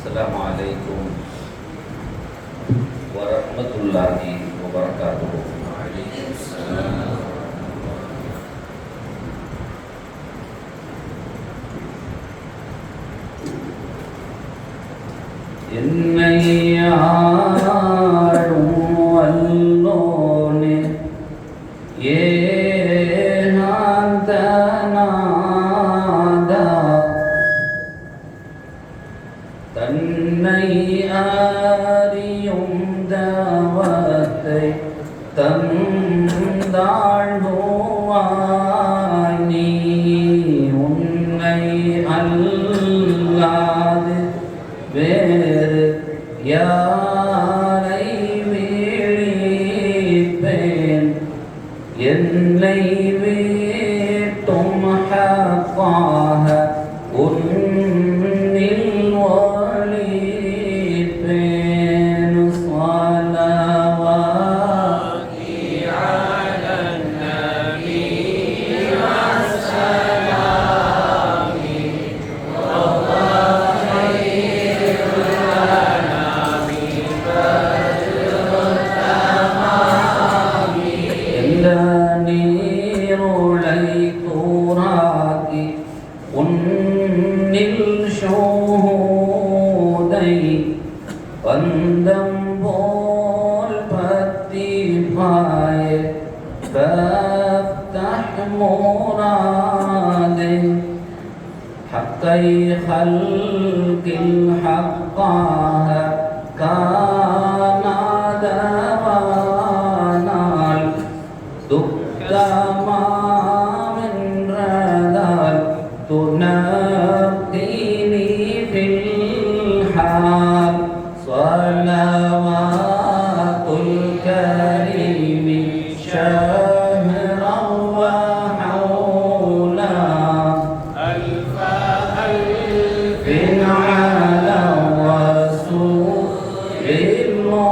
Assalamualaikum warahmatullahi wabarakatuh. Waalaikumsalam. Inna ya'alu wallone தன்னை அறியும் தவத்தை தந்தாழ்வார் خلق الحق كان دوانا دكما من رذال تنقيني في الحال صلوات الكريم شهرا وحولا ألف على رسول المعلم.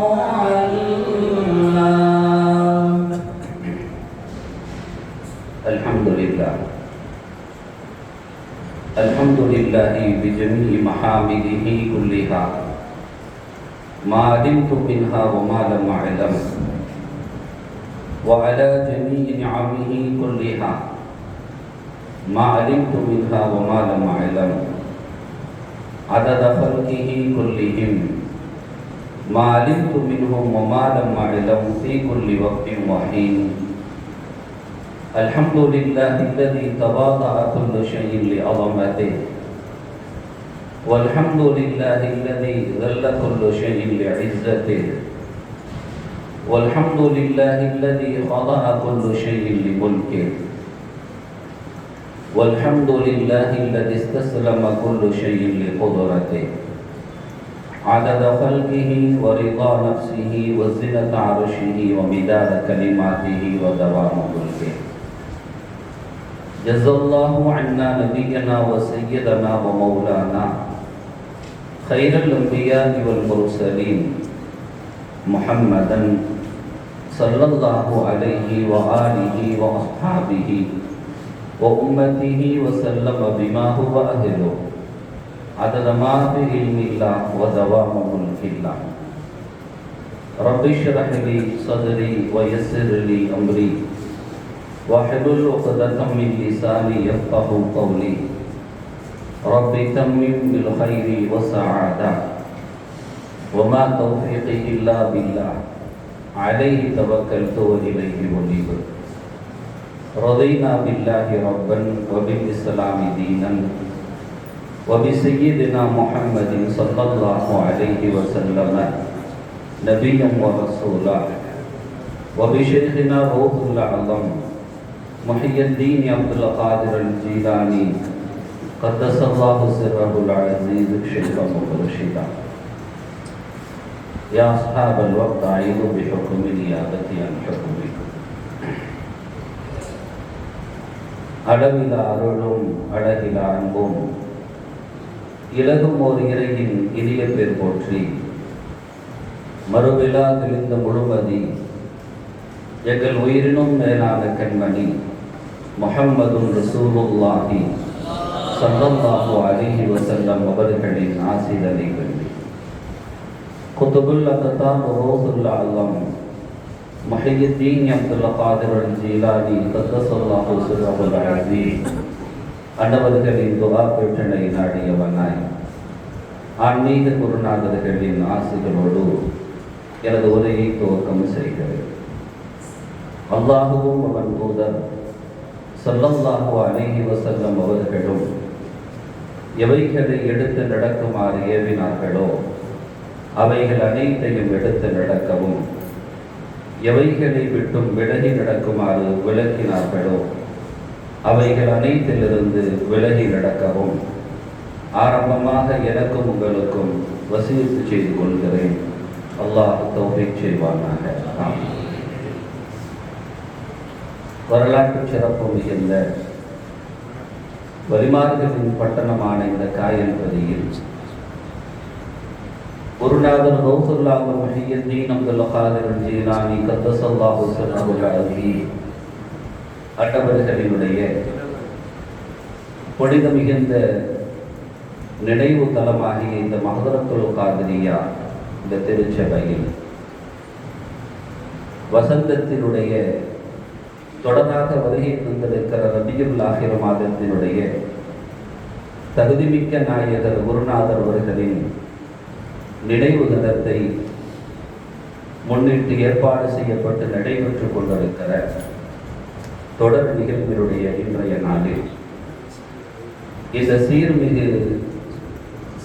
الحمد لله الحمد لله بجميع محامده كلها ما علمت منها وما لم أعلم وعلى جميع نعمه كلها ما علمت منها وما لم أعلم عدد خلقه كلهم ما علمت منهم وما لم أعلم في كل وقت وحين. الحمد لله الذي تواضع كل شيء لعظمته والحمد لله الذي ذل كل شيء لعزته والحمد لله الذي خضع كل شيء لملكه والحمد لله الذي استسلم كل شيء لقدرته عدد خلقه ورضا نفسه وزنة عرشه ومداد كلماته ودوام ملكه. جزا الله عنا نبينا وسيدنا ومولانا خير الأنبياء والمرسلين محمدا صلى الله عليه وآله وأصحابه وأمته وسلم بما هو أهله عدد ما في علم الله ودوام ملك الله. رب اشرح لي صدري ويسر لي أمري واحلل عقدة من لساني يفقهوا قولي. رب تمم بالخير والسعادة وما توفيقي إلا بالله عليه توكلت وإليه أنيب. رضينا بالله ربا وبالإسلام دينا وبسيدنا محمد صلى الله عليه وسلم نبيا ورسولا وبشيخنا روح الأعظم محي الدين عبد القادر الجيلاني قدس الله سره العزيز شيخا مرشدا. يا أصحاب الوقت أعيذوا بحكم نيابتي عن حكمكم. அளவிலா அருளும் அழகிலா அன்பும் இலகும் ஓர் இறையின் இனிய பேர் போற்றி மறுவிழா தெளிந்த முழுமதி எங்கள் உயிரினும் மேலான கண்மணி முஹம்மதுன் ரசூலுல்லாஹி ஸல்லல்லாஹு அலைஹி வஸல்லம் அவர்களின் ஆசிதனை வேண்டி குதுபுல் அக்தாம் ரூஹுல் அலம் முஹய்யித்தீன் அப்துல் காதிர் ஜீலானி கத்தஸல்லாஹு சிர்ரஹுல் அஸீஸ் அன்னவர்களின் துஆ பெற்றனை நாடியவனாய் ஆன்மீக குருநாதர்களின் ஆசிகளோடு எனது உரையை துவக்கம் செய்கிறேன். அல்லாஹுவும் அவன் தூதர் ஸல்லல்லாஹு அலைஹி வஸல்லம் அவர்களும் எவைகளை எடுத்து நடக்குமாறு ஏவினார்களோ அவைகள் அனைத்தையும் எடுத்து நடக்கவும் எவைகளை விட்டும் விலகி நடக்குமாறு விளக்கினார்களோ அவைகள் அனைத்திலிருந்து விலகி நடக்கவும் ஆரம்பமாக எனக்கும் உங்களுக்கும் வசியத்து செய்து கொள்கிறேன். அல்லாஹ் தௌஃபீக் செய்வானாக. வரலாற்று சிறப்பு மிகுந்த வலிமார்களின் பட்டணமான இந்த காயல்பதியில் குருநாதர் கௌசுல்லாஹு முஹய்யித்தீன் அப்துல் காதிர் ஜீலானி கத்தஸல்லாஹு சிர்ரஹுல் அஸீஸ் அட்டவர்களினுடைய புனித மிகுந்த நினைவு தலமாகிய இந்த மஹதரத்துல் காதிரியா இந்த திருச்சபையில் வசந்தத்தினுடைய தொடராக வருகை தந்திருக்கிற ரபியுல் ஆஹிர் மாதத்தினுடைய தகுதிமிக்க நாயகர் குருநாதர் அவர்களின் நினைவு தினத்தை முன்னிட்டு ஏற்பாடு செய்யப்பட்டு நடைபெற்று கொண்டிருக்கிற தொடர் நிகழ்வினுடைய இன்றைய நாளில் இந்த சீர்மிகு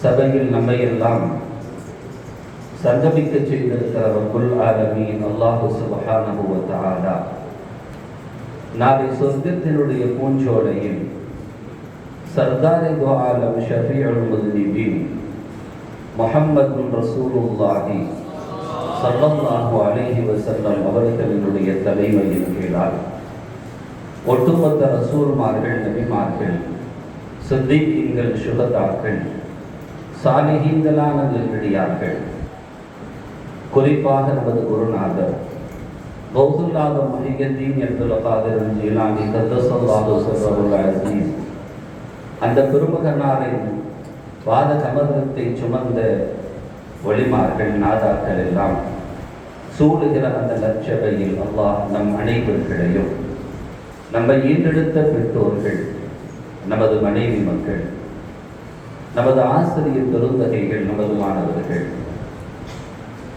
சபையில் நம்மை எல்லாம் சங்கமிக்க செய்திருக்கிற ரப்புல் ஆலமீன் அல்லாஹு சுப்ஹானஹு வ தஆலா நாளை சொர்க்கத்தினுடைய பூஞ்சோலையில் சர்தாரே து ஆலம் ஷஃபீஉல் முஸ்லிமீன் முஹம்மது ரசூலுல்லாஹி ஸல்லல்லாஹு அலைஹி வஸல்லம் அவர்களினுடைய தலைமையின் கீழால் ஒட்டுமொத்த ரசூல்மார்கள், நபிமார்கள், சித்தீக்கீன்கள், சுஹதாக்கள், சாலிஹீன்களான நல்லடியார்கள், குறிப்பாக நமது குருநாதர் கௌசுல்லாஹ் முஹிய்யத்தீன் அப்துல் காதிர் ஜீலானி கத்தஸல்லாஹு சிர்ரஹுல் அஸீஸ் அந்த பெருமகனாரின் வாத கமலத்தை சுமந்த ஒளிமார்கள், நாதாக்கள் எல்லாம் சூழுகிற அந்த லட்சபையில் அல்லாஹ் நம் அனைவர்களையும், நம்மை ஈண்டெடுத்த பெற்றோர்கள், நமது மனைவி மக்கள், நமது ஆசிரியர் பெருந்தகைகள், நமது மாணவர்கள்,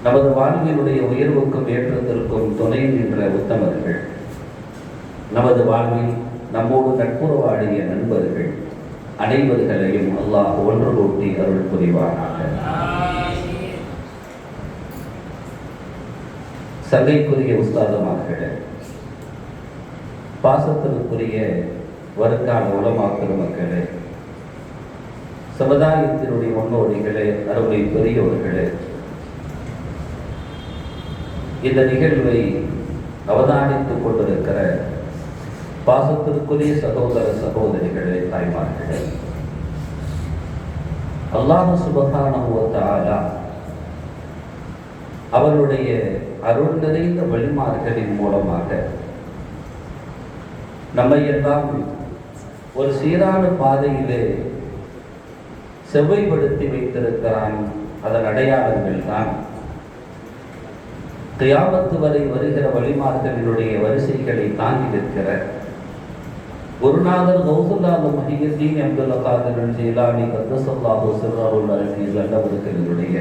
நமது வாழ்வினுடைய உயர்வுக்கும் ஏற்றத்திற்கும் துணை நின்ற உத்தமர்கள், நமது வாழ்வில் நம்மோடு நட்புறவாடிய நண்பர்கள் அனைவர்களையும் அல்லாஹ் ஒன்று கூட்டி அருள் புரிவானாக. சங்கைக்குரிய உஸ்தாதமார்களே, பாசத்திற்குரிய வருங்கால உலமாக்கள் மக்களே, சமுதாயத்தினுடைய முன்னோடிகளே, அருமை பெரியோர்களே, இந்த நிகழ்வை அவதானித்துக் கொண்டிருக்கிற பாசத்திற்குரிய சகோதர சகோதரிகளே, தாய்மார்களே, அல்லாஹ் சுப்ஹானஹு வ தஆலா அவருடைய அருள் நிறைந்த வழிமார்களின் மூலமாக நம்மை எல்லாம் ஒரு சீரான பாதையிலே செவ்வைப்படுத்தி வைத்திருக்கிறான். அதன் அடையாளங்கள் தான் கியாமத்து வரை வருகிற வழிமார்களினுடைய வரிசைகளை தாங்கி நிற்கிற குருநாதர் கௌசுல்லாஹ் முஹிய்யத்தீன் அப்துல் காதிர் ஜீலானி கத்தஸல்லாஹு சிர்ரஹுல் அஸீஸ் அவர்களுடைய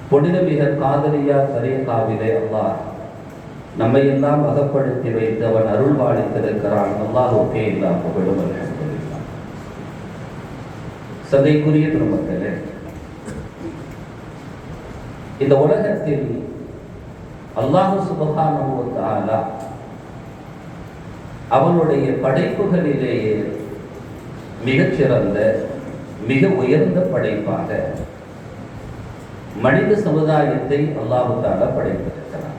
புனிதமிக காதலியா தரீகாவிலே அல்லாஹ் நம்மை எல்லாம் அகப்படுத்தி வைத்து அவன் அருள் பாலித்திருக்கிறான். அல்லாஹ்வுக்கே எல்லா புகழும் அல்ஹம்துலில்லாஹ். சங்கைக்குரிய பெருமக்களே, இந்த உலகத்தில் அல்லாஹ் சுப்ஹானஹு வ தஆலா அவனுடைய படைப்புகளிலேயே மிகச்சிறந்த, மிக உயர்ந்த படைப்பாக மனித சமுதாயத்தை அல்லாஹ் தஆலா படைத்திருக்கிறார்.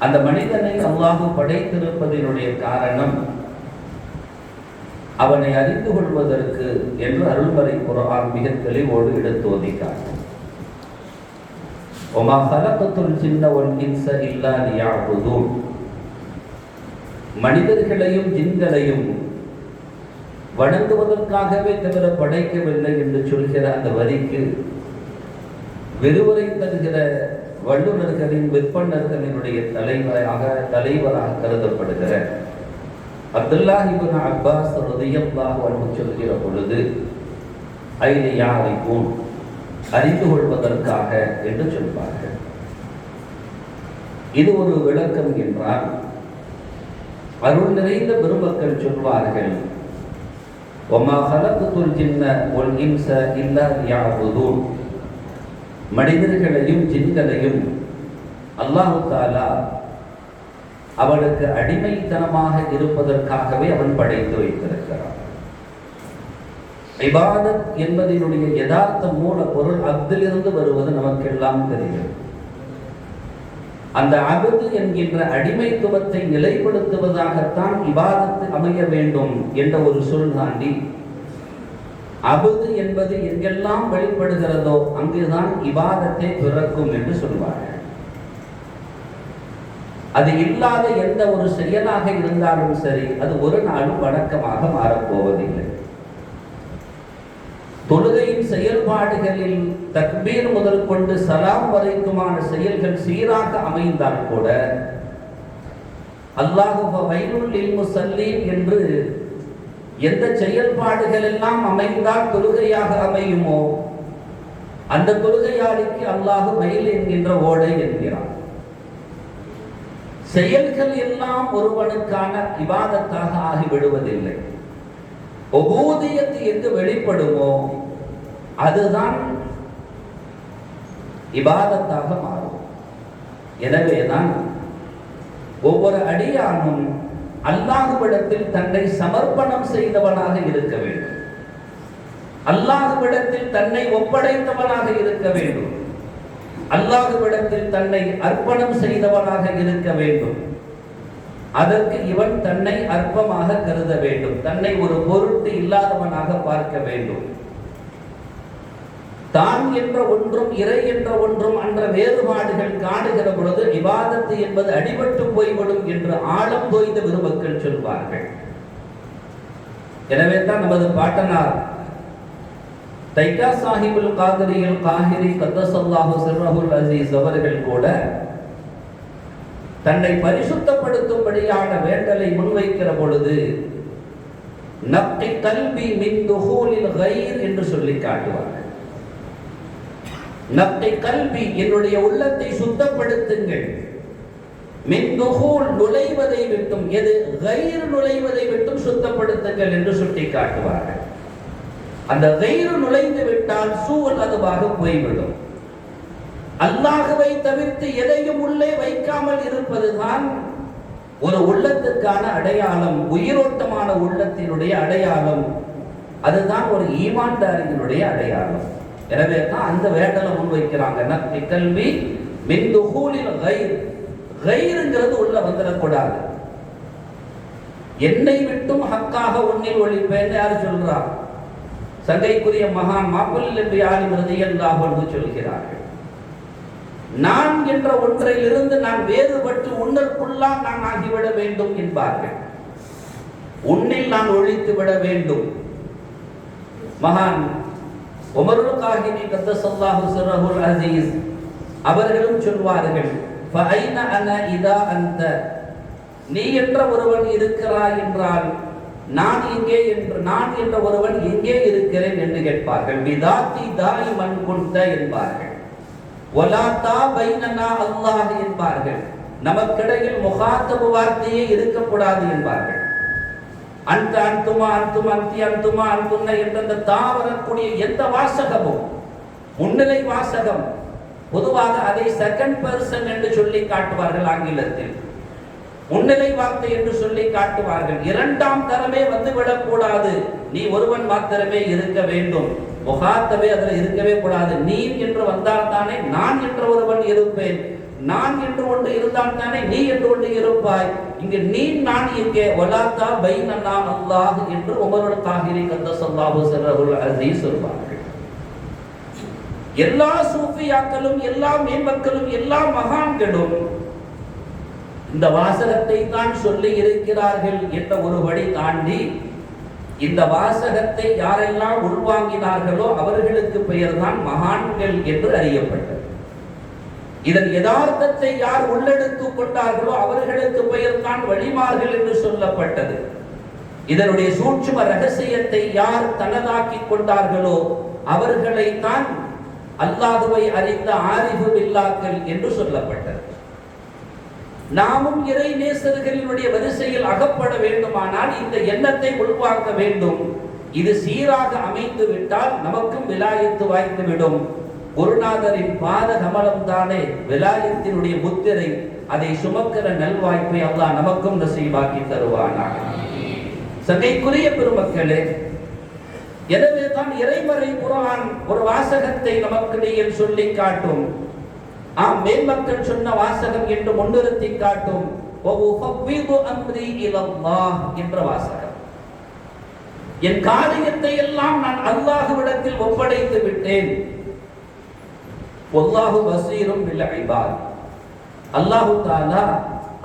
அந்த மனிதனை அல்லாஹ் படைத்திருப்பதனுடைய காரணம் அவனை அறிந்து கொள்வதற்கு என்று அருள்மறை குர்ஆன் மிக தெளிவோடு எடுத்து ஓதிக்காட்டும். وَمَا خَلَقْتُ الْجِنَّ وَالْإِنسَ إِلَّا لِيَعْبُدُونَ மனிதர்களையும் ஜின்களையும் வணங்குவதற்காகவே தவிர படைக்கவில்லை என்று சொல்கிற அந்த வரிக்கு விரிவுரை தருகிற வல்லுநர்களின் விற்பனர்களினுடைய தலைவராக கருதப்படுகிற அப்துல்லாஹ் இப்னு அப்பாஸ் ரலியல்லாஹு அன்ஹு சொல்கிற பொழுது ஐன யாரிஃபூன் அறிந்து கொள்வதற்காக என்று சொல்வார்கள். இது ஒரு விளக்கம் என்றால், அருள் நிறைந்த பெருமக்கள் சொல்வார்கள், وَمَا خَلَقْتُ الْجِنَّ وَالْإِنسَ إِلَّا لِيَعْبُدُونَ மனிதர்களையும் ஜின்களையும் அல்லாஹ் தஆலா அவனுக்கு அடிமைத்தனமாக இருப்பதற்காகவே அவன் படைத்து வைத்திருக்கிறான். இபாதத் என்பதனுடைய யதார்த்த மூல பொருள் அப்திலிருந்து வருவது நமக்கெல்லாம் தெரியும். அந்த அபது என்கின்ற அடிமைத்துவத்தை நிலைப்படுத்துவதாகத்தான் இபாதத்து அமைய வேண்டும் என்ற ஒரு சொல் தாண்டி, அபது என்பது எங்கெல்லாம் வெளிப்படுகிறதோ அங்குதான் இபாதத்தை பிறக்கும் என்று சொல்வார்கள். அது இல்லாத எந்த ஒரு செயலாக இருந்தாலும் சரி, அது ஒரு நாளும் வணக்கமாக மாறப்போவதில்லை. தொழுகையின் செயல்பாடுகளில் தக்பீர் முதல் கொண்டு சலாம் வரைக்குமான செயல்கள் சீராக அமைந்தால் கூட, அல்லாஹு வவைலுல் லில் முஸல்லீன் என்று எந்த செயல்பாடுகள் எல்லாம் அமைந்தால் தொழுகையாக அமையுமோ அந்த தொழுகையாளிக்கு அல்லாஹ் வயல் என்கின்ற ஓடை என்கிறான். செயல்கள் எல்லாம் ஒருவனுக்கான இபாதத்தாக ஆகிவிடுவதில்லை. உபூதியத் எங்கு வெளிப்படுமோ அதுதான் இபாதத்தாக மாறும். எனவேதான் ஒவ்வொரு அடியானும் அல்லாஹ்விடத்தில் தன்னை சமர்ப்பணம் செய்தவனாக இருக்க வேண்டும். அல்லாஹ்விடத்தில் தன்னை ஒப்படைத்தவனாக இருக்க வேண்டும். அல்லாஹ்விடத்தில் தன்னை அர்ப்பணம் செய்தவனாக இருக்க வேண்டும். அதற்கு இவன் தன்னை அற்பமாக கருத வேண்டும். தன்னை ஒரு பொருட்டு இல்லாதவனாக பார்க்க வேண்டும். தான் என்ற ஒன்றும் இறை என்ற ஒன்றும் என்ற வேறுபாடுகள் காணுகிற பொழுது இபாதத்து என்பது அடிபட்டு போய்விடும் என்று ஆழம் தோய்ந்த பெருமக்கள் சொல்வார்கள். எனவே தான் நமது பாட்டனார் தைக்கா சாஹிபுல் காதிரியில் காஹிரி கத்தஸல்லாஹு சிர்ரஹுல் அஸீஸ் அவர்கள் கூட தன்னை பரிசுத்தப்படுத்தும்படியான வேண்டலை முன்வைக்கிற பொழுது நக்கி கல்வி மின் துஹூலில் கைர் என்று சொல்லி காட்டுவார்கள். நக்கி கல்வி, என்னுடைய உள்ளத்தை சுத்தப்படுத்துங்கள், மின் துஹூல் நுழைவதை விட்டும், எது கைர் நுழைவதை விட்டும் சுத்தப்படுத்துங்கள் என்று சுட்டி காட்டுவார்கள். அந்த கைர் நுழைந்து விட்டால் சூழ் அதுவாக போய்விடும். அல்லாஹ்வை தவிர்த்து எதையும் உள்ளே வைக்காமல் இருப்பதுதான் ஒரு உள்ளத்துக்கான அடையாளம், உயிரோட்டமான உள்ளத்தினுடைய அடையாளம். அதுதான் ஒரு ஈமான்தாரியினுடைய அடையாளம். எனவே தான் அந்த வேண்டலை முன்வைக்கிறாங்க. நக்கி கல்வி மின் துஹூலில் கைர், கைருங்கிறது உள்ள வந்துடக்கூடாது. என்னை விட்டும் ஹக்காக உன்னில் ஒழிப்பேன்னு யாரு சொல்றா? சங்கைக்குரிய மகான் மாப்பிள் என்று ஆலிம் ரலியல்லாஹு அன்ஹு சொல்கிறார்கள். நான் என்ற ஒன்றையிலிருந்து நான் வேறுபட்டு உன்னற்குள்ளால் நான் ஆகிவிட வேண்டும் என்பார்கள். உன்னில் நான் ஒழித்து விட வேண்டும். மகான் உமருல் காஹிரி கத்தஸல்லாஹு சிர்ரஹுல் அஸீஸ் அவர்களும் சொல்வார்கள், ஃபஐன அன இதா அன்த, நீ என்ற ஒருவன் இருக்கிறாய் என்றால் நான் எங்கே என்று, நான் என்ற ஒருவன் எங்கே இருக்கிறேன் என்று கேட்பார்கள். பிதாத்தி தாயிமன் குன்த என்பார்கள். வலா தா பைனனா அல்லாஹ் என்பார்கள். நமக்கிடையில் முகாத்தபு வார்த்தையே இருக்கக்கூடாது என்பார்கள். அந்த அந்துமா அந்தும் அந்தி அந்துமா அந்துன்ன என்ற தா வரக்கூடிய எந்த வாசகமும் முன்னிலை வாசகம், பொதுவாக அதை செகண்ட் பர்சன் என்று சொல்லி காட்டுவார்கள். ஆங்கிலத்தில் முன்னிலை வார்த்தை என்று சொல்லி காட்டுவார்கள். இரண்டாம் தரமே வந்துவிடக் கூடாது. நீ ஒருவன் மாத்திரமே இருக்க வேண்டும். முகாத்தவே அதில் இருக்கவே கூடாது. நீ என்று வந்தால் தானே நான் என்ற ஒருவன் இருப்பேன். நான் என்று ஒன்று இருந்தால் தானே நீ என்று ஒன்று இருப்பாய். இங்கு நீ நான் இங்கே வலாத்தா பைனனா அல்லாஹ் என்று உமருல் காஹிரி கத்தஸல்லாஹு சிர்ரஹுல் அஸீஸ் சொல்வார்கள். எல்லா சூஃபியாக்களும், எல்லா மேம்பக்களும், எல்லா மகான்களும் இந்த வாசகத்தை தான் சொல்லி இருக்கிறார்கள் என்ற ஒரு வழி தாண்டி இந்த வாசகத்தை யாரெல்லாம் உள்வாங்கினார்களோ அவர்களுக்கு பெயர் தான் மகான்கள் என்று அறியப்பட்டது. இதன் யதார்த்தத்தை யார் உள்ளெடுத்துக் கொண்டார்களோ அவர்களுக்கு பெயர் தான் வழிமார்கள் என்று சொல்லப்பட்டது. இதனுடைய சூட்சும ரகசியத்தை யார் தனதாக்கி கொண்டார்களோ அவர்களை தான் அல்லாஹ்வை அறிந்த ஆரிஃபு பில்லாக்கள் என்று சொல்லப்பட்டது. நாமும் இறை நேசர்களினுடைய வரிசையில் அகப்பட வேண்டுமானால் இந்த எண்ணத்தை உள்வாங்க வேண்டும். இது சீராக அமைந்து விட்டால் நமக்கும் விலாயத்து வாய்த்துவிடும். குருநாதரின் பாத கமலம் தானே விலாயத்தினுடைய முத்திரை. அதை சுமக்கிற நல்வாய்ப்பை அல்லாஹ் நமக்கும் நசீபாக்கி தருவானாக. சங்கைக்குரிய பெருமக்களே, எனவே தான் இறைமறை குர்ஆன் ஒரு வாசகத்தை நமக்கு சொல்லி காட்டும். மேன்மக்கள் சொன்ன வாசகம் என்று முன்னிறுத்தி காட்டும். என்ற வாசகம், என் காரியத்தை எல்லாம் நான் அல்லாஹ்விடத்தில் ஒப்படைத்து விட்டேன். வல்லாஹு பஸீரும் பில் இபாத், அல்லாஹ் தஆலா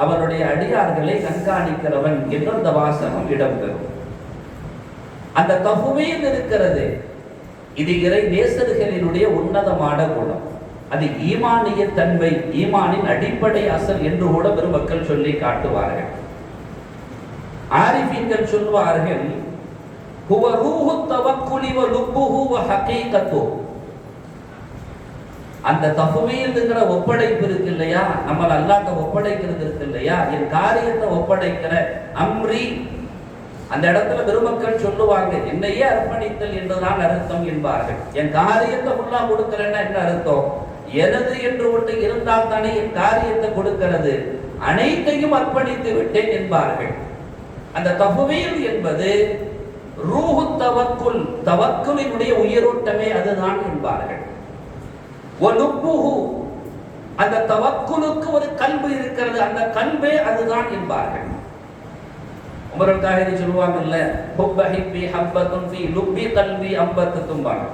அவருடைய அடியார்களை கண்காணிக்கிறவன் என்ற அந்த வாசகம் இடம்பெறும். அந்த தஃவீத் இருக்கிறது, இது இறை நேசர்களினுடைய உன்னதமான குணம். அது ஈமானிய தன்மை, ஈமானின் அடிப்படை அசல் என்று கூட பெருமக்கள் சொல்லி காட்டுவார்கள். ஆரிஃபீன்கள் சொல்வார்கள், ஹுவ ரூஹு தவக்குலி வ லுப்புஹு வ ஹகீகத்து. அந்த தஃவீதுங்கிற ஒப்படைப்பு இருக்கு இல்லையா, நம்ம அல்லாஹ்ட்ட ஒப்படைக்கிறது இருக்கு இல்லையா, என் காரியத்தை ஒப்படைக்கிற அம்ரி அந்த இடத்துல பெருமக்கள் சொல்லுவாங்க, என்னையே அர்ப்பணித்தல் என்றுதான் அர்த்தம் என்பார்கள். என் காரியத்தை ஃபுல்லா கொடுக்கிறேன்னா என்ன அர்த்தம்? எனது என்று ஒன்று இருந்தால் தானே என் காரியத்தை கொடுக்கிறது, அனைத்தையும் அர்ப்பணித்து விட்டேன் என்பார்கள். அந்த தஃவீல் என்பது ரூஹு தவக்குல், தவக்குலினுடைய உயிரோட்டமே அதுதான் என்பார்கள். வலுப்புஹு, அந்த தவக்குலுக்கு ஒரு கல்பு இருக்கிறது, அந்த கல்பே அதுதான் என்பார்கள். உமர் அல்-காஹிரி சொல்லுவாங்கல்ல, ஹுப்ப ஹிப்பி ஹப்பத்துன் ஃபீ லுப்பி கல்பி அம்பத்தும்பாங்க.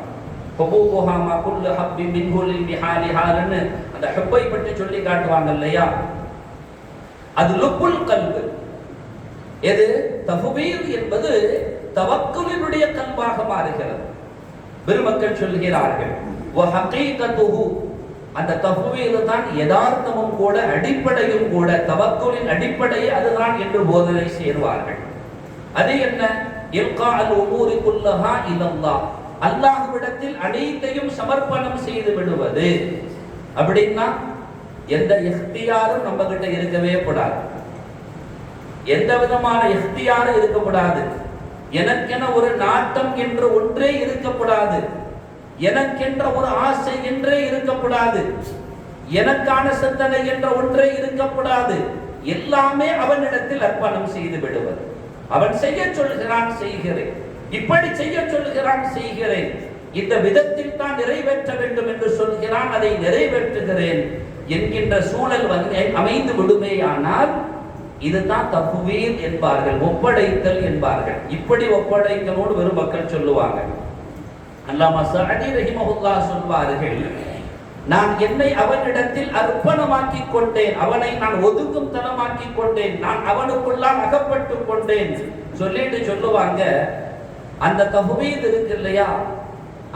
ஹுபூஹா மா குல்லு ஹப்பி மின்ஹு லில் மிஹாலி ஹாலன்னு அந்த ஹுப்பை பற்றி சொல்லி காட்டுவாங்க இல்லையா? அது லுப்புல் கல்பு. எது? தஃவீல் என்பது தவக்குலினுடைய கல்பாக மாறுகிறது. பெருமக்கள் சொல்கிறார்கள், வ ஹகீகத்துஹு, அந்த தஃவீல் தான் யதார்த்தமும் கூட அடிப்படையும் கூட, தவக்குலின் அடிப்படையே அதுதான் என்று போதனை செய்வார்கள். அது என்ன? இல்கா அல் உமூரி குல்லஹா இலல்லாஹ், அல்லாஹ்விடத்தில் அனைத்தையும் சமர்ப்பணம் செய்து விடுவது. அப்படின்னா எந்த இஹ்தியாரும் நம்ம கிட்ட இருக்கவே கூடாது, எந்த விதமான இஹ்தியாரும் இருக்கக்கூடாது. எனக்கென ஒரு நாட்டம் என்ற ஒன்றே இருக்கக்கூடாது, எனக்கென்ற ஒரு ஆசை என்றே இருக்கக்கூடாது, எனக்கான சிந்தனை என்ற ஒன்றே இருக்கக்கூடாது. எல்லாமே அவனிடத்தில் அர்ப்பணம் செய்து விடுவது. அவன் செய்ய சொல்கிறான், செய்கிறேன். இப்படி செய்ய சொல்கிறான், செய்கிறேன். இந்த விதத்தில் தான் நிறைவேற்ற வேண்டும் என்று சொல்கிறான், அதை நிறைவேற்றுகிறேன் என்கின்ற சூழல் அமைந்து விடுமேயானால் இதுதான் தஃவீல் என்பார்கள், ஒப்படைத்தல் என்பார்கள். இப்படி ஒப்படைத்தலோடு வெறும் மக்கள் சொல்லுவாங்க. அல்லாமா சஅதி ரஹிமஹுல்லாஹ் சொல்வார்கள், நான் என்னை அவனிடத்தில் அர்ப்பணமாக்கி கொண்டேன், அவனை நான் ஒதுக்கும் தலமாக்கி கொண்டேன், நான் அவனுக்குள்ளால் அகப்பட்டு கொண்டேன் சொல்லிட்டு சொல்லுவாங்க, அந்த தஃவீல் இருக்கு இல்லையா,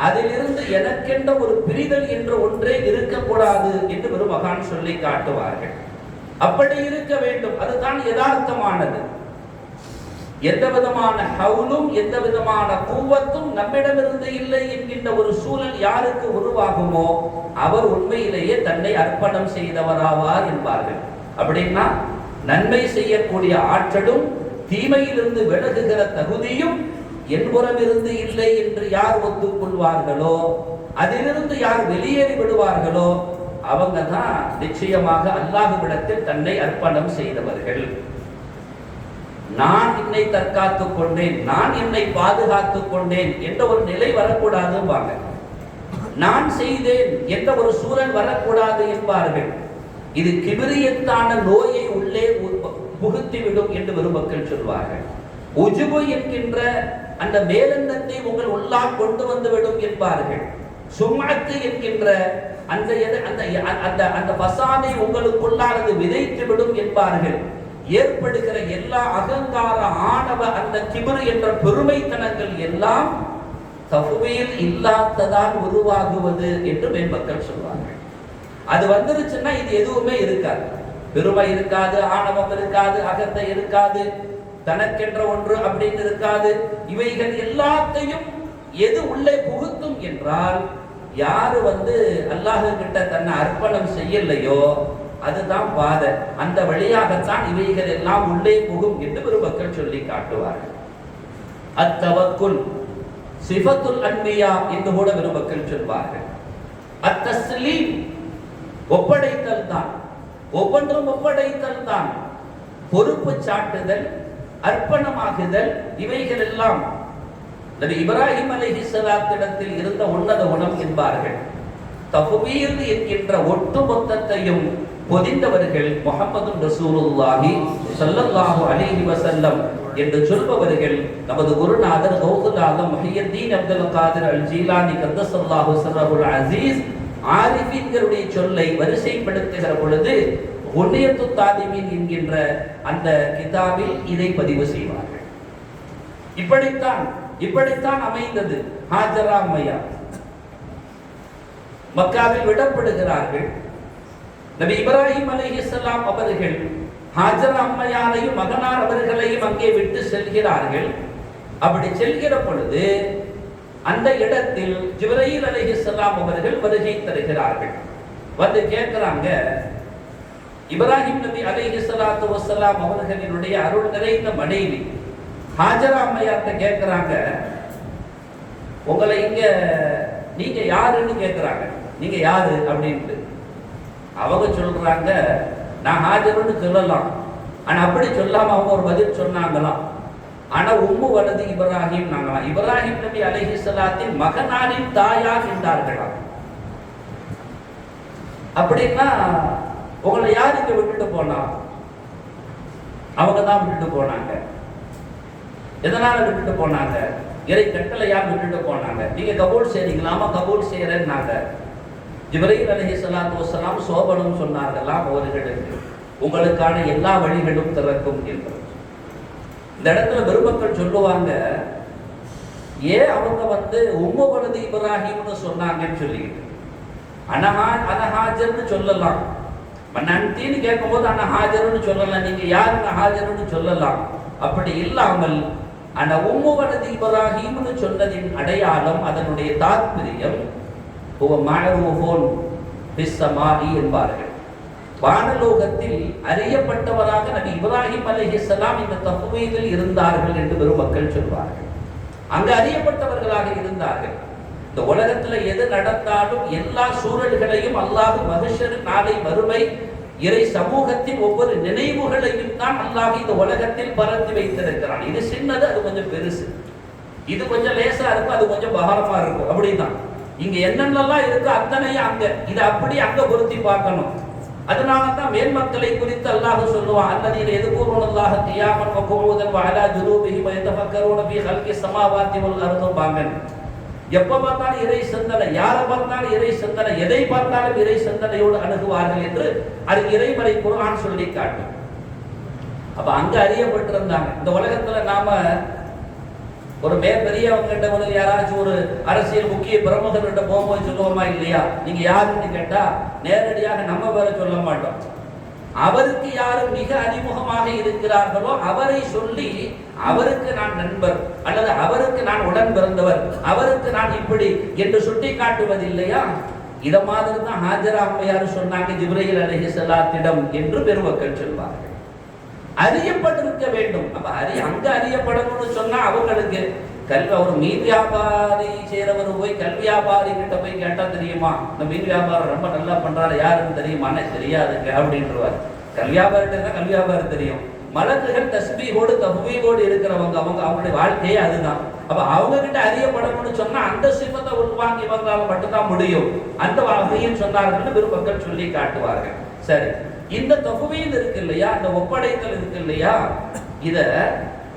அதிலிருந்து எனக்கென்ற ஒரு பிரிதல் என்ற ஒன்றே இருக்கக்கூடாது என்று ஒரு மகான் சொல்லி காட்டுவார்கள். அப்படி இருக்க வேண்டும், அதுதான் யதார்த்தமானது. எந்த விதமான ஹவுலும் எந்த விதமான குவத்தும் நம்மிடமிருந்து இல்லை என்கின்ற ஒரு சூழல் யாருக்கு உருவாகுமோ அவர் உண்மையிலேயே தன்னை அர்ப்பணம் செய்தவராவார் என்பார்கள். அப்படின்னா நன்மை செய்யக்கூடிய ஆற்றலும் தீமையிலிருந்து விலகுகிற தகுதியும் என்புறமிருந்து இல்லை என்று யார் ஒத்துக்கொள்வார்களோ, அதிலிருந்து யார் வெளியேறி விடுவார்களோ அவங்க தான் நிச்சயமாக அல்லாஹ்விடத்தில் தன்னை அர்ப்பணம் செய்தவர்கள். நான் என்னை தற்காத்துக் கொண்டேன், நான் என்னை பாதுகாத்துக் கொண்டேன் என்ற ஒரு நிலை வரக்கூடாதுவாங்க. நான் செய்தேன் என்ற ஒரு சூழல் வரக்கூடாது என்பார்கள். இது கிபிரியத்தான நோயை உள்ளே புகுத்திவிடும் என்று பெருமக்கள் சொல்வார்கள். உஜுபு என்கின்ற அந்த மேலெண்ணத்தை உங்கள் உள்ளால் கொண்டு வந்துவிடும் என்பார்கள். சும்அத்து என்கின்ற அந்த அந்த அந்த பசானை உங்களுக்குள்ளால் அது விதைத்து விடும் என்பார்கள். ஏற்படுகிற எல்லா அகங்கார ஆணவ அந்த கிபர் என்ற பெருமைத்தனங்கள் எல்லாம் தஃவீல் இல்லாததால் உருவாகுவது என்று மேன்மக்கள் சொல்வார்கள். அது வந்துருச்சுன்னா இது எதுவுமே இருக்காது, பெருமை இருக்காது, ஆணவம் இருக்காது, அகத்தை இருக்காது, தனக்கென்ற ஒன்று அப்படின்னு இருக்காது. இவைகள் எல்லாத்தையும் எது உள்ளே புகுத்தும் என்றால், யாரு அல்லாஹ் கிட்ட தன்னை அர்ப்பணம் செய்யலையோ அதுதான் பாதை, அந்த வழியாகத்தான் இவைகள் எல்லாம் உள்ளே புகும் என்று பெருமக்கள் சொல்லி காட்டுவார்கள். அத்தவக்குல் சிஃபத்துல் அன்பியா என்று கூட பெருமக்கள் சொல்வார்கள். அத்தஸ்லீம் ஒப்படைத்தல் தான், ஒவ்வொன்றும் ஒப்படைத்தல் தான். பொறுப்பு சாட்டுதல், அர்ப்பணமாகுதல், இவைகள் எல்லாம் நபி இப்ராஹிம் அலைஹிஸ்ஸலாத்திடத்தில் இருந்த உன்னத குணம் என்பார்கள். தஃவீல் என்கின்ற ஒட்டுமொத்தத்தையும் பொதிந்தவர்கள் முஹம்மது ரசூலுல்லாஹி ஸல்லல்லாஹு அலைஹி வஸல்லம் என்று சொல்பவர்கள் நமது குருநாதர் கௌசுல் ஆலம் முஹியத்தீன் அப்துல் காதிர் அல் ஜீலானி கத்தஸல்லாஹு ஸர்ரஹுல் அஸீஸ் ஆரிஃபீன்களுடைய சொல்லை வரிசைப்படுத்துகிற பொழுது ஹுனியத்து தாலிமீன் என்கின்ற அந்த கிதாபில் இதை பதிவு செய்வார்கள். இப்படித்தான் அமைந்தது. ஹாஜரா அம்மையார் மக்காவில் விடப்படுகிறார்கள். நபி இப்ராஹிம் அலைஹிஸ்ஸலாம் அவர்கள் ஹாஜரா அம்மையாரையும் மகனார் அவர்களையும் அங்கே விட்டு செல்கிறார்கள். அப்படி செல்கிற பொழுது அந்த இடத்தில் ஜிப்ரீல் அலைஹிஸ்ஸலாம் அவர்கள் வருகை தருகிறார்கள். வந்து கேட்கிறாங்க, இப்ராஹிம் நபி அலைஹிஸ்ஸலாத்து வஸ்ஸலாம் அவர்களினுடைய அருள் நிறைந்த மனைவி ஹாஜரா அம்மையார்ட்ட கேட்கிறாங்க, உங்களை இங்க நீங்க யாருன்னு கேட்கிறாங்க, நீங்க யாரு அப்படின்ட்டு. அவங்க சொல்றாங்க, நான் ஹாஜருன்னு சொல்லலாம். ஆனா அப்படி சொல்லாம அவங்க ஒரு பதில் சொன்னாங்களாம். ஆனா உம்மு வலது இப்ராஹிம் நாங்களாம். இப்ராஹிம் நபி அலைஹிஸ்ஸலாத்தின் மகனாரின் தாயார் என்றார்களாம். அப்படின்னா உங்களை யார் இங்க விட்டுட்டு போனா? அவங்க தான் விட்டுட்டு போனாங்க. எதனால விட்டுட்டு போனாங்க? இறை கட்டளையா விட்டுட்டு போனாங்க. நீங்க கபூல் செய்றீங்களாமா? கபூல் செய்யறேன்னாங்க. ஜிப்ரீல் அலைஹிஸ்ஸலாத்து வஸ்ஸலாம் சோபனம் சொன்னார்களாம் அவர்களுக்கு, உங்களுக்கான எல்லா வழிகளும் திறக்கும் என்று. இந்த இடத்துல பெருமக்கள் சொல்லுவாங்க, ஏன் அவங்க உம்மு வலது இப்ராஹிம்னு சொன்னாங்கன்னு சொல்லிக்கிட்டு அனஹாஜர்னு சொல்லலாம். நன்றின்னு கேட்கும் போது அனஹாஜர்னு சொல்லலாம், நீங்க யாருன்னு ஹாஜர்னு சொல்லலாம். அப்படி இல்லாமல் உம்மு வலது இப்ராஹிம்னு சொன்னதின் அடையாளம், அதனுடைய தாத்பரியம் என்பார்கள். வானலோகத்தில் அறியப்பட்டவராக நபி இப்ராஹிம் அலைஹிஸ்ஸலாம் இந்த தஃவீதில் இருந்தார்கள் என்று பெருமக்கள் சொல்வார்கள். அங்கு அறியப்பட்டவர்களாக இருந்தார்கள். இந்த உலகத்துல எது நடந்தாலும் எல்லா சூழல்களையும் அல்லாஹ் மஹ்ஷர் நாளை மறுமை இறை சமூகத்தின் ஒவ்வொரு நினைவுகளையும் தான் அல்லாஹ் இந்த உலகத்தில் பரந்து வைத்திருக்கிறான். இது சின்னது, அது கொஞ்சம் பெருசு. இது கொஞ்சம் லேசா இருக்கும், அது கொஞ்சம் பகாரமா இருக்கும். அப்படிதான் இங்க என்னென்னலாம் இருக்கு அத்தனையும் அங்க, இதை அப்படி அங்க பொருத்தி பார்க்கணும். அதனாலதான் மேன்மக்களை குறித்து அல்லாஹ் சொல்லுவான், அல்லதீன யذ்குருனல்லாஹ கியாமன் வ குஊதன் வ அலா ஜுனூபிஹிம் வ யதஃபக்கரூன ஃபீ ஹல்கிஸ் ஸமாவாத்தி வல் அர்தி பாங்கன். எப்ப பார்த்தாலும் இறை சிந்தனை, யாரை பார்த்தாலும் இறை சிந்தனை, எதை பார்த்தாலும் இறை சிந்தனையோடு அணுகுவார்கள் என்று அது இறைமறை குர்ஆன் சொல்லி காட்டும். அப்ப அங்க அறியப்பட்டிருந்தாங்க. இந்த உலகத்துல நாம ஒரு பெரியவங்கிட்ட யாராச்சும் ஒரு அரசியல் முக்கிய பிரமுகர்கிட்ட போகும்போது சொல்லுவோமா இல்லையா? நீங்க யாருன்னு கேட்டா நேரடியாக நம்ம பேரை சொல்ல மாட்டோம். அவருக்கு யாரு மிக அறிமுகமாக இருக்கிறார்களோ அவரை சொல்லி, அவருக்கு நான் நண்பர் அல்லது அவருக்கு நான் உடன் பிறந்தவர், அவருக்கு நான் இப்படி என்று சுட்டி காட்டுவது இல்லையா? இத மாதிரி தான் ஹாஜரா அம்மையார் சொன்னாங்க ஜிப்ரீல் அலைஹிஸ்ஸலாத்திடம் என்று பெருமக்கள் சொல்வார்கள். அறியப்பட்டிருக்க வேண்டும். அப்ப அங்க அறியப்படணும்னு சொன்னா அவங்களுக்கு கல்வி, ஒரு மீன் வியாபாரி செய்யறவர் போய் கல் வியாபாரி கிட்ட போய் கேட்டா தெரியுமா இந்த மீன் வியாபாரம் ரொம்ப நல்லா பண்றாரு, யாருன்னு தெரியுமான்னு தெரியாதுங்க அப்படின்றவார். கல் வியாபாரிட்ட கல் வியாபாரம் தெரியும். மலக்குகள் தஸ்பீஹோடு தஹ்வீஹோடு இருக்கிறவங்க, அவங்களுடைய வாழ்க்கையே அதுதான். அப்ப அவங்க கிட்ட அறியப்படணும்னு சொன்னா அந்த சிவத்தை உள்வாங்கி வந்தாலும் மட்டும்தான் முடியும். அந்த வகையில் சொன்னார்கள் பெருமக்கள் சொல்லி காட்டுவார்கள். சரி, இந்த தஃவீத் இருக்கு இல்லையா, அந்த ஒப்படைத்தல் இருக்கு இல்லையா, இத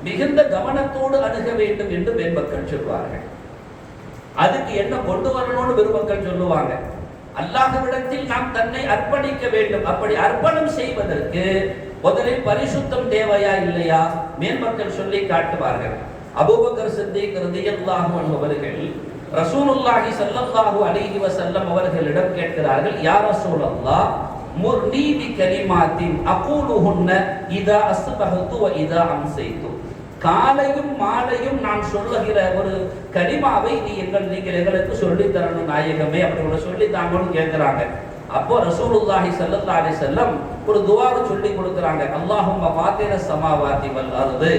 மிகுந்த கவனத்தோடு அணுக வேண்டும் என்று பெருமக்கள் சொல்வார்கள். அதுக்கு என்ன கொண்டு வரணும்னு பெருமக்கள் சொல்லுவாங்க, அல்லாஹ்விடத்தில் நாம் தன்னை அர்ப்பணிக்க வேண்டும். அப்படி அர்ப்பணம் செய்வதற்கு முதலில் பரிசுத்தம் தேவையா இல்லையா? மேன்மக்கள் சொல்லி காட்டுவார்கள். அபூபக்கர் சித்திக் ரலியல்லாஹு அன்ஹு அவர்கள் ரசூலுல்லாஹி ஸல்லல்லாஹு அலைஹி வஸல்லம் அவர்களிடம் கேட்கிறார்கள், யா ரசூலல்லாஹ் முர்னி பி கலிமாத்தின் அகூலுஹுன்ன இதா அஸ்பஹது வ இதா அம்சைது. காலையும் மாலையும் நான் சொல்லுகிற ஒரு கலிமாவை நீங்கள் எங்களுக்கு சொல்லி தரணும் நாயகமே, அப்படி சொல்லி தாங்கன்னு கேட்கிறாங்க. அப்போ ரசூலுல்லாஹி ஸல்லல்லாஹு அலைஹி வஸல்லம் ஒரு துஆவை சொல்லி கொடுக்குறாங்க. அல்லாஹும்ம ஃபாத்திர ஸமாவாதி வல் அர்தி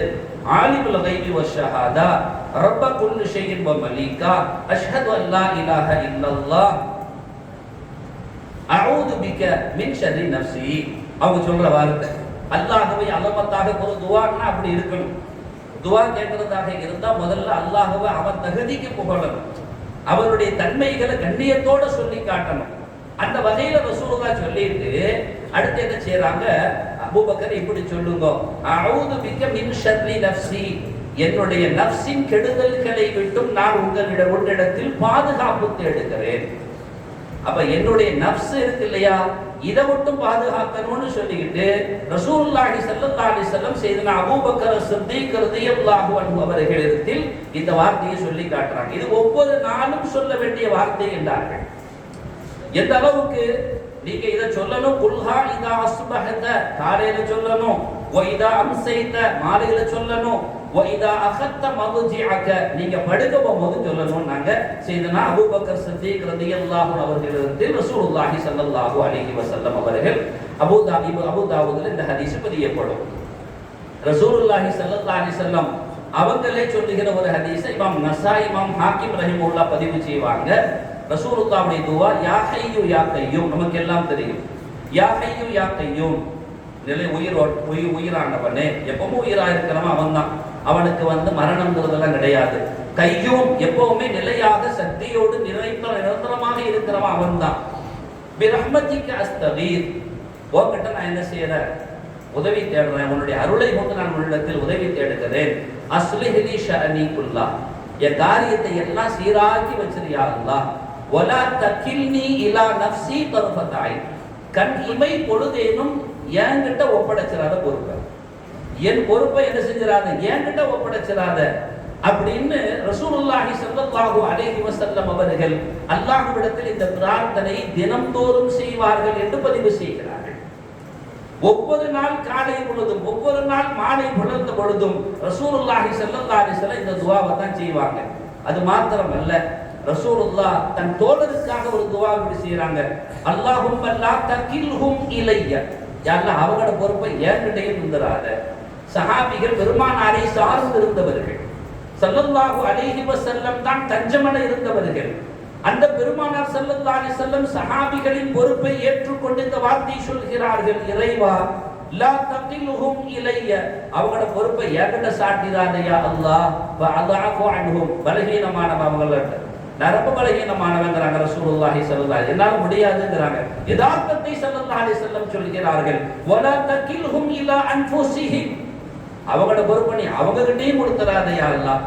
ஆலிமுல் கைபி வஷ்ஷஹாதா ரப்ப குல்லி ஷைஇன் வ மலீகா அஷ்ஹது அன் லா இலாஹ இல்லல்லாஹ் அஊது பிக மின் ஷர்ரி நஃப்ஸி. அவங்க சொல்ற வார்த்தை அல்லாஹ்வை அலமத்தாக ஒரு துஆன்னா அப்படி இருக்கணும். துஆ கேட்கறதாக இருந்தா முதல்ல அல்லாஹ்வை அவன் தகுதிக்கு புகழணும், அவருடைய தன்மைகளை கண்ணியத்தோட சொல்லி காட்டணும். அந்த வகையில ரசூலுல்லாஹ் சொல்லிட்டு அடுத்து என்ன செய்யறாங்க, அபூபக்கர் இப்படி சொல்லுங்க, அஊது பிக மின் ஷர்ரி நஃப்ஸி, என்னுடைய நஃப்ஸின் கெடுதல்களை விட்டும் நான் உங்களிடத்தில் பாதுகாப்பு தேடுகிறேன். அப்ப என்னுடைய நஃப்ஸ் இருக்கு இல்லையா, இதை மட்டும் பாதுகாக்கணும்னு சொல்லிக்கிட்டு ரசூலுல்லாஹி ஸல்லல்லாஹு அலைஹி வஸல்லம் செய்தனா அபூபக்கர் சித்தீக் ரலியல்லாஹு அன்ஹு அவர்களிடத்தில் இந்த வார்த்தையை சொல்லி காட்டுறாங்க. இது ஒவ்வொரு நாளும் சொல்ல வேண்டிய வார்த்தை என்றார்கள். எந்த அளவுக்கு நீங்க இதை சொல்லணும், குல்ஹா இதா அஸ்பஹத காலையில சொல்லணும், வ இதா அம்சைத மாலையில சொல்லணும், வ இதா அகத்த மதுஜிஅக நீங்க படுக்க போகும்போது சொல்லணும். நாங்க செய்தனா அபூபக்கர் சித்தீக் ரலியல்லாஹு அன்ஹு அவர்களிடத்தில் ரசூலுல்லாஹி ஸல்லல்லாஹு அலைஹி வஸல்லம் அவர்கள் அபூ தாவூதுல இந்த ஹதீஸ் பதியப்படும். ரசூலுல்லாஹி ஸல்லல்லாஹு அலைஹி வஸல்லம் அவங்களே சொல்லுகிற ஒரு ஹதீஸை இமாம் நசாய், இமாம் ஹாக்கிம் ரஹிமஹுல்லாஹ் பதிவு செய்வாங்க. ரசூலுல்லாஹ்வுடைய துவா யா ஹய்யு யா கய்யூம், நமக்கு எல்லாம் தெரியும். யா ஹய்யு யா கய்யூம், நிலை உயிரானவனே, எப்பவும் உயிரா இருக்கிறவன் அவன் தான். அவனுக்கு மரணம்ங்கிறதெல்லாம் கிடையாது. கையூம், எப்பவுமே நிலையாக சக்தியோடு நிரந்தரமாக இருக்கிறவன் அவன் தான். பிரஹ்மதிக அஸ்தகீர், உன்கிட்ட நான் என்ன செய்யறேன், உதவி தேடுறேன், உன்னுடைய அருளை கொண்டு நான் உன்னிடத்தில் உதவி தேடுகிறேன். அஸ்லிஹ்லி ஷஅனி குல்லா, என் காரியத்தை எல்லாம் சீராக்கி வச்சிருயா அல்லாஹ். வலா தகில்னி இலா நஃப்ஸி தர்ஃபத ஐன், கண் இமை பொழுதேனும் என்கிட்ட ஒப்படைச்சிராத பொறுப்பை, என் பொறுப்பை என்ன செஞ்சிராத, என்கிட்ட ஒப்படைச்சிராத அப்படின்னு ரசூலுல்லாஹி ஸல்லல்லாஹு அலைஹி வஸல்லம் அவர்கள் அல்லாஹ்விடத்தில் இந்த பிரார்த்தனை தினம்தோறும் செய்வார்கள் என்று பதிவு செய்கிறார்கள். ஒவ்வொரு நாள் காலை பொழுதும் ஒவ்வொரு நாள் மாலை புலர்ந்த பொழுதும் ரசூலுல்லாஹி ஸல்லல்லாஹு அலைஹி வஸல்லம் இந்த துஆவை தான் செய்வாங்க. அது மாத்திரமல்ல, ரசூலுல்லாஹ் தன் தோழருக்காக ஒரு துஆ செய்றாங்க. அல்லாஹும்ம லா தகில்ஹும் இலைய, யா அல்லாஹ் அவங்களோட பொறுப்பை என்கிட்டயே தந்துராத. சஹாபிகள் பெருமானாரை சார்ந்து இருந்தவர்கள், ஸல்லல்லாஹு அலைஹி வஸல்லம் தான் தஞ்சமன இருந்தவர்கள். அந்த பெருமானார் ஸல்லல்லாஹு அலைஹி வஸல்லம் சஹாபிகளின் பொறுப்பை ஏற்றுக்கொண்டு இந்த வார்த்தை சொல்கிறார்கள், இறைவா லா தகில்ஹும் இலைய, அவங்களோட பொறுப்பை என்கிட்ட சாட்டிராத யா அல்லாஹ். வஅஃபு அன்ஹும், பலகீனமானவங்க, அவங்கள நான் ரொம்ப பலகீனமானவங்கிறாங்க ரசூலுல்லாஹி ஸல்லல்லாஹு அலைஹி வஸல்லம், என்னால முடியாதுங்கிறாங்க. யதார்த்தத்தை ஸல்லல்லாஹு அலைஹி வஸல்லம் சொல்கிறார்கள், வலா தகில்ஹும் இலா அன்ஃபுஸிஹிம், அவங்களோட பொறுப்பை நீ அவங்க கிட்டேயும் கொடுத்துறாத யா அல்லாஹ்.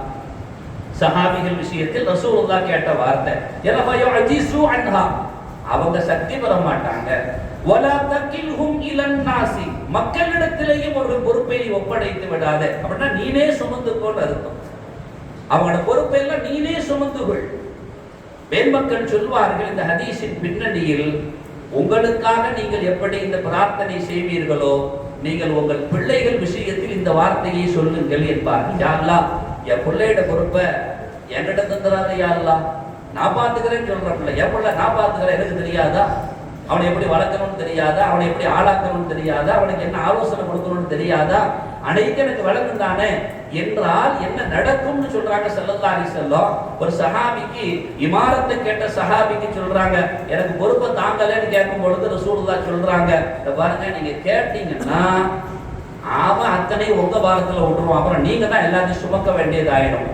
சஹாபிகள் விஷயத்தில் ரசூலுல்லாஹ் கேட்ட வார்த்தை யலஃபயுஜிஸு அன்ஹா, அவங்க சக்தி பெற மாட்டாங்க. வலா தகில்ஹும் இலன் நாசி, மக்களிடத்திலேயும் ஒரு பொறுப்பை ஒப்படைத்து விடாத, அப்படின்னா நீனே சுமந்துக்கோன்னு அர்த்தம். அவங்களோட பொறுப்பை எல்லாம் நீனே சுமந்துகொள். மேன்மக்கள் சொல்வார்கள், இந்த ஹதீஸின் பின்னணியில் உங்களுக்காக நீங்கள் எப்படி இந்த பிரார்த்தனை செய்வீர்களோ, நீங்கள் உங்கள் பிள்ளைகள் விஷயத்தில் இந்த வார்த்தையை சொல்லுங்கள் என்பார்கள். யா அல்லாஹ், என் பிள்ளையோட பொறுப்பை என்கிட்ட தந்துடாத யா அல்லாஹ், நான் பார்த்துக்கிறேன்னு சொல்றேன். பிள்ளை என் பிள்ளை நான் பார்த்துக்கிறேன், எனக்கு தெரியாதா? அவனை எப்படி வளர்க்கணும்னு தெரியாதா? அவனை எப்படி ஆளாக்கணும்னு தெரியாதா? அவனுக்கு என்ன ஆலோசனை கொடுக்கணும்னு தெரியாதா? அனைத்து எனக்கு வழங்கும் தானே என்றால் என்ன நடக்கும்னு சொல்றாங்க ஸல்லல்லாஹு அலைஹி வஸல்லம். ஒரு சஹாபிக்கு, இமாரத்தை கேட்ட சஹாபிக்கு சொல்றாங்க, எனக்கு பொறுப்பை தாங்கலன்னு கேட்கும் பொழுது ரசூலுல்லாஹ் சொல்றாங்க, பாருங்க, நீங்க கேட்டீங்கன்னா அவன் அத்தனை உங்க பாரத்துல விட்டுருவான், அப்புறம் நீங்க தான் எல்லாத்தையும் சுமக்க வேண்டியதாயிடும்.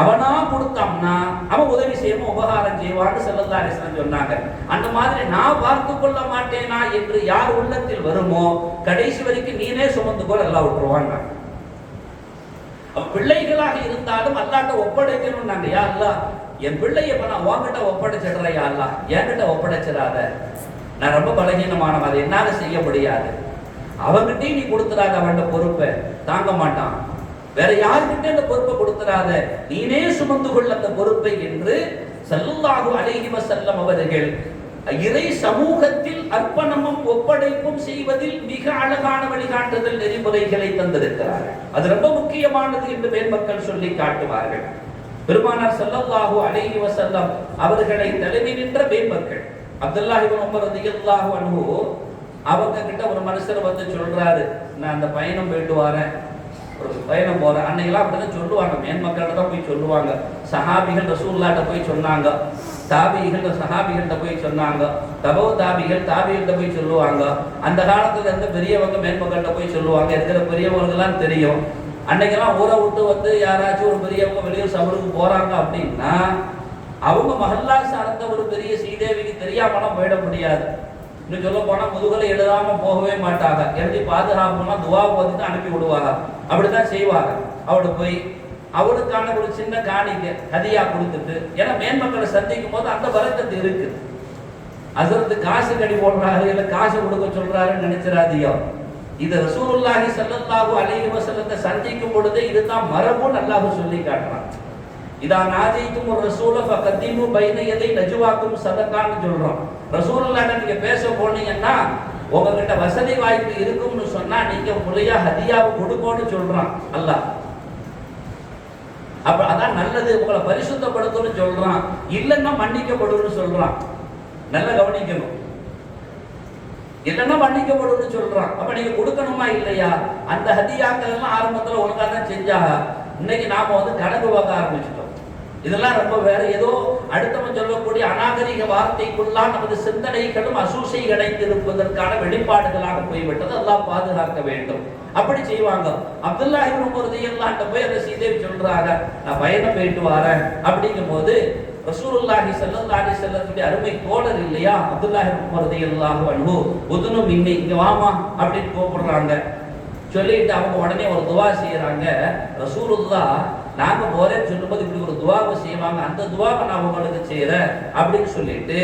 அவனா கொடுத்தோம்னா அவன் உதவி செய்யவும் உபகாரம் செய்வான்னு ஸல்லல்லாஹு அலைஹி வஸல்லம் சொன்னாங்க. அந்த மாதிரி நான் பார்த்து கொள்ள மாட்டேனா என்று யார் உள்ளத்தில் வருமோ, கடைசி வரைக்கும் நீனே சுமந்துக்கோ, எல்லாம் விட்டுருவாங்க. பிள்ளைகளாக இருந்தாலும் அல்லாஹ்ட்ட ஒப்படைக்கணும். நாங்க யா அல்லாஹ், என் பிள்ளைய நான் உன்கிட்ட ஒப்படைச்சிடுறேன், யா அல்லாஹ் என்கிட்ட ஒப்படைச்சிடாத, நான் ரொம்ப பலகீனமானவன், அதை என்னால செய்ய முடியாது, அவன்கிட்டயும் நீ கொடுத்துடாத, அவன்கிட்ட பொறுப்பை தாங்க மாட்டான், வேற யாருக்கிட்ட அந்த பொறுப்பை கொடுத்துடாத, நீனே சுமந்து கொள்ள அந்த பொறுப்பை என்று ஸல்லல்லாஹு அலைஹி வஸல்லம் அவர்கள் இறை சமூகத்தில் அர்ப்பணமும் ஒப்படைப்பும் செய்வதில் மிக அழகான வழிகாட்டுதல் நெறிமுறைகளை தந்திருக்கிறார்கள். அது ரொம்ப முக்கியமானது என்று மேன்மக்கள் சொல்லி காட்டுவார்கள். பெருமானார் ஸல்லல்லாஹு அலைஹி வஸல்லம் அவர்களை தலைமை நின்ற மேன்மக்கள் அப்துல்லாஹ் இப்னு உமர் ரலியல்லாஹு அன்ஹு, அவங்க கிட்ட ஒரு மனுஷர் வந்து சொல்றாரு, நான் அந்த பயணம் போயிட்டு வரேன், ஒரு பயணம் போறேன். அன்னைக்கெல்லாம் அப்படிதான் சொல்லுவாங்க, மேன்மக்களிடம் தான் போய் சொல்லுவாங்க. சஹாபிகள் ரசூலுல்லாஹ்ட்ட போய் சொன்னாங்க, தாபிகள் சஹாபிகள்கிட்ட போய் சொன்னாங்க, தாபிகள்கிட்ட போய் சொல்லுவாங்க. அந்த காலத்துல இருந்து பெரியவங்க மேன்மக்கள்கிட்ட போய் சொல்லுவாங்க. இருக்கிற பெரியவங்களுக்கெல்லாம் தெரியும். அன்னைக்கெல்லாம் ஊரை விட்டு யாராச்சும் ஒரு பெரியவங்க வெளியூர் சபருக்கு போறாங்க அப்படின்னா அவங்க மஹல்லா சார்ந்த ஒரு பெரிய சீதேவிக்கு தெரியாமலாம் போயிட முடியாது. இன்னும் சொல்ல போனா முதுகலை எழுதாம போகவே மாட்டாங்க. எழுதி பாதுகாப்புனா துவா போட்டு அனுப்பி விடுவாங்க. அப்படித்தான் செய்வாங்க. அவட போய் அவளுக்கான ஒரு சின்ன காணிக்கை ஹதியா கொடுத்துட்டு, ஏன்னா மேன்மக்களை சந்திக்கும் போது அந்த பரக்கத்து இருக்கு. அசரத்து காசு கடி போடுறாரு, இல்லை காசு கொடுக்க சொல்றாருன்னு நினைச்சிடாதியோ. இது ரசூலுல்லாஹி ஸல்லல்லாஹு அலைஹி வஸல்லத்தை சந்திக்கும் பொழுது இதுதான் மரபுன்னு அல்லாஹ் சொல்லி காட்டுறான். இதா நாஜைத்தும் ஒரு ரசூல ஃபகதிமு பைன யதை நஜ்வாக்கும் சதகான்னு சொல்றோம். ரசூலுல்லாஹ்ட்ட நீங்க பேச போனீங்கன்னா உங்ககிட்ட வசதி வாய்ப்பு இருக்கும்னு சொன்னா நீங்க முறையா ஹதியாவை கொடுக்கணும்னு சொல்றான் அல்லாஹ். அப்ப அதான் நல்லது, உங்களை பரிசுத்தப்படுத்தணும்னு சொல்றான். இல்லைன்னா மன்னிக்கப்படும்னு சொல்றான். நல்லா கவனிக்கணும். இல்லைன்னா மன்னிக்கப்படும்னு சொல்றான். அப்ப நீங்க கொடுக்கணுமா இல்லையா? அந்த ஹதியாக்கள் எல்லாம் ஆரம்பத்துல ஒழுங்கா தான் செஞ்சாங்க. இன்னைக்கு நாம கணக்கு பார்க்க ஆரம்பிச்சிட்டோம். இதெல்லாம் ரொம்ப வேற ஏதோ அடுத்தவன் சொல்லக்கூடிய அநாகரிக வார்த்தைக்குள்ளால் நமது சிந்தனைகளும் அசூசை அடைந்திருப்பதற்கான வெளிப்பாடுகளாக போய்விட்டது. அல்லாஹ் பாதுகாக்க வேண்டும். அப்படி செய்வாங்க. அப்துல்லாஹ் இப்னு உமர் ரலியல்லாஹு அன்ஹு போய் அந்த சீதேவி சொல்றாங்க, நான் பயணம் போயிட்டு வரேன். அப்படிங்கும் போது ரசூலுல்லாஹி ஸல்லல்லாஹு அலைஹி வஸல்லம் அருமை தோழர் இல்லையா அப்துல்லாஹ் இப்னு உமர் ரலியல்லாஹு அன்ஹு உதுனு மின்னி, இங்க வாமா அப்படின்னு கூப்பிடுறாங்க. சொல்லிட்டு அவங்க உடனே ஒரு துவா செய்யறாங்க. ரசூலுல்லாஹ் நாங்க போறேன்னு சொல்லும்போது இப்படி ஒரு துவாவை செய்வாங்க, அந்த துவாவை நான் உங்களுக்கு செய்யறேன் அப்படின்னு சொல்லிட்டு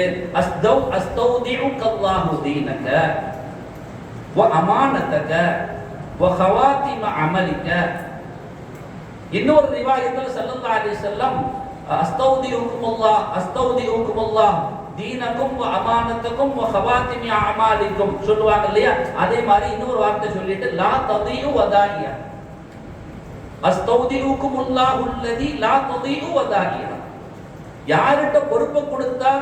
அஸ்தௌதிஉக்கல்லாஹு தீனக வ அமானதக வ ஹவாத்திம அமலிக. இன்னொரு ரிவாயத்துல ஸல்லல்லாஹு அலைஹி வஸல்லம் அஸ்தௌதிஉக்குமுல்லாஹ் தீனக்கும் வ அமானதக்கும் வ ஹவாத்திம அமாலிக்கும் சொல்லுவாங்க இல்லையா, அதே மாதிரி இன்னொரு வார்த்தை சொல்லிட்டு லா ததியு வதாயியா, அஸ்தௌதிஉக்குமுல்லாஹு அல்லதி லா ததியு வதாயியா. யார்கிட்ட பொறுப்பை கொடுத்தா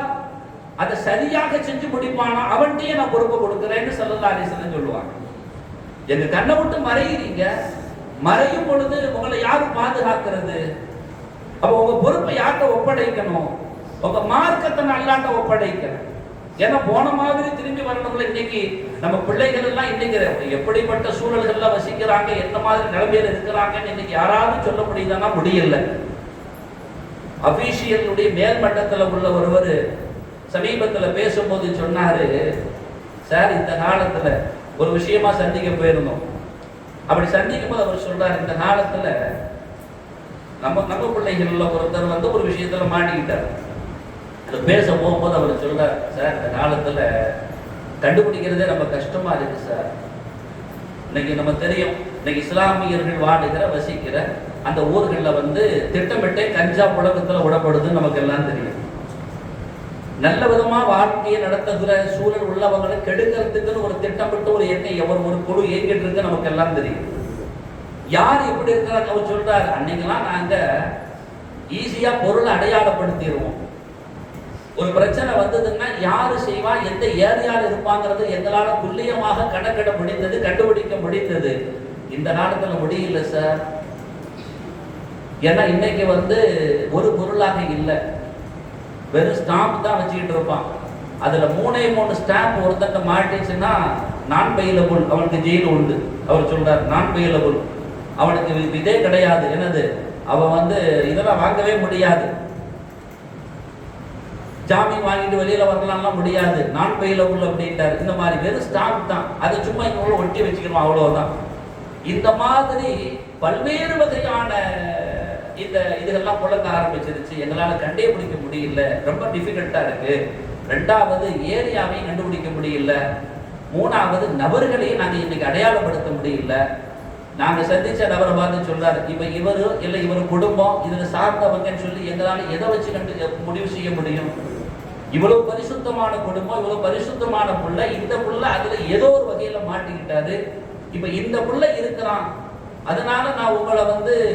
அதை சரியாக செஞ்சு முடிப்பானா அவன்கிட்டயே நான் பொறுப்பை கொடுக்கிறேன்னு ஸல்லல்லாஹு அலைஹி வஸல்லம் சொல்லுவாங்க. எங்க கண்ணை விட்டு மறைகிறீங்க, மறையும் பொழுது உங்களை யாரு பாதுகாக்கிறது? அப்ப உங்க பொறுப்பை யார்கிட்ட ஒப்படைக்கணும்? உங்க மார்க்கத்தை அல்லாஹ்ட்ட ஒப்படைக்கணும். ஏன்னா போன மாதிரி திரும்பி வரணும்ல. இன்னைக்கு நம்ம பிள்ளைகள் எல்லாம் இன்னைக்கு எப்படிப்பட்ட சூழல்கள்ல வசிக்கிறாங்க, எந்த மாதிரி நிலைமையில இருக்கிறாங்கன்னு இன்னைக்கு யாராவது சொல்ல முடியுதானா? முடியல. அபிஷியலுடைய மேல்மட்டத்தில் உள்ள ஒருவர் சமீபத்தில் பேசும்போது சொன்னாரு, சார் இந்த காலத்துல ஒரு விஷயமா சந்திக்க போயிருந்தோம். அப்படி சந்திக்கும் போது அவர் சொல்றாரு, இந்த காலத்துல நம்ம பிள்ளைகள்ல ஒருத்தர் ஒரு விஷயத்துல மாட்டிக்கிட்டார். பேச போகும்போது அவர் சொல்றார், சார் இந்த காலத்துல கண்டுபிடிக்கிறதே நம்ம கஷ்டமா இருக்கு சார். இன்னைக்கு நம்ம தெரியும், இன்னைக்கு இஸ்லாமியர்கள் வாடுகிற வசிக்கிற அந்த ஊர்களில் திட்டமிட்டே கஞ்சா புழக்கத்தில் விடப்படுதுன்னு நமக்கு எல்லாம் தெரியும். நல்ல விதமா வாழ்க்கையை நடத்துகிற சூழல் உள்ளவங்களை கெடுக்கிறதுக்குன்னு ஒரு திட்டமிட்டு ஒரு ஒரு குழு இயங்கிட்டு இருக்கு நமக்கு எல்லாம் தெரியும். யார் எப்படி இருக்கிறாங்க? அவர் சொல்றாரு, அன்னைக்கெல்லாம் நாங்க ஈஸியா பொருளை அடையாளப்படுத்திடுவோம். ஒரு பிரச்சனை வந்ததுன்னா யாரு செய்வா, எந்த ஏரியாவில் இருப்பாங்கிறது எங்களால துல்லியமாக கணக்கிட முடிந்தது, கண்டுபிடிக்க முடிந்தது. இந்த காலத்துல முடியல சார். ஏன்னா இன்னைக்கு ஒரு பொருளாக இல்லை, வெறும் ஸ்டாம்ப் தான் வச்சுக்கிட்டு இருப்பான். அதுல 3 ஸ்டாம்ப் ஒருத்தட்ட மாட்டிச்சுன்னா நான் பெயிலபுள், அவனுக்கு ஜெயில் உண்டு. அவர் சொல்றாரு, நான் பெயிலபுள், அவனுக்கு இதே கிடையாது. என்னது, அவன் இதெல்லாம் வாங்கவே முடியாது, ஜாமீன் வாங்கிட்டு வெளியில வரலாம்லாம் முடியாது, நான் பெயிலபுள் அப்படின்ட்டார். இந்த மாதிரி வெறும் ஸ்டாம்ப் தான், அதை சும்மா இங்க ஒட்டி வச்சுக்கணும், அவ்வளவுதான். இந்த மாதிரி பல்வேறு வகையான இதெல்லாம் புழங்க ஆரம்பிச்சிருச்சு. எங்களால கண்டுபிடிக்க முடியல, ரொம்ப டிஃபிகல்ட்டா இருக்கு. 2வது ஏரியாவையும் கண்டுபிடிக்க முடியல. 3வது நபர்களையும் நாங்க இன்னைக்கு அடையாளப்படுத்த முடியல. நாங்க சந்திச்ச நபரை பார்த்து சொல்றாரு, இப்ப இவரு இல்ல இவரு குடும்பம் இதுல சார்ந்தவங்கன்னு சொல்லி எங்களால எதை வச்சு முடிவு செய்ய முடியும்? இவ்வளவு பரிசுத்தமான குடும்பம், இவ்வளவு பரிசுத்தமான புள்ள, இந்த புள்ள அதுல ஏதோ ஒரு வகையில மாட்டிக்கிட்டாரு. இப்ப இந்த புள்ள இருக்கிறான், அதனால நான் உங்களை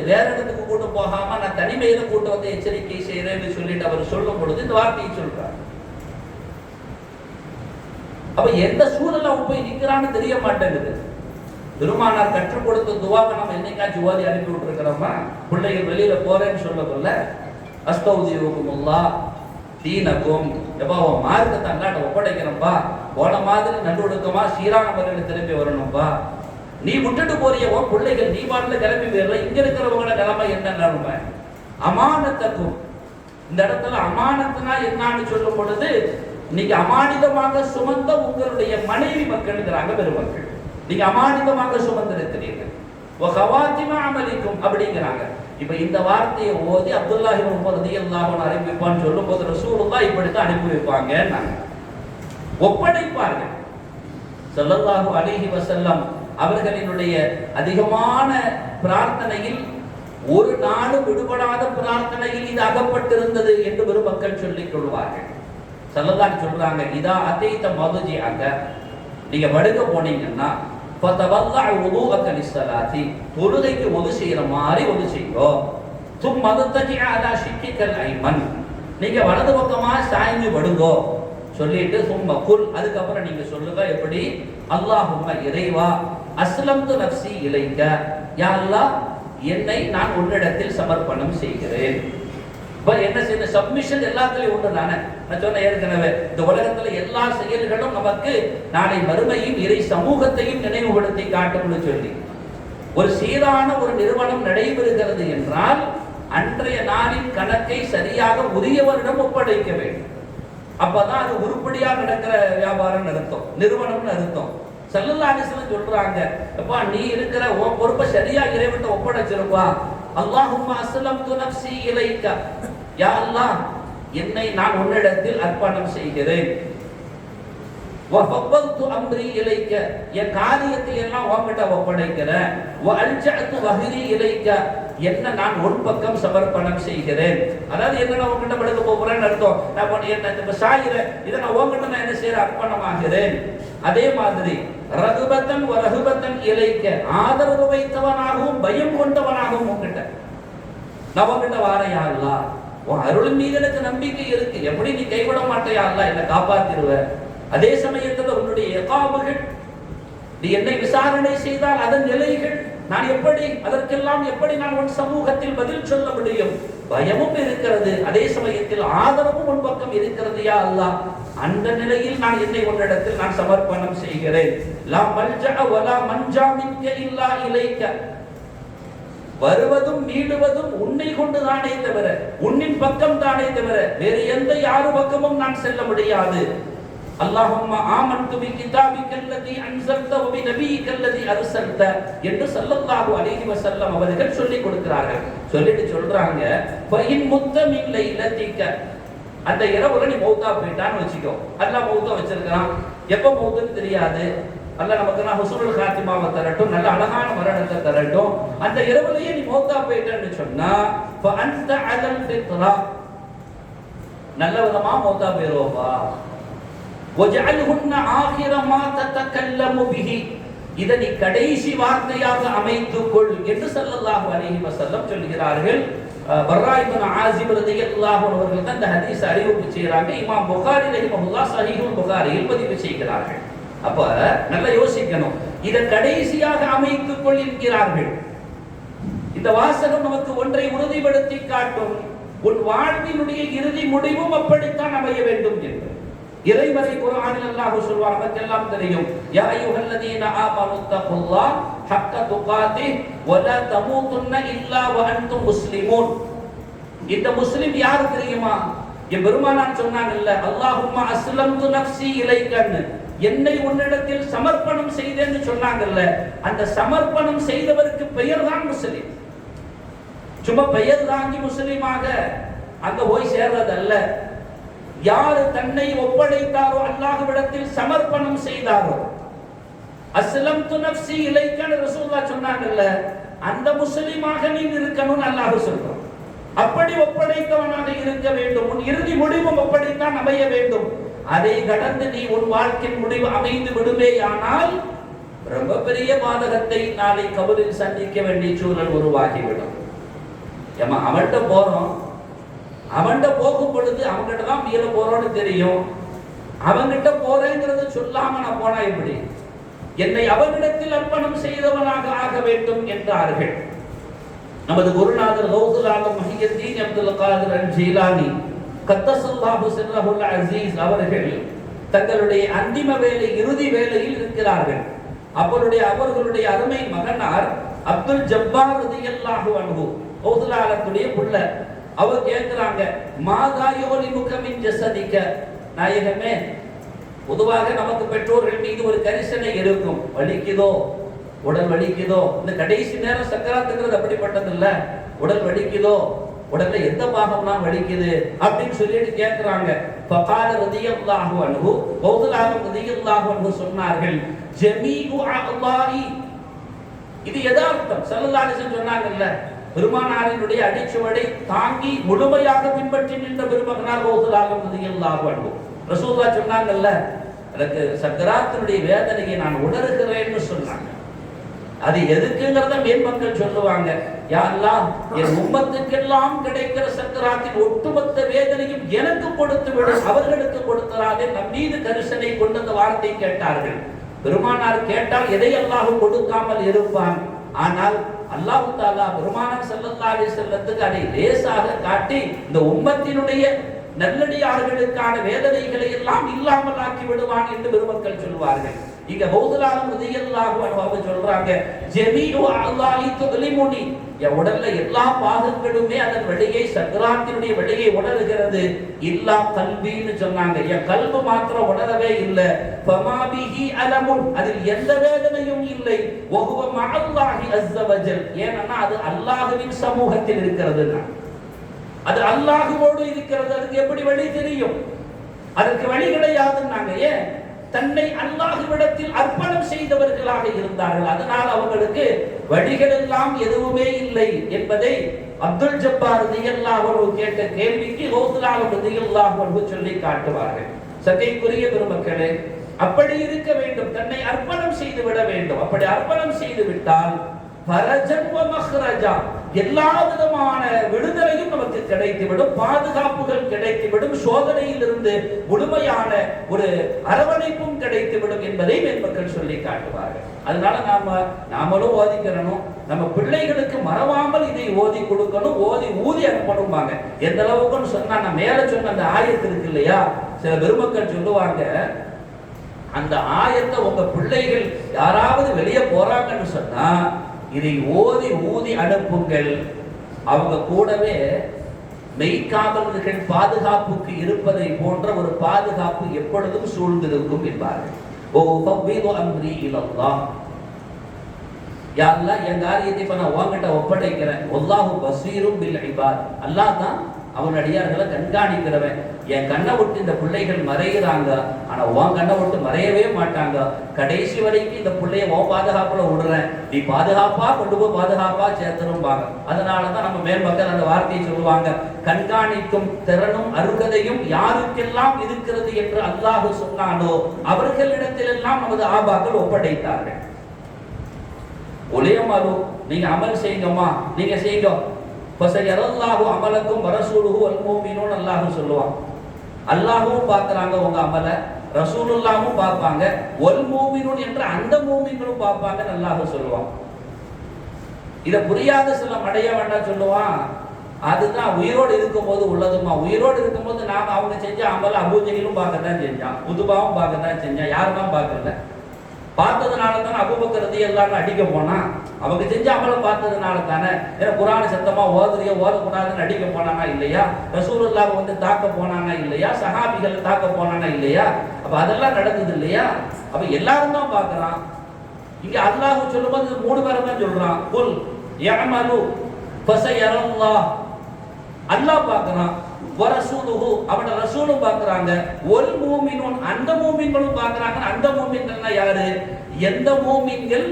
வேற இடத்துக்கு கூட்டு போகாம நான் தனிமையில கூட்டு எச்சரிக்கை செய்யறேன்னு சொல்லிட்டு அவர் சொல்லும் பொழுது இந்த வார்த்தையை சொல்றார். அப்ப எந்த சூழல்ல அவன் போய் நிக்கிறான்னு தெரிய மாட்டேங்குது. பெருமானார் கற்றுக் கொடுத்த துவாவை நம்ம என்னைக்காச்சும் ஓதி அனுப்பி விட்டுருக்கிறோமா? பிள்ளைகள் வெளியில போறேன்னு சொல்லக்குள்ள அஸ்தௌதியுக்குமுல்லாஹ் தீனக்கும், எப்பா உன் மார்க்கத்தை அல்லாட்ட ஒப்படைக்கிறப்பா, போன மாதிரி நல்லொழுக்கமா சீரான முறையில் திரும்பி வரணும்பா. நீ விட்டுட்டு போறிய உன் பிள்ளைகள் நீ பாட்டுல கிளம்பி போயிடல, இங்க இருக்கிறவங்களோட நிலைமை என்ன நிலைமை? அமானத்துக்கும், இந்த இடத்துல அமானத்துனா என்னன்னு சொல்லும் பொழுது நீங்க அமானிதமாக சுமந்த உங்களுடைய மனைவி மக்கள்ங்கிறாங்க பெருமக்கள். நீங்க அமானிதமாக சுமந்திருக்கிறீர்கள். அமலிக்கும் அப்படிங்கிறாங்க. இப்ப இந்த வார்த்தையை ஓதி அப்துல்லாஹ் இப்னு உமர் ரலியல்லாஹு அன்ஹு அறிவிப்பான்னு சொல்லும் போது ரசூலுல்லாஹ் இப்படித்தான் அனுப்பி வைப்பாங்க, ஒப்படைப்பார்கள். ஸல்லல்லாஹு அலைஹி வஸல்லம் அவர்களினுடைய அதிகமான பிரார்த்தனையில் ஒரு நாடு விடுபடாத பிரார்த்தனையில் இது அகப்பட்டிருந்தது என்று பெருமக்கள் சொல்லிக் கொள்வார்கள். ஸல்லல்லாஹு சொல்றாங்க, இதா அதைத மதுஜிஅக, நீங்க படுக்க போனீங்கன்னா ஃபதவல்லஅ வுதுஅக லிஸ்ஸலாத்தி, தொழுகைக்கு ஒது செய்யற மாதிரி ஒது செய்யோ. சும்ம தஜிஅ அலா ஷிக்கிகல் ஐமன், நீங்க வலது பக்கமா சாய்ந்து படுங்கோ. சொல்லிட்டு சும்ம குல், அதுக்கப்புறம் நீங்க சொல்லுங்க எப்படி, அல்லாஹும்ம இறைவா அஸ்லம்து நஃப்ஸி இலைக்க, யா அல்லாஹ் என்னை நான் உன்னிடத்தில் சமர்ப்பணம் செய்கிறேன். என்ன செய்ய சப்மிஷன் எல்லாத்துலயும் உண்டு தானே. நான் சொன்ன ஏற்கனவே இந்த உலகத்துல எல்லா செயல்களும் நமக்கு நாளை மறுமையும் இறை சமூகத்தையும் நினைவுபடுத்தி காட்டும்னு சொல்லி ஒரு சீரான ஒரு நிறுவனம் நடைபெறுகிறது என்றால் அன்றைய நாளின் கணக்கை சரியாக உரியவரிடம் ஒப்படைக்க வேண்டும். அப்பதான் அது உருப்படியா நடக்கிற வியாபாரம் அர்த்தம், நிறுவனம்னு அர்த்தம். ஸல்லல்லாஹு அலைஹி வஸல்லம் சொல்றாங்க, அப்பா நீ இருக்கிற பொறுப்பை சரியா இறைவன்ட்ட ஒப்படைச்சிருப்பா. அல்லாஹும்ம அஸ்லம்து நஃப்ஸி இலைக்க, யா அல்லாஹ் என்னை நான் உன்னிடத்தில் அர்ப்பணம் செய்கிறேன். வஃபவ்வல்து அம்ரி இலைக்க, என் காரியத்தை எல்லாம் உன்கிட்ட ஒப்படைக்கிறேன். வஅல்ஜஅது வஹ்ரி இலைக்க, என்ன நான் உன் பக்கம் சமர்ப்பணம் செய்கிறேன். அதாவது என்ன நான் உன்கிட்ட படுக்க போறேன்னு அர்த்தம். நான் என்ன சாயிர இதை நான் உன்கிட்ட நான் என்ன செய்யற அர்ப்பணமாகிறேன். அதே மாதிரி ரகுபத்தன் வரகுபத்தன் இலைக்க, ஆதரவு வைத்தவனாகவும் பயம் கொண்டவனாகவும் உன்கிட்ட நான் உன்கிட்ட வாரையா அல்லா, உன் அருள் மீது எனக்கு நம்பிக்கை இருக்கு, எப்படி நீ கைவிட மாட்டையா அல்லா, என்னை காப்பாத்திடுவ. அதே சமயத்தில் உன்னுடைய எகாபுகள், நீ என்னை விசாரணை செய்தால் அதன் நிலைகள் நான் எப்படி, அதற்கெல்லாம் எப்படி நான் உன் சமூகத்தில் பதில் சொல்ல முடியும். பயமும் இருக்கிறது, அதே சமயத்தில் ஆதரவும் உன் பக்கம் இருக்கிறது யா அல்லாஹ். அந்த நிலையில் நான் என்னை உன்னிடத்தில் நான் சமர்ப்பணம் செய்கிறேன். லா மல்ஜஅ வலா மன்ஜா மின்க இல்லா இலைக்க, வருவதும் மீளுவதும் உன்னை கொண்டு தானே தவிர, உன்னின் பக்கம் தானே தவிர வேறு எந்த யாரு பக்கமும் நான் செல்ல முடியாது. அல்லாஹும்ம ஆமன்து பி கிதாபிக்கல்லதி அன்ஸல்த வ பி நபியிக்கல்லதி அர்ஸல்த என்று ஸல்லல்லாஹு அலைஹி வஸல்லம் அவர்கள் சொல்லி கொடுக்கிறார்கள். சொல்லிட்டு சொல்றாங்க, ஃபஇன் முத்த மின் லைலதிக, அந்த இரவுல நீ மௌத்தா போயிட்டான்னு வச்சுக்கோ. அல்லாஹ் மௌத்தா வச்சிருக்கான், எப்ப மௌத்துன்னு தெரியாது. அல்லாஹ் நமக்கு நான் ஹுஸ்னுல் காத்திமாவை தரட்டும், நல்ல அழகான மரணத்தை தரட்டும். அந்த இரவுலயே நீ மௌத்தா போயிட்டேன்னு சொன்னா ஃபஅன்த அலல் ஃபித்ரா, நல்ல விதமா மௌத்தா போயிரோவா. وَجَعَلْهُنَّ آخِرَ مَا تَتَكَلَّمُ بِهِ, இதை நீ கடைசி வார்த்தையாக அமைத்துக்கொள் என்று ஸல்லல்லாஹு அலைஹி வஸல்லம் சொல்கிறார்கள். பர்ரா இப்னு ஆஸிப் ரலியல்லாஹு அன்ஹு அவர்கள் தான் இந்த ஹதீஸ் அறிவிப்பு செய்றாங்க. இமாம் புகாரி ரஹிமஹுல்லாஹ் ஸஹீஹுல் புகாரியில் பதிவு செய்கிறார்கள். அப்ப நல்லா யோசிக்கணும், இதை கடைசியாக அமைத்துக்கொள் என்கிறார்கள். இந்த வாசகம் நமக்கு ஒன்றை உறுதிப்படுத்தி காட்டும், உன் வாழ்வினுடைய இறுதி முடிவும் அப்படித்தான் அமைய வேண்டும் என்று. இறைமறை குர்ஆனில் அல்லாஹ் சொல்வார், நமக்கெல்லாம் தெரியும், யா அய்யுஹல்லதீன ஆமனு தகுல்லாஹ் ஹக்க துகாதிஹ் வ லா தமூதுன்ன இல்லா வ அன்தும் முஸ்லிமூன். இந்த முஸ்லிம் யார் தெரியுமா? பெருமானார் சொன்னாங்கல்ல, அல்லாஹும்ம அஸ்லம்து நஃப்ஸி இலைக்கன்னு, என்னை உன்னிடத்தில் சமர்ப்பணம் செய்தேன்னு சொன்னாங்கல்ல, அந்த சமர்ப்பணம் செய்தவருக்கு பெயர் தான் முஸ்லிம். சும்மா பெயர் தாங்கி முஸ்லிமாக அங்க போய் சேர்றதல்ல. யாரு தன்னை ஒப்படைத்தாரோ, அல்லாஹ்விடத்தில் சமர்ப்பணம் செய்தாரோ, அஸ்லம்து நஃப்ஸி இலைக்கன்னு ரசூலுல்லாஹ் சொன்னாங்கல்ல, அந்த முஸ்லிமாக நீ இருக்கணும்னு அல்லாஹ் சொல்றான். அப்படி ஒப்படைத்தவனாக இருக்க வேண்டும். உன் இறுதி முடிவும் அப்படித்தான் அமைய வேண்டும். அதை கடந்து நீ உன் வாழ்க்கையின் முடிவு அமைந்து விடுவேயானால் ரொம்ப பெரிய பாதகத்தை நாளை கபரில் சந்திக்க வேண்டிய சூழல் உருவாகிவிடும். ஏமா அவன்கிட்ட போறோம், அவன்கிட்ட போகும் பொழுது அவன்கிட்ட தான் மீற போறோம்னு தெரியும். அவன்கிட்ட போறேங்கிறது சொல்லாம நான் போனா எப்படி? என்னை அவனிடத்தில் அர்ப்பணம் செய்தவனாக ஆக வேண்டும் என்றார்கள். நமது குருநாதர் கௌசுல் ஆலம் முஹியத்தீன் அப்துல் காதிர் அல் ஜீலானி கத்தஸல்லாஹு சிர்ரஹுல் அஸீஸ் அவர்கள் தங்களுடைய அந்திம வேலை, இறுதி வேலையில் இருக்கிறார்கள். அவர்களுடைய அருமை மகனார் அப்துல் ஜப்பார் ரலியல்லாஹு அன்ஹு, கௌசுல் ஆலத்துடைய புள்ள, அவர் கேட்கிறாங்க, மாதா யுலிமுக மின் ஜஸதிக, நாயகமே, பொதுவாக நமக்கு பெற்றோர்கள் மீது ஒரு கரிசனை இருக்கும். வலிக்குதோ, உடல் வலிக்குதோ, இந்த கடைசி நேரம் சக்கராத்துங்கிறது அப்படிப்பட்டது இல்ல. உடல் வலிக்குதோ, உடல்ல எந்த பாகம்லாம் வலிக்குது அப்படின்னு சொல்லிட்டு கேட்கிறாங்க. ஃபகால ரலியல்லாஹு அன்ஹு, கௌசுல் ஆலம் ரலியல்லாஹு அன்ஹு சொன்னார்கள், ஜமீஉ அல்லாஹி, இது யதார்த்தம். ஸல்லல்லாஹு அலைஹி வஸல்லம் சொன்னாங்கல்ல, பெருமானாரினுடைய அடிச்சுவடை தாங்கி முழுமையாக பின்பற்றி நின்ற பெருமகனார் கௌசுல் ஆலம் ரலியல்லாஹு அன்ஹு. ரசூலுல்லாஹ் சொன்னாங்கல்ல, எனக்கு சக்கராத்தினுடைய வேதனையை நான் உணர்கிறேன்னு சொன்னாங்க. அது எதுக்குங்கிறத மேன்மக்கள் சொல்லுவாங்க, யா அல்லாஹ், என் உம்மத்துக்கெல்லாம் கிடைக்கிற சக்கராத்தின் ஒட்டுமொத்த வேதனையும் எனக்கு கொடுத்து விடும், அவர்களுக்கு கொடுத்தராதே, நம் மீது கரிசனை கொண்டு அந்த வார்த்தை கேட்டார்கள். பெருமானார் கேட்டால் எதை அல்லாஹ் கொடுக்காமல் இருப்பான். ஆனால் அல்லாஹ் தஆலா பெருமானார் ஸல்லல்லாஹு அலைஹி வஸல்லத்துக்கு அதை லேசாக காட்டி இந்த உம்மத்தினுடைய நல்லடியார்களுக்கான வேதனைகளை எல்லாம் இல்லாமல் ஆக்கி விடுவான் என்று பெருமக்கள் சொல்வார்கள். இங்க பௌதலாலும் ரலியல்லாஹு அன்ஹு அவங்க சொல்றாங்க, ஜமீஉ அல்லாஹி துலிமுனி, என் உடல்ல எல்லா பாகங்களுமே அதன் வெளியே சக்கராத்தினுடைய வெளியே உணர்கிறது, இல்லா கல்வின்னு சொன்னாங்க. என் கல்வி மாத்திரம் உணரவே இல்லை. ஃபமாபிஹி அலமுன், அதில் எந்த வேதனையும் இல்லை. வஹுவ மஅல்லாஹி அஸ்ஸ வஜல், ஏன்னா அது அல்லாஹ்வின் சமூகத்தில் இருக்கிறதுனா, அது அல்லாஹ்வோடு இருக்கிறது. அதுக்கு எப்படி வழி தெரியும்? அதற்கு வழி கிடையாதுன்னாங்க. ஏன்? தன்னை அல்லாஹ்விடத்தில் அர்ப்பணம் செய்தவர்களாக இருந்தார்கள். அதனால் அவர்களுக்கு வழிகள் எல்லாம் எதுவுமே இல்லை என்பதை அப்துல் ஜப்பார் ரலியல்லாஹு அன்ஹு கேட்ட கேள்விக்கு கௌசுல் ரலியல்லாஹு அன்ஹு சொல்லி காட்டுவார்கள். சங்கைக்குரிய பெருமக்களே, அப்படி இருக்க வேண்டும், தன்னை அர்ப்பணம் செய்து விட வேண்டும். அப்படி அர்ப்பணம் செய்து விட்டால் ஃபரஜன் வ மக்ரஜா, எல்லா விதமான விடுதலையும் நமக்கு கிடைத்துவிடும், பாதுகாப்புகள் கிடைத்துவிடும், சோதனையிலிருந்து முழுமையான ஒரு அரவணைப்பும் கிடைத்துவிடும் என்பதை மேன்மக்கள் சொல்லி காட்டுவார்கள். அதனால நாமளும் ஓதிக்கிறணும், நம்ம பிள்ளைகளுக்கு மறவாமல் இதை ஓதி கொடுக்கணும், ஓதி ஊதி அனுப்பணும்பாங்க. எந்த அளவுக்குன்னு சொன்னா, நான் மேல சொன்ன அந்த ஆயத்து இருக்கு இல்லையா, சில பெருமக்கள் சொல்லுவாங்க, அந்த ஆயத்தை உங்க பிள்ளைகள் யாராவது வெளியே போறாங்கன்னு சொன்னா இதை ஓதி ஊதி அனுப்புங்கள். அவங்க கூடவே மெய்காவலர்கள் பாதுகாப்புக்கு இருப்பதை போன்ற ஒரு பாதுகாப்பு எப்பொழுதும் சூழ்ந்திருக்கும் என்பார்கள். ஓ ஃபவ்விது அம்ரி இலல்லாஹ், யா அல்லாஹ், என் காரியத்தை இப்ப நான் உன்கிட்ட ஒப்படைக்கிறேன். வல்லாஹு பஸீரும் பில் இபாத், அல்லாஹ் தான் அவன் அடியார்களை கண்காணிக்கிறவன். என் கண்ணை விட்டு இந்த பிள்ளைகள் மறைகிறாங்க, ஆனா உன் கண்ணை விட்டு மறையவே மாட்டாங்க. கடைசி வரைக்கும் இந்த பிள்ளைய உன் பாதுகாப்புல விடுறேன், நீ பாதுகாப்பா கொண்டு போய் பாதுகாப்பா சேர்த்துரும்பாங்க. அதனாலதான் நம்ம மேல் மக்கள் அந்த வார்த்தையை சொல்லுவாங்க, கண்காணிக்கும் திறனும் அருகதையும் யாருக்கெல்லாம் இருக்கிறது என்று அல்லாஹ் சொன்னானோ அவர்களிடத்திலெல்லாம் நமது ஆபாக்கள் ஒப்படைத்தார்கள். ஒளியமாலு, நீங்க அமல் செய்யுங்கம்மா, நீங்க செய்யுங்க. ஃபஸயரல்லாஹு அமலக்கும் வரசூலுஹு வல் முஃமினூன், அல்லாஹ் சொல்லுவான். அல்லாஹ்வும் பார்க்கறாங்க உங்க அமல, ரசூலுல்லாஹ்வும் பார்ப்பாங்க, வல் முஃமினூன் என்ற அந்த முஃமின்களும் பார்ப்பாங்க அல்லாஹ் சொல்லுவான். இத புரியாத சில மடைய வேண்டாம் சொல்லுவான், அதுதான் உயிரோடு இருக்கும்போது உள்ளதுமா. உயிரோடு இருக்கும்போது நாம அவங்க செஞ்ச அமல அபூஜையிலும் பார்க்கத்தான் செஞ்சான், உதுபாவும் பார்க்கத்தான் செஞ்சான், யாருதான் பார்க்கல. பார்த்ததுனால தானே அபூபக்கர் ரலியல்லாஹு அன்ஹு அடிக்க போனா, அவங்க செஞ்ச அமலம் பார்த்ததுனால தானே. ஏன்னா குர்ஆன் சத்தமா ஓதுறியோ ஓதக்கூடாதுன்னு அடிக்க போனானா இல்லையா? ரசூலுல்லாஹ் வந்து தாக்க போனானா இல்லையா? சஹாபிகள் தாக்க போனானா இல்லையா? அப்ப அதெல்லாம் நடக்குது இல்லையா? அப்ப எல்லாரும் தான் பார்க்கறான். இங்க அல்லாஹ் சொல்லும்போது மூணு பேரும் தான் சொல்றான், குல் யஅமலு ஃபஸயரல்லாஹ், அல்லாஹ் பார்க்கறான், வரசூலுஹு அவன ரசூலும் பார்க்கறாங்க, வல் முஃமினூன் அந்த முஃமின்களும் பார்க்கறாங்க. அந்த முஃமின்கள்னா யாரு? எந்த முஃமின்கள்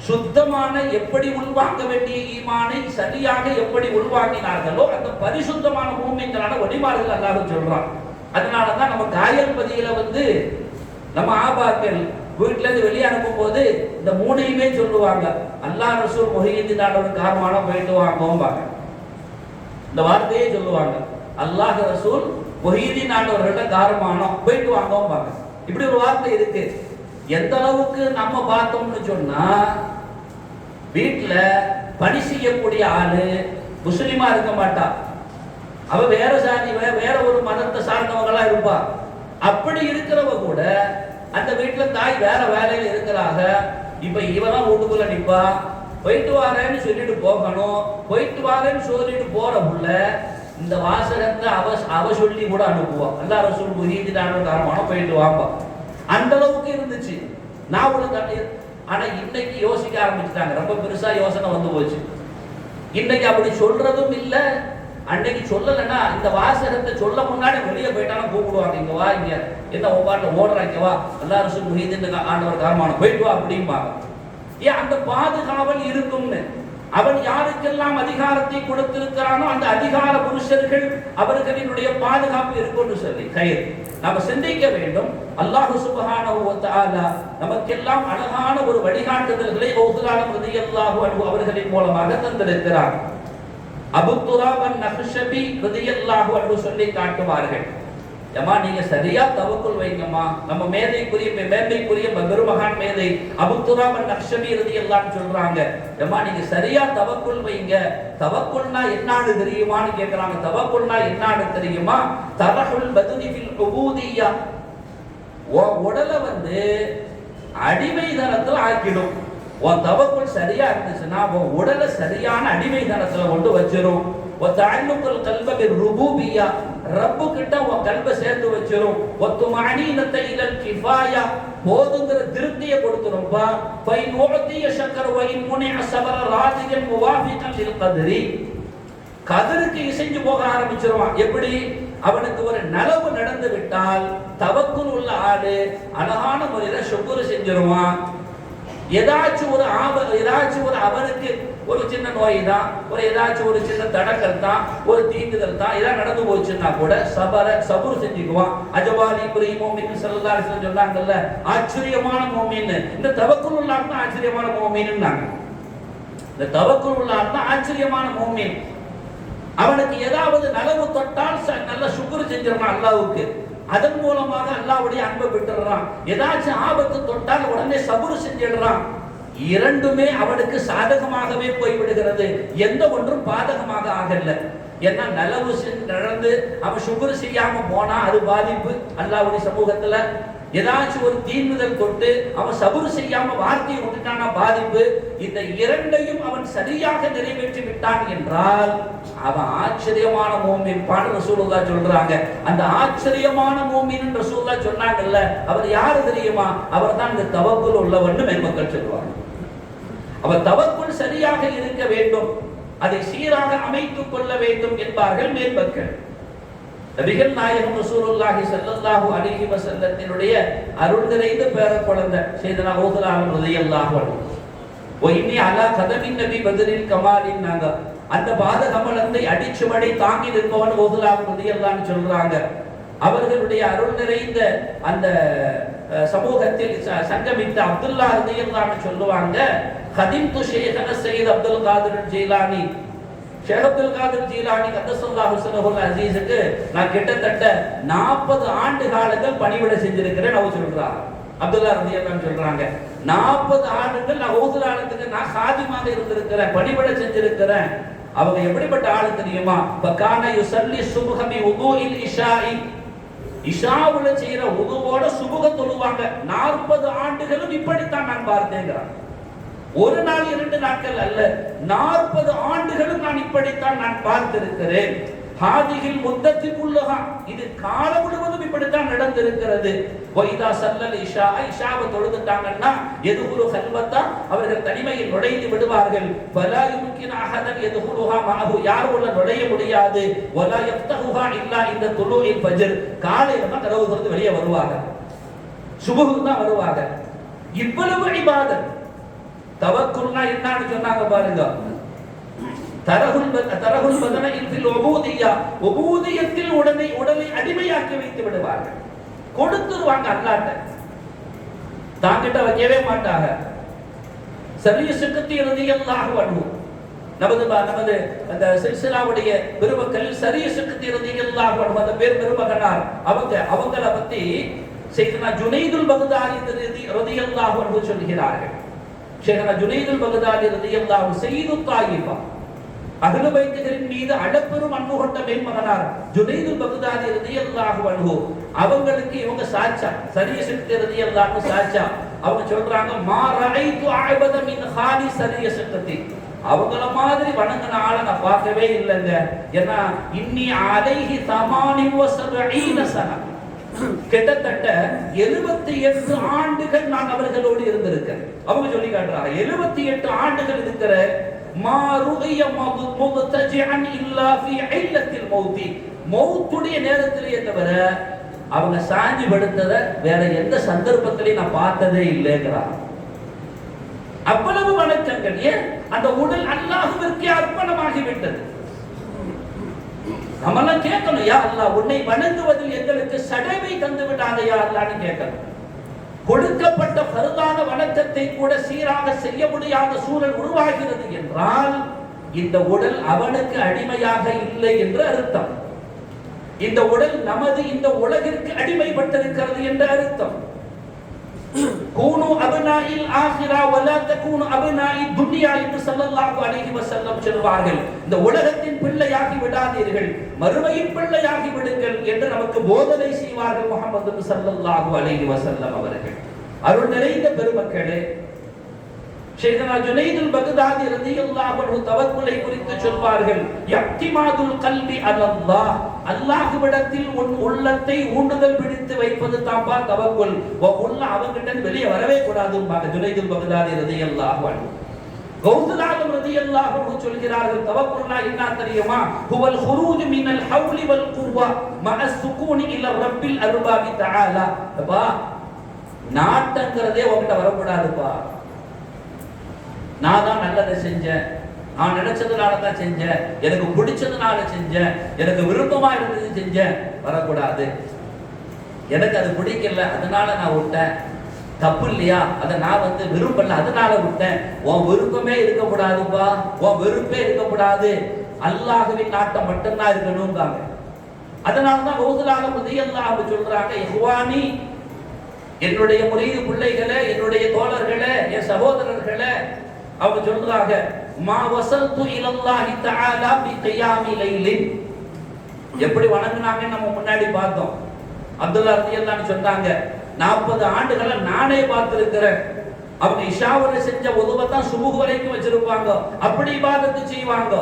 சுத்தமான எப்படி உள்வாங்க வேண்டிய ஈமானை சரியாக எப்படி உள்வாங்கினார்களோ அந்த பரிசுத்தமான முஃமின்களான வழிமார்கள் அல்லாஹ் சொல்றான். அதனால தான் நம்ம காயல் பதியில வந்து நம்ம ஆபாக்கள் வீட்டுல இருந்து வெளியே அனுப்பும் போது இந்த மூணையுமே சொல்லுவாங்க, அல்லாஹ் ரசூல் முஹியத்தின் காரணமான போயிட்டு வாங்குவாங்க. இந்த வார்த்தையே சொல்லுவாங்க, அல்லாஹ் ரசூல் முஹியத்தின் ஆண்டவர்கள்ட்ட காரணமானோம் போயிட்டு வாங்குவாங்க. இப்படி ஒரு வார்த்தை இருக்கு. எந்த அளவுக்கு நம்ம பார்த்தோம்னு சொன்னா, வீட்டுல பணி செய்யக்கூடிய ஆளு முஸ்லிமா இருக்க மாட்டா, அவ வேற சாதி வேற ஒரு மதத்தை சார்ந்தவங்களா இருப்பா. அப்படி இருக்கிறவ கூட அந்த வீட்டுல தாய் வேற வேலையில இருக்கிறாங்க. இப்ப இவதான் வீட்டுக்குள்ள நிப்பா, போயிட்டு வாரேன்னு சொல்லிட்டு போகணும். போயிட்டு வாரேன்னு சொல்லிட்டு போற புள்ள இந்த வாசகத்தை அவ சொல்லி கூட அனுப்புவா, அல்லாஹ் ரசூல் முஹியத்தின் காரணமான போயிட்டு வாப்பா. அந்த அளவுக்கு இருந்துச்சு. நான் உனக்கு, ஆனா இன்னைக்கு யோசிக்க ஆரம்பிச்சுட்டாங்க, ரொம்ப பெருசா யோசனை வந்து போச்சு. இன்னைக்கு அப்படி சொல்றதும் இல்ல. அன்னைக்கு சொல்லலைன்னா இந்த வாசகத்தை சொல்ல முன்னாடி வெளியே போயிட்டாலும் கூப்பிடுவாங்க, இங்க வா, இங்க என்ன உட்காந்து ஓடுறாங்க, வா அல்லாஹ் ரசூல் முஹியத்தின் ஆண்டவர் காரணமான போயிட்டு வா அப்படிம்பாங்க. ஏன்? அந்த பாதுகாவல் இருக்கும்னு. அவன் யாருக்கெல்லாம் அதிகாரத்தை கொடுத்திருக்கிறானோ அந்த அதிகார புருஷர்கள் அவர்களினுடைய பாதுகாப்பு இருக்கும்னு சொல்லி கயிறு நாம சிந்திக்க வேண்டும். அல்லாஹ் சுப்ஹானஹு வ தஆலா நமக்கெல்லாம் அழகான ஒரு வழிகாட்டுதல்களை கௌசுல் ரலியல்லாஹு அன்ஹு அவர்களின் மூலமாக தந்திருக்கிறார். அபூ துராப் அன்-நக்ஷபி ரலியல்லாஹு அன்ஹு சொல்லி காட்டுவார்கள், ஏமா நீங்க சரியா தவக்குள் வைங்கம்மா. நம்ம மேன்மைக்குரிய பெருமகான் மேதை அபுத்துராப் அன்-நக்ஷபி ரலியல்லாஹு சொல்றாங்க, ஏமா நீங்க சரியா தவக்குள் வைங்க. தவக்குள்னா என்னன்னு தெரியுமான்னு கேக்குறாங்க. தவக்குள்னா என்னன்னு தெரியுமா? தரஹுல் பதுனி ஃபில் உபூதிய்யா, உடலை அடிமைதனத்துல ஆக்கிடும். உன் தவக்குள் சரியா இருந்துச்சுன்னா உன் உடலை சரியான அடிமைதனத்துல கொண்டு வச்சிரும். தஅல்லுகுல் கல்ப பிர்ருபூபிய்யா, ரப்பு கிட்ட உன் கல்பை சேர்த்து வச்சிரும். துமஅனீனத இலல் கிஃபாயா, போதுங்கிற திருப்தியை கொடுத்துரும்பா. ஃபைன் உஅதிய ஷக்கர் வ இன் முனிஅ ஸபர ராதியன் முவாஃபிகன் லில் கத்ரி, கதருக்கு இசைஞ்சு போக ஆரம்பிச்சிருவான். எப்படி? அவனுக்கு ஒரு நலவு நடந்து விட்டால் தவக்குல் உள்ள ஆளு அழகான முறையில ஷுக்ர் செஞ்சிருவான். ஏதாச்சும் ஒரு அவனுக்கு ஒரு சின்ன நோய் தான், ஏதாச்சும் ஒரு சின்ன தடக்கல் தான், ஒரு தீண்டுதல் தான், இதான் நடந்து போச்சுன்னா கூட சபுர் செஞ்சுக்குவான். அஜபாலி இப்ராஹிம் மோமின் ஸல்லல்லாஹு அலைஹி வஸல்லம் சொன்னாங்கல்ல, ஆச்சரியமான மோமின். இந்த தவக்குல் உள்ள ஆள் தான் ஆச்சரியமான மோமின்னாங்க. இந்த தவக்குல் உள்ள ஆள் தான் ஆச்சரியமான மோமின். அவனுக்கு ஏதாவது நலவு தொட்டால் நல்ல சுக்ர் செஞ்சிடறான் அல்லாஹ்வுக்கு. அதன் மூலமாக அல்லாஹ்வுடைய அன்பை பெற்றுறான். ஏதாச்சும் ஆபத்து தொட்டால் உடனே சபுர் செஞ்சிடறான். இரண்டுமே அவனுக்கு சாதகமாகவே போய்விடுகிறது, எந்த ஒன்றும் பாதகமாக ஆகல. ஏன்னா நலவு நடந்து அவன் சுக்ர் செய்யாம போனா அது பாதிப்பு அல்லாஹ்வுடைய சமூகத்துல. ஏதாச்சும் ஒரு தீண்டுதல் தொட்டு அவன் சபுர் செய்யாம வார்த்தையை விட்டுட்டான பாதிப்பு. இந்த இரண்டையும் அவன் சரியாக நிறைவேற்றி விட்டான் என்றால் அவன் ஆச்சரியமான மோமின் பான்னு ரசூலுல்லாஹ் சொல்றாங்க. அந்த ஆச்சரியமான மோமின் ரசூலுல்லாஹ் சொன்னாங்கல்ல, அவர் யாரு தெரியுமா? அவர் தான் இந்த தவக்குல் உள்ளவன்னு மேன்மக்கள் சொல்லுவாங்க. அவர் தவக்குல் சரியாக இருக்க வேண்டும், அதை சீராக அமைத்துக் கொள்ள வேண்டும் என்பார்கள் மேன்மக்கள். நபிகள் நாயகம் ரசூலுல்லாஹி ஸல்லல்லாஹு அலைஹி வஸல்லத்தினுடைய அருள் நிறைந்த பேர குழந்தை சையதுனா உஸ்மான் ரலியல்லாஹு அன்ஹு. இன்னி அலா கதமின் நபி பத்ரில் கமாலின், நாங்க அந்த பாத கமலத்தை அடிச்சுமடை தாங்கி நிற்பவன் உஸ்மான் ரலியல்லாஹு சொல்றாங்க. அவர்களுடைய அருள் நிறைந்த அந்த சமூகத்தில் சங்கமித்த அப்துல்லா ரலியல்லாஹு சொல்லுவாங்க, கதிம்து ஷேഖന சையத் அப்துல் காதிர் ஜீலானி, ஷேக் அப்துல் காதிர் ஜீலானி கத்தஸல்லாஹு ஸல்லஹுல் அஸீஸுக்கு நான் கிட்டத்தட்ட 40 ஆண்டு காலங்கள் பணிவிடை செஞ்சிருக்கிறேன் அவர் சொல்றாங்க. அப்துல்லா ரலியல்லாஹு சொல்றாங்க, 40 ஆண்டுகள் நான் ஊதுலாலத்துக்கு நான் சாதிமாக இருந்திருக்கிறேன், பணிவிடை செஞ்சிருக்கிறேன். அவங்க எப்படிப்பட்ட ஆளு தெரியுமா? பகான யுஸல்லி சுப்ஹ பி வுதுஇல் இஷாஇ, இஷாவுல செய்யற உதுவோட சுபஹ தொழுவாங்க. 40 ஆண்டுகளும் இப்படித்தான் நான் பார்த்தேங்கிறான். ஒரு நாள் 2 நாட்கள் அல்ல, 40 ஆண்டுகளும் நான் இப்படித்தான் நான் பார்த்திருக்கிறேன். ஹாதிஹில் முத்தத்திக்குள்ளஹா, இது காலம் முழுவதும் இப்படித்தான் நடந்திருக்கிறது. வைதா சல்லல் இஷா, இஷாவை தொழுதுட்டாங்கன்னா எதுகுரு கல்வத்தா, அவர்கள் தனிமையில் நுழைந்து விடுவார்கள். வலா யும்கின் அஹதன் யதுகுலுஹா மஅஹு, யாரும் உள்ள நுழைய முடியாது. வலா யஃப்தஹுஹா இல்லா இந்த துலூஇல் ஃபஜ்ர், காலையில தான் கதவு திறந்து வெளியே வருவாங்க, சுபஹுக்கு தான் வருவாங்க. இவ்வளவு இபாதத். தவக்குல்னா என்னன்னு சொன்னாங்க பாருங்க, தரஹுல் பதன இல் உபூதிய்யா, உபூதியத்தில் உடலை அடிமையாக்கி வைத்து விடுவார்கள், கொடுத்துருவாங்க அல்லாஹ்ட்ட, தாங்கிட்ட வைக்கவே மாட்டாங்க. சரிய சிக்கத்தி ரலியல்லாஹு அன்ஹு, நமது அந்த சில்சிலாவுடைய பெருமக்கள் சரிய சிக்கத்தி ரலியல்லாஹு அன்ஹு அந்த பேர் பெருமகனார். அவங்கள பத்தி சையதுனா ஜுனைதுல் பக்தாதி ரலியல்லாஹு அன்ஹு சொல்கிறார்கள். ஷேഖனா ஜுனைதுல் பக்தாதி ரலியல்லாஹு சய்யிது தாயிஃபா, அஹ்லு பைத்துகளின் மீது அளப்பெரும் அன்பு கொண்ட மேன்மகனார் ஜுனைதுல் பக்தாதி ரலியல்லாஹு அன்ஹு. அவங்களுக்கு இவங்க சாட்சா, சரிய சிக்கத்தி ரலியல்லாஹு சாட்சா. அவங்க சொல்றாங்க, மா ரஐது அஅபத மின் ஹாலி சரிய சிக்கத்தி, அவங்கள மாதிரி வணங்கின ஆளை நான் பார்க்கவே இல்லைங்க. ஏன்னா இன்னி அலைஹி 78 சனா, கிட்டத்தட்ட 78 ஆண்டுகள் நான் அவர்களோடு இருந்திருக்கேன். அவங்க சொல்லி காட்டுறாங்க, 78 ஆண்டுகள் இருக்கிற. மா ருஇய முதஜிஅன் இல்லா ஃபீ இல்லத்தில் மௌதி, மௌத்துடைய நேரத்திலேயே தவிர அவங்க சாஞ்சி படுத்தத வேற எந்த சந்தர்ப்பத்திலையும் நான் பார்த்ததே இல்லைங்கிறாங்க. அவ்வளவு வணக்கங்கள். ஏன்? அந்த உடல் அல்லாஹ்விற்கு அர்ப்பணமாகி விட்டது. நம்மெல்லாம் கேட்கணும், யா அல்லாஹ் உன்னை வணங்குவதில் எங்களுக்கு சடைவை தந்து விடாதே யா அல்லாஹ்னு கேட்கணும். கொடுக்கப்பட்ட ஃபர்தான வணக்கத்தை கூட சீராக செய்ய முடியாத சூழல் உருவாகிறது என்றால் இந்த உடல் அவனுக்கு அடிமையாக இல்லை என்று அர்த்தம். இந்த உடல் நமது இந்த உலகிற்கு அடிமைப்பட்டிருக்கிறது என்ற அர்த்தம். கூனு அப்னாஇல் ஆகிரா வலா தகூனு அப்னாஇ துன்யா என்று ஸல்லல்லாஹு அலைஹி வஸல்லம் சொல்வார்கள். இந்த உலகத்தின் பிள்ளையாகி விடாதீர்கள், மறுமையின் பிள்ளையாகி விடுங்கள் என்று நமக்கு போதனை செய்வார்கள் முஹம்மது ஸல்லல்லாஹு அலைஹி வஸல்லம் அவர்கள். அருள் நிறைந்த பெருமக்களே, ஷேഖனா ஜுனைதுல் பக்தாதி ரலியல்லாஹு அன்ஹு தவக்குலை குறித்து சொல்வார்கள், யக்திமாதுல் கல்பி அலல்லாஹ், அல்லாஹ்விடத்தில் உன் உள்ளத்தை ஊண்டுதல் பிடித்து வைப்பது தான்பா தவக்குல். உள்ள அவங்கிட்ட வெளியே வரவே கூடாதும்பாங்க ஜுனைதுல் பக்தாதி ரலியல்லாஹு அன்ஹு. கௌசுல் ஆலம் ரலியல்லாஹு அன்ஹு சொல்கிறார்கள், தவக்குல்னா என்ன தெரியுமா? ஹுவல் குரூஜ் மினல் ஹவ்லி வல் குர்வா மஅ சுகூனி இலா ரப்பில் அர்பாபி தஆலா. அப்பா நாட்டங்கிறதே உன்கிட்ட வரக்கூடாதுப்பா. நான் தான் நல்லதை செஞ்சேன், நான் நினைச்சதுனால தான் செஞ்சேன், எனக்கு பிடிச்சதுனால செஞ்சேன், எனக்கு விருப்பமா இருந்தது செஞ்சேன், வரக்கூடாது. எனக்கு அது பிடிக்கல அதனால நான் விட்டேன், தப்பு இல்லையா, அதை நான் விரும்பல அதனால விட்டேன். உன் விருப்பமே இருக்கக்கூடாதுப்பா, உன் வெறுப்பே இருக்கக்கூடாது, அல்லாஹ்வின் நாட்டம் மட்டும்தான் இருக்கணும்பாங்க. அதனாலதான் கௌசுல் ஆலம் ரலியல்லாஹு அன்ஹு சொல்றாங்க, இஹ்வானி, என்னுடைய முரீது பிள்ளைகளே, என்னுடைய தோழர்களே, என் சகோதரர்களே, அவங்க சொல்றாங்க, மா வஸல்து இலல்லாஹி தஆலா பி கியாமி லைலின். எப்படி வணங்குனாங்கன்னு நம்ம முன்னாடி பார்த்தோம். அப்துல்லா ரலியல்லாஹு அன்ஹு சொன்னாங்க, 40 ஆண்டுகள நானே பார்த்திருக்கிறேன். அவங்க இஷாவுல செஞ்ச உதுவை தான் சுபுஹ் வரைக்கும் வச்சிருப்பாங்க, அப்படி இபாதத்து செய்வாங்க.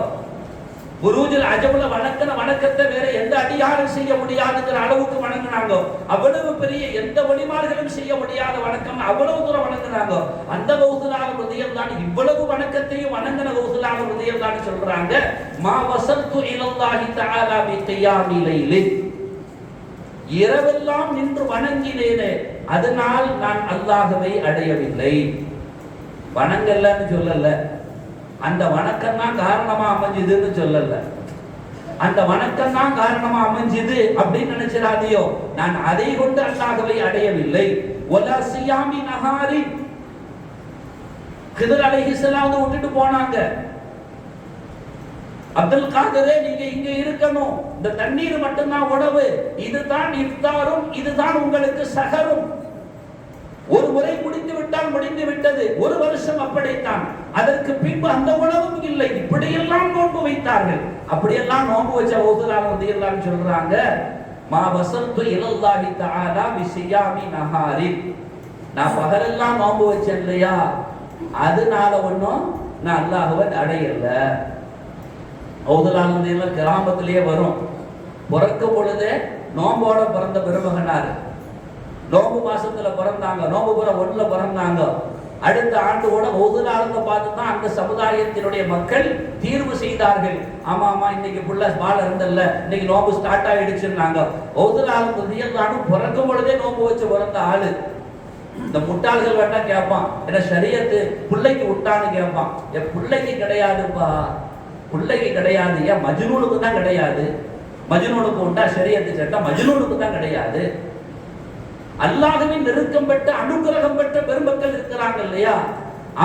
புரூஜுல் அஜபுல வணக்கின வணக்கத்தை வேற எந்த அடியாரும் செய்ய முடியாதுங்கிற அளவுக்கு வணங்கினாங்க. அவ்வளவு பெரிய எந்த வழிமார்களும் செய்ய முடியாத வணக்கம், அவ்வளவு தூரம் வணங்கினாங்க. அந்த கௌசுல் ஆலம் ரலியல்லாஹு அன்ஹு இவ்வளவு வணக்கத்தையும் வணங்கின கௌசுல் ஆலம் ரலியல்லாஹு அன்ஹு சொல்றாங்க, மா வஸல்து இலல்லாஹி தஆலா பி கியாமி லைலின், இரவெல்லாம் நின்று வணங்கினேனே, அதனால் நான் அல்லாஹ்வை அடையவில்லை. வணங்கலன்னு சொல்லல, அந்த வணக்கம் தான் காரணமா அமைஞ்சதுன்னு சொல்லல, அந்த வணக்கம் தான் காரணமா அமைஞ்சது அப்படின்னு நினைச்சிடாதியோ. நான் அதை கொண்டு அல்லாஹ்வை அடையவில்லை. வலா சியாமி நஹாரி, கிதர் அலைஹிஸ்ஸலாம் விட்டுட்டு போனாங்க. அப்துல் காதரே, நீங்க இங்க இருக்கணும், இந்த தண்ணீர் மட்டும்தான் உணவு, இதுதான் இஃப்தாரும், இதுதான் உங்களுக்கு சஹரும். ஒரு முறை முடிந்து விட்டால் முடிந்து விட்டது, ஒரு வருஷம் அப்படித்தான். அதற்கு பின்பு அந்த உணவும் இல்லை. இப்படியெல்லாம் நோன்பு வைத்தார்கள். அப்படியெல்லாம் நோன்பு வச்ச கௌசுல் ஆலம் ரலியல்லாஹு அன்ஹு சொல்றாங்க, மா வஸல்து இலல்லாஹி தஆலா பி சியாமி நஹாரி, நான் பகலெல்லாம் நோன்பு வச்சேன் இல்லையா, அதனால ஒன்றும் நான் அல்லாஹ்வை அடையல. கௌசுல் ஆலம் ரலியல்லாஹு கிராமத்திலேயே வரும், பிறக்கும் பொழுதே நோம்போட பிறந்த பெருமகனார். நோம்பு மாசத்துல பிறந்தாங்க, நோம்பு புற 1ல பிறந்தாங்க. அடுத்த ஆண்டு கூட கௌசுல் ஆலத்தை பார்த்து தான் அந்த சமுதாயத்தினுடைய மக்கள் தீர்வு செய்தார்கள். ஆமா ஆமா, இன்னைக்கு புள்ள பால் இருந்தல்ல, இன்னைக்கு நோம்பு ஸ்டார்ட் ஆயிடுச்சுன்னாங்க. கௌசுல் ஆலம் ரலியல்லாஹு அன்ஹு பிறக்கும் பொழுதே நோம்பு வச்சு பிறந்த ஆளு. இந்த முட்டாள்கள் வேணா கேட்பான், என்ன ஷரியத்து பிள்ளைக்கு விட்டான்னு கேட்பான். என் பிள்ளைக்கு கிடையாதுப்பா, பிள்ளைக்கு கிடையாது. ஏன் மஜ்னூனுக்கு தான் கிடையாது? மஜ்னூனுக்கு உண்டா ஷரியத்து சட்டம்? மஜ்னூனுக்கு தான் கிடையாது. அல்லாஹ்வின் நெருக்கம் பெற்ற அனுகிரகம் பெற்ற பெருமக்கள் இருக்கிறாங்க இல்லையா,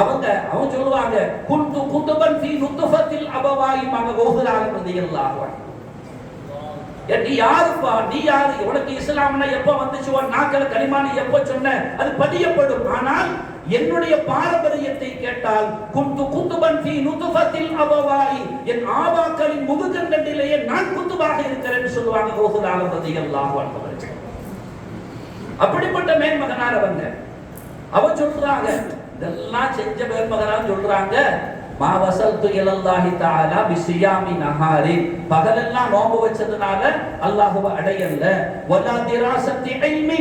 அவங்க சொல்லுவாங்க, குந்து குதுபன் ஃபீ நுத்ஃபத்தில் அபவாயி மக கௌசுல் ஆலம் ரலியல்லாஹு அன்ஹு. நீ யாருப்பா, நீ யாரு? உனக்கு இஸ்லாம்னா எப்ப வந்துச்சு, உன் நாக்கல கலிமானி எப்ப சொன்ன, அது பதியப்படும். ஆனால் என்னுடைய பாரம்பரியத்தை கேட்டால், குந்து குதுபன் ஃபீ நுத்ஃபத்தில் அபவாயி, என் ஆபாக்களின் முதுகண்டிலேயே நான் குத்துபாக இருக்கிறேன்னு சொல்லுவாங்க கௌசுல் ஆலம் ரலியல்லாஹு அன்ஹு. அப்படிப்பட்ட மேன்மகனார் அவ சொல்றாங்க, இதெல்லாம் செஞ்ச மேன்மகனார் சொல்றாங்க, மா வஸல்து இலல்லாஹி தஆலா பி சியாமி நஹாரி, பகலெல்லாம் நோன்பு வச்சதுனால அல்லாஹ்வை அடையல. வலா திராசத்தி இல்மி,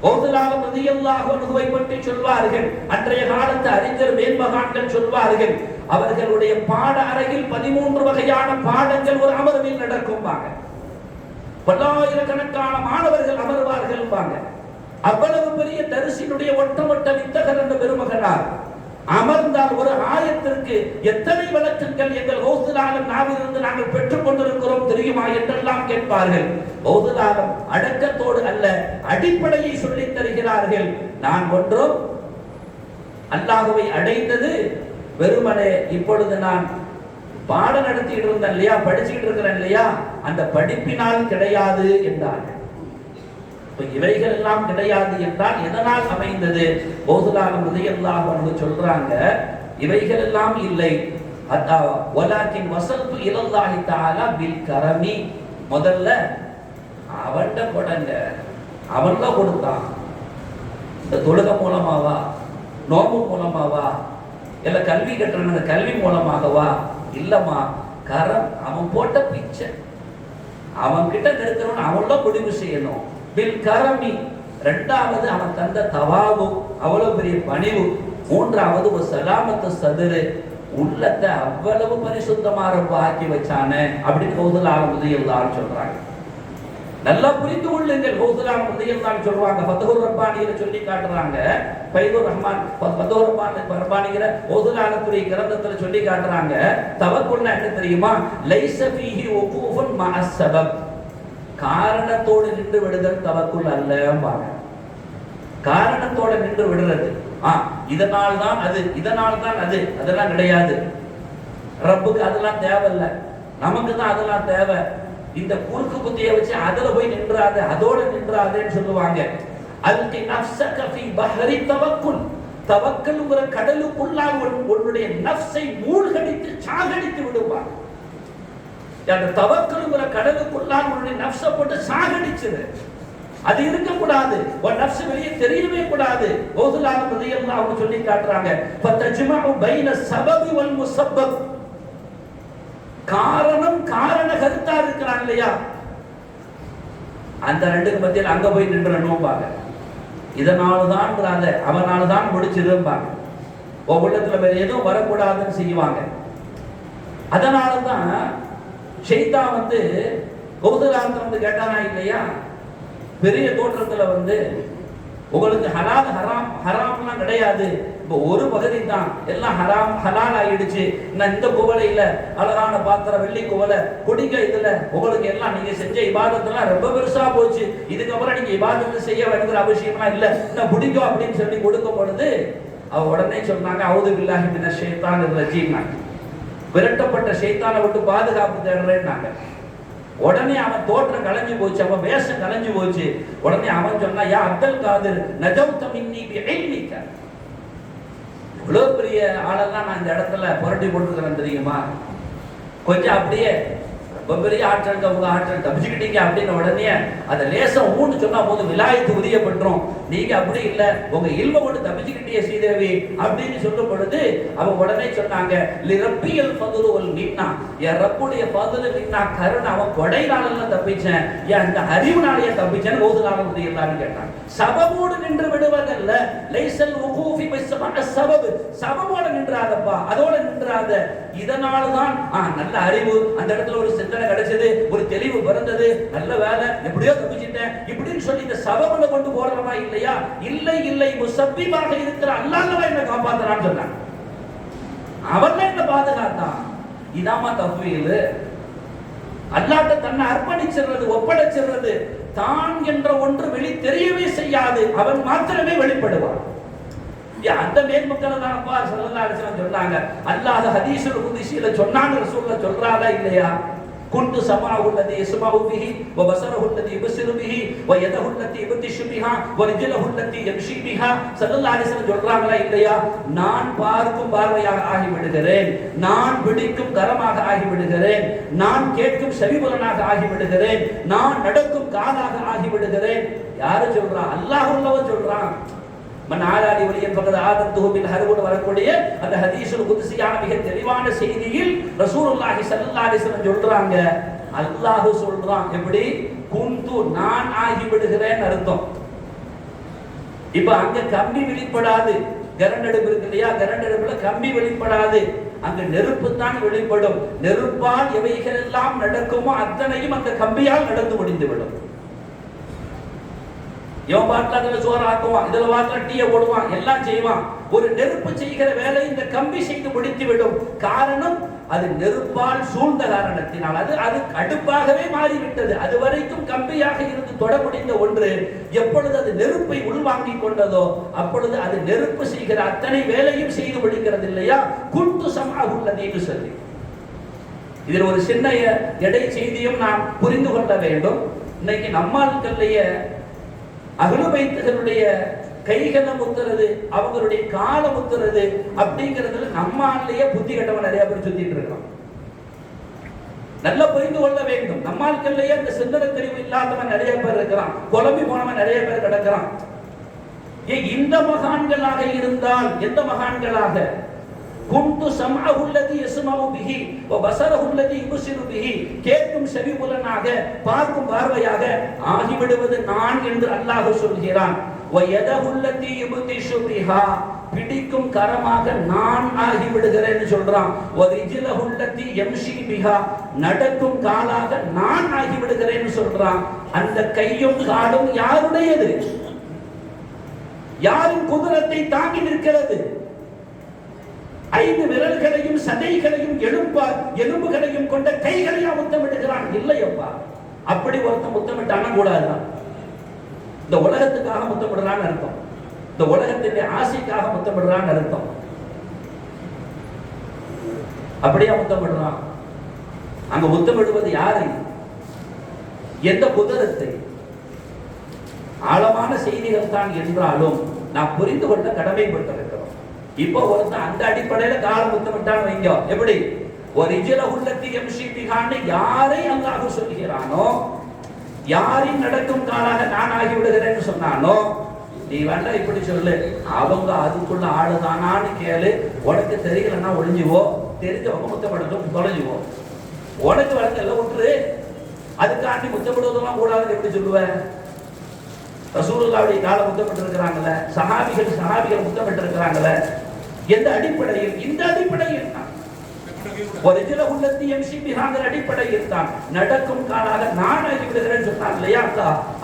கௌசுல் ஆலம் ரலியல்லாஹு அன்ஹுவை பற்றி சொல்வார்கள், அன்றைய காலத்து அறிஞர் மேன்மகான்கள் சொல்வார்கள், அவர்களுடைய பாட அறையில் 13 வகையான பாடங்கள் ஒரு அமர்வில் நடக்கும்பாங்க. பல்லாயிரக்கணக்கான மாணவர்கள் அமர்வார்கள். அவ்வளவு பெரிய தரிசினுடைய ஒட்டமொட்ட வித்தகர் என்ற பெருமகனார் அமர்ந்தால் ஒரு ஆயத்திற்கு எத்தனை விளக்கங்கள் எங்கள் கௌசுல் ஆலம் நாவிலிருந்து நாங்கள் பெற்றுக் கொண்டிருக்கிறோம் தெரியுமா என்றெல்லாம் கேட்பார்கள். கௌசுல் ஆலம் அடக்கத்தோடு அல்ல, அடிப்படையை சொல்லித் தருகிறார்கள். நான் ஒன்றும் அல்லாஹ்வை அடைந்தது வெறுமனே இப்பொழுது நான் பாடம் நடத்திட்டு இருந்தேன் இல்லையா, படிச்சுக்கிட்டு இருக்கிறேன் இல்லையா, அந்த படிப்பினால் கிடையாது என்றார்கள். இவைகள் எல்லாம் கிடையாது என்றால் எதனால் அமைந்தது? பௌதுலாலம் ரலியல்லாஹு அன்ஹு சொல்றாங்க, இவைகள் எல்லாம் இல்லை. வலாக்கின் வஸல்து இலல்லாஹி தஆலா பில் கரமி. முதல்ல அவன்ட கொடுங்க, அவன் தான் கொடுத்தான். இந்த தொழுகை மூலமாவா, நோம்பு மூலமாவா, இல்ல கல்வி கட்டுற கல்வி மூலமாகவா? இல்லம்மா, கரம் அவன் போட்ட பிச்சை, அவன் கிட்ட இருக்கிறவன் அவன் தான் முடிவு செய்யணும். பில் கரமி. இரண்டாவது அவன் தந்த தவாவு, அவ்வளவு பெரிய பணிவு. மூன்றாவது ஒரு சலாமத்து சதுரு, உள்ளத்தை அவ்வளவு பரிசுத்தமாக ஆக்கி வச்சானே அப்படின்னு கௌசலாலம் ரலியல்லாஹு சொல்றாங்க. நல்லா புரிந்து கொள்ளுங்கள். கௌசலாலம் ரலியல்லாஹு சொல்றாங்க, ஃபத்ஹுர் ரப்பானியில சொல்லி காட்டுறாங்க. ஃபைதுர் ரஹ்மான் ஃபத்ஹுர் ரப்பானிங்கிற கௌசலாலத்துடைய கிரந்தத்துல சொல்லி காட்டுறாங்க. தவக்குல்னா என்ன தெரியுமா? லைஸ ஃபீஹி வகூஃபுன் மஅஸ் ஸபப். காரணத்தோடு நின்று விடுதல் தவக்குல் அல்லம்பாங்க. காரணத்தோட நின்று விடுறது, இதனால் தான் அது, இதனால் தான் அது, அதெல்லாம் கிடையாது. ரப்புக்கு அதெல்லாம் தேவையில்லை, நமக்கு தான் அதெல்லாம் தேவை. இந்த குறுக்கு புத்தியை வச்சு அதுல போய் நின்றாது, அதோட நின்றாதுன்னு சொல்லுவாங்க. அல்கி நஃப்ஸக ஃபீ பஹரி தவக்குல். தவக்கல்ங்கிற கடலுக்குள்ளால் உன்னுடைய நஃப்ஸை மூழ்கடித்து சாகடித்து விடுவாங்க. அந்த தவக்கல்ங்கிற கடலுக்குள்ளால் உன்னுடைய நஃப்ஸை போட்டு சாகடிச்சிரு. அது இருக்க கூடாது, உன் நஃப்ஸ் வெளியே தெரியவே கூடாது. கௌசலாலம் ரலியல்லாஹு சொல்லி காட்டுறாங்க, ஃபதஜ்மஉ பைன ஸபபி வல் முஸப்பப். காரணம் காரண கருத்தா இருக்கிறான் இல்லையா, அந்த ரெண்டுக்கு மத்தியில் அங்க போய் நின்றணும்பாங்க. இதனாலதான் அவனாலதான் முடிச்சிருப்பாங்க. உள்ளத்துல வேற எதுவும் வரக்கூடாதுன்னு செய்வாங்க. அதனாலதான் ஷைத்தான் கௌசலாலத்துல கேட்டானா இல்லையா, பெரிய தோற்றத்துல உங்களுக்கு ஹலால் ஹராம் ஹராம்லாம் கிடையாது, இப்போ ஒரு பகுதி தான் எல்லாம் ஹராம் ஹலால் ஆயிடுச்சு. நான் இந்த குவலையில அழகான பாத்திரம் வெள்ளி குவலை குடிக்க, இதுல உங்களுக்கு எல்லாம் நீங்க செஞ்ச இபாதத்தெல்லாம் ரொம்ப பெருசா போச்சு, இதுக்கப்புறம் நீங்க இபாதத்தை செய்ய வேண்டிய அவசியம்லாம் இல்லை, நான் பிடிக்கும் அப்படின்னு சொல்லி கொடுக்கும் பொழுது அவ உடனே சொன்னாங்க, அவுது பில்லாஹி மினஷ் ஷைத்தானிர் ரஜீம், விரட்டப்பட்ட ஷைத்தானை விட்டு பாதுகாப்பு தேடுறேன்னாங்க. உடனே அவன் தோற்றம் கலைஞ்சு போச்சு, அவன் வேஷம் கலைஞ்சு போச்சு. உடனே அவன் சொன்னா, யா அப்துல் காதிர் நஜௌத மின்னி பிஇல்மிக. இவ்வளவு பெரிய ஆளெல்லாம் நான் இந்த இடத்துல புரட்டி போட்டுக்கிறேன் தெரியுமா, கொஞ்சம் அப்படியே ரொம்ப பெரிய ஆற்றல் உங்க ஆற்றல் தப்பிச்சுக்கிட்டீங்க அப்படின்னு உடனே அதை லேசம் ஊன்னு சொன்னா போதும் விலாயத்து உரியப்பட்டுரும். நீங்க அப்படி இல்ல, உங்க இல்ம கொண்டு தப்பிச்சுக்கிட்டே ஸ்ரீதேவி அப்படின்னு சொல்லும் பொழுது அவன் உடனே சொன்னாங்க, லிரப்பியல் ஃபதுலு வல் மின்னா, என் ரப்புடைய ஃபதுலு மின்னா கருணை, அவன் கொடைனால தப்பிச்சேன், என் அந்த அறிவுனாலேயே தப்பிச்சேன்னு கௌசலாலம் ரலியல்லாஹு கேட்டாங்க. சபபோடு நின்று விடுவதல்ல, லைஸல் வகூஃபி பிஸ்ஸபஅ ஸபப், சபபோடு நின்றாதப்பா, அதோட நின்றாத. இதனாலதான் நல்ல அறிவு, அந்த இடத்துல ஒரு சிந்தனை கிடைச்சது, ஒரு தெளிவு பிறந்தது, நல்ல வேலை, எப்படியோ தப்பிச்சிட்டேன் இப்படின்னு சொல்லி இந்த சபபுல கொண்டு போறவா இல்லையா? இல்லை இல்லை, முஸப்பிபாக இருக்கிற அல்லாஹ்வா என்ன காப்பாத்துறான்னு சொன்னாங்க. அவன் என்ன பாதுகாத்தான். இதாமா தஃவீல். அல்லாஹ்ட்ட தன்னை அர்ப்பணிச்சிடுறது, ஒப்படைச்சிடுறது. தான் என்ற ஒன்று வெளி தெரியவே செய்யாது, அவன் மாத்திரமே வெளிப்படுவான். அந்த மேன்மக்களை தான் அப்பா ஸல்லல்லாஹு அலைஹி வஸல்லம் சொன்னாங்க. அல்லாஹ் ஹதீஸுல் குத்ஸில சொன்னாங்க, ரசூலுல்லாஹ் சொல்றாரா இல்லையா? குன்து ஸமாஉ அல்லதி யஸ்மஉ பிஹி வ பஸரஹு அல்லதி யுபஸிரு பிஹி வ யதஹு அல்லதி யப்திஷு பிஹா வ ரிஜ்லுஹு அல்லதி யம்ஷி பிஹா. ஸல்லல்லாஹு அலைஹி வஸல்லம் சொல்றாங்களா இல்லையா? நான் பார்க்கும் பார்வையாக ஆகி விடுகிறேன், நான் பிடிக்கும் கரமாக ஆகி விடுகிறேன், நான் கேட்கும் செவிபுலனாக ஆகி விடுகிறேன், நான் நடக்கும் காலாக ஆகி விடுகிறேன். யாரு சொல்றா? அல்லாஹ் உள்ளவன் சொல்றான். மன் ஆலாலி வலியன் ஃபகத் ஆதத்துஹு பில் ஹர்புன் வரக்கூடிய அந்த ஹதீஸுல் குத்ஸியான மிக தெளிவான செய்தியில் ரசூலுல்லாஹி ஸல்லல்லாஹு அலைஹி வஸல்லம் சொல்றாங்க, அல்லாஹ் சொல்றான். எப்படி? குந்து, நான் ஆகி விடுகிறேன் அர்த்தம். இப்ப அங்க கம்பி வெளிப்படாது, கரண்ட் அடுப்பு இருக்கு இல்லையா, கரண்ட் அடுப்புல கம்பி வெளிப்படாது, அங்க நெருப்பு தான் வெளிப்படும். நெருப்பால் எவைகள் எல்லாம் நடக்குமோ அத்தனையும் அந்த கம்பியால் நடந்து முடிந்துவிடும். இவன் பாட்டில் அதில் சோறு ஆக்குவான், இதில் பாட்டில் டீயை போடுவான், எல்லாம் செய்வான். ஒரு நெருப்பு செய்கிற வேலை இந்த கம்பி செய்து முடித்து விடும். காரணம், அது நெருப்பால் சூழ்ந்த காரணத்தினால் அது அடுப்பாகவே மாறிவிட்டது. அது வரைக்கும் கம்பியாக இருந்து தொட முடிந்த ஒன்று எப்பொழுது அது நெருப்பை உள்வாங்கிக் கொண்டதோ அப்பொழுது அது நெருப்பு செய்கிற அத்தனை வேலையும் செய்து முடிக்கிறது இல்லையா? குன்து ஸமாஉ அல்லதி யுஸல்லி. இதில் ஒரு சின்ன எடை செய்தியும் நாம் புரிந்து கொள்ள வேண்டும். இன்னைக்கு நம்மாட்களுடைய அஹ்லு பைத்துகளுடைய கைகளை முத்துறது, அவங்களுடைய காலை முத்துறது அப்படிங்கிறதுல நம்மாலேயே புத்தி கட்டவன் நிறைய பேர் சுத்திட்டு இருக்கிறோம். நல்லா புரிந்து கொள்ள வேண்டும். நம்மாட்கள்லயே அந்த சிந்தனை தெளிவு இல்லாதவன் நிறைய பேர் இருக்கிறான், குழம்பி போனவன் நிறைய பேர் கிடக்கிறான். இந்த மகான்களாக இருந்தால், எந்த மகான்களாக குந்து சம்அஹு அல்லதி யஸ்மஉ பிஹி வ பஸரஹு அல்லதி யுப்சிரு பிஹி, கேட்கும் செவிப்புலனாக பார்க்கும் பார்வையாக ஆகிவிடுவது நான் என்று அல்லாஹ் சொல்கிறான். வ யதஹு அல்லதி யுப்திஷு பிஹா, பிடிக்கும் கரமாக நான் ஆகிவிடுகிறேன்னு சொல்றான். வ ரிஜ்லஹு அல்லதி யம்ஷி பிஹா, நடக்கும் காலாக நான் ஆகிவிடுகிறேன்னு சொல்றான். அந்த கையும் காலும் யாருடையது? யாரின் குதிரத்தை தாங்கி நிற்கிறது? 5 விரல்களையும் சதைகளையும் எலும்புகளையும் கொண்ட கைகளையும் முத்தமிடுகிறான். இல்லையப்பா, அப்படி ஒருத்தன் முத்தமிட்டான கூடாதுதான். இந்த உலகத்துக்காக முத்தமிடுறான்னு அர்த்தம், இந்த உலகத்தினுடைய ஆசைக்காக முத்தமிடுறான்னு அர்த்தம். அப்படியா முத்தமிடுறான்? அங்க முத்தமிடுவது யாரை? எந்த குதிரத்தை? ஆழமான செய்திகள் தான் என்றாலும் நாம் புரிந்து கொள்ள கடமைப்பட்டிருக்கிறோம். இப்போ ஒருத்தன் அந்த அடிப்படையில காலம் முத்தமிட்டான்னு வைங்க, எப்படி ஒரு இஜ்ல உள்ளத்தி எம்ஷி பிஹான்னு யாரை அல்லாஹ் சொல்கிறானோ, யாரின் நடக்கும் காலாக நான் ஆகி விடுகிறேன்னு சொன்னானோ, நீ வேண்டாம் இப்படி சொல்லு, அவங்க அதுக்குள்ள ஆளுதானான்னு கேளு. உனக்கு தெரியலன்னா ஒளிஞ்சுவோ, தெரிஞ்சவங்க முத்தமிடட்டும் தொலைஞ்சுவோ. உனக்கு வழங்கல விட்டுரு, அதுக்காண்டி முத்தமிடுவதெல்லாம் கூடாதுன்னு எப்படி சொல்லுவேன்? ரசூலுல்லாஹ்வுடைய காலம் முத்தமிட்டு இருக்கிறாங்கல்ல, சஹாபிகள் முத்தமிட்டு இருக்கிறாங்கல்ல, எந்த அடிப்படையில்? இந்த அடிப்படையில் தான். ஒரிஜினல் உள்ளத்தி எம்சி பிஹாங்கிற அடிப்படையில் தான் நடக்கும் காலாக நான் ஆகிவிடுகிறேன்னு சொன்னார் இல்லையா,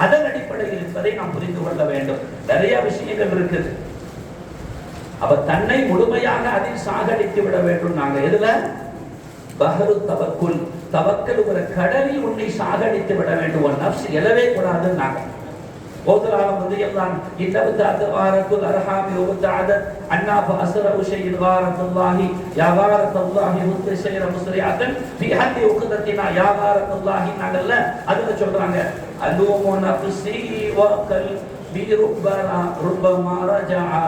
அதன் அடிப்படையில் என்பதை நாம் புரிந்து கொள்ள வேண்டும். நிறைய விஷயங்கள் இருக்குது. அவ தன்னை முழுமையாக அதில் சாகடித்து விட வேண்டும். நாங்க எதுல? பஹரு தவக்குல், தவக்கலுங்கிற கடலில் உன்னை சாகடித்து விட வேண்டும். ஒரு நப்ஸ் எழவே கூடாது. நாங்க ஓதுராலம் ரலியல்லாஹு இன்னபுதாத் வாரத்துல் அர்ஹாமி வபதாத் அன்னா ஃபஅஸ்ரஉ ஷைஇன் வாரத்துல்லாஹி யா வாரத்துல்லாஹி முத்தஷைர முஸ்ரிஅத்தன் ஃபீ ஹத்தி உக்தத்தினா யா வாரத்துல்லாஹி நாங்கல்ல அதுல சொல்றாங்க அலூமு நஃப்ஸி வ கல்பி ருப்பமா ரஜஅ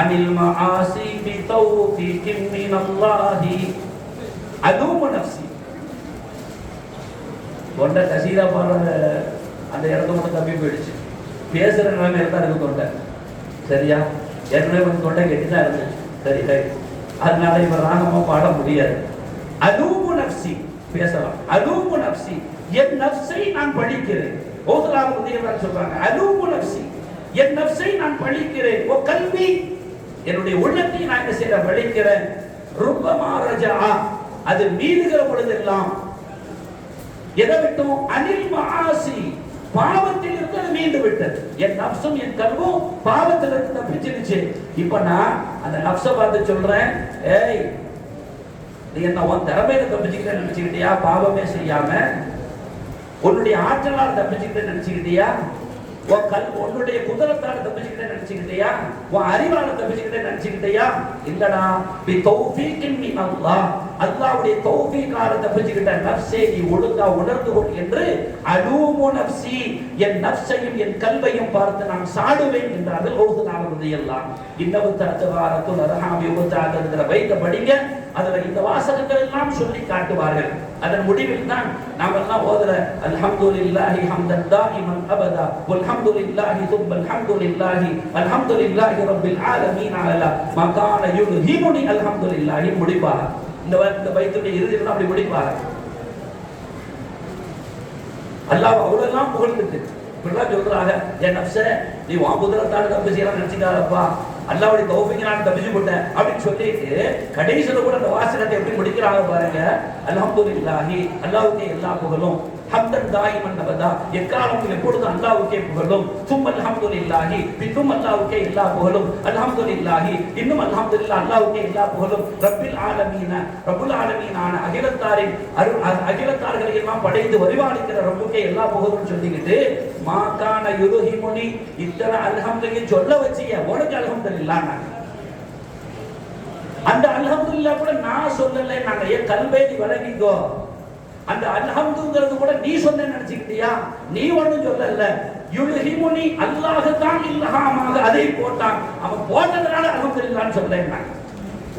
அனில் மஆசி பி தௌஃபீகின் மினல்லாஹி. அலூமு நஃப்ஸி கொண்ட கசீரா போற அந்த இடத்த மட்டும் தப்பி போயிடுச்சு. பேசுற நிலைமை இருந்தா இருக்கு தொண்டை, சரியா? ஏற்கனவே கொஞ்சம் தொண்டை கெட்டிதான் இருந்துச்சு, சரி சரி. அதனால இவர் ராகமா பாட முடியாது. அதுவும் நப்சி பேசலாம். அதுவும் நப்சி, என் நப்சை நான் பழிக்கிறேன். ஓதுலாக உதயவராக சொல்றாங்க, அதுவும் நப்சி, என் நப்சை நான் பழிக்கிறேன். ஓ கல்வி, என்னுடைய உள்ளத்தை நான் என்ன செய்ய பழிக்கிறேன். ருப்பமா ரஜா, அது மீறுகிற பொழுதெல்லாம் எதை விட்டும்? அனில் மஆசி, பாவத்தில் இருந்து மீண்டு விட்டது. என் நப்சும் என் கல்வும் பாவத்தில் இருந்து தப்பிச்சிருச்சு. இப்ப நான் அந்த நப்சை பார்த்து சொல்றேன், ஏய் நீ என்ன உன் திறமையில தப்பிச்சுக்கிட்ட நினைச்சுக்கிட்டியா? பாவமே செய்யாம உன்னுடைய ஆற்றலால் தப்பிச்சுக்கிட்ட நினைச்சுக்கிட்டியா? உன்னுடைய குதிரத்தால் தப்பிச்சுக்கிட்ட நினைச்சுக்கிட்டியா? உன் அறிவால தப்பிச்சுக்கிட்ட நினைச்சுக்கிட்டியா? இல்லடா, பி தௌஃபீகின் மினல்லாஹ், அல்லாஹ்வுடைய தௌஃபீகால தப்பிச்சுக்கிட்ட நஃப்ஸை நீ ஒழுங்கா உணர்ந்து கொள் என்று அலூமு நஃப்ஸி, என் நஃப்ஸையும் என் கல்வையும் பார்த்து நான் சாடுவேன் என்றார்கள். ஓதுனால ரலியல்லாஹு இன்னஹு தஅவாரத்துல் அர்ஹாமி வபதாத்ங்கிற வைத்த படிங்க. அதுல இந்த வாசகங்கள் எல்லாம் சொல்லி காட்டுவார்கள். அதன் முடிவில் தான் நாம் எல்லாம் ஓதுற அல்ஹம்துலில்லாஹி ஹம்தன் தாயிமன் அபதா வல்ஹம்துலில்லாஹி தும்மல் ஹம்துலில்லாஹி அல்ஹம்துலில்லாஹி ரப்பில் ஆலமீன் அலா மகான யுல்ஹிமுனி அல்ஹம்துலில்லாஹி முடிப்பாங்க. இந்த பைத்துடைய இறுதியில் அப்படி முடிப்பாங்க. அல்லாஹ் அவ்வளவுலாம் புகழ்ந்துட்டு இப்படிலாம் சொல்றாங்க, என் நப்சே நீ உன் குதிரத்தால் தப்பு செய்யலாம் நினைச்சுக்காதப்பா, அல்லாஹ்வுடைய தௌஃபீகினால் தப்பிச்சு போட்டேன் அப்படின்னு சொல்லிட்டு கடைசியில கூட அந்த வாசகத்தை எப்படி முடிக்கிறாங்க பாருங்க. அல்ஹம்துலில்லாஹி, அல்லாஹ்வுக்கே எல்லா புகழும், ஹம்தன் தாயிமன் அபதா, எக்காலமும் எப்பொழுதும் அல்லாஹ்வுக்கே புகழும், தும்ம அல்ஹம்துலில்லாஹி, பின்னும் அல்லாஹ்வுக்கே எல்லா புகழும், அல்ஹம்துலில்லாஹி இன்னும் அல்ஹம்துலில்லாஹ் அல்லாஹ்வுக்கே எல்லா புகழும், ரப்பில் ஆலமீன, ரப்புல் ஆலமீனான அகிலத்தாரின் அகிலத்தார்களை எல்லாம் படைத்து வரிவாளிக்கிற ரப்புக்கே எல்லா புகழும் சொல்லிக்கிட்டு மாகான யுருஹிமுனி இத்தனை அல்ஹம்துலில்லாஹ் சொல்ல வச்சிய உனக்கு அல்ஹம்துலில்லாஹ். அந்த அல்ஹம்துலில்லாஹ் கூட நான் சொல்லலை, நாங்க ஏன் கல்வே நீ வழங்கிக்கோ. அந்த அல்ஹம்துங்கிறது கூட நீ சொன்ன நினைச்சுக்கிட்டியா? நீ ஒண்ணும் சொல்லல. யுல்ஹிமுனி அல்லாஹ் தான் இல்லஹாமாக அதை போட்டான். அவன் போட்டதுனால அல்ஹம்துலில்லாஹ்னு சொல்றேன்.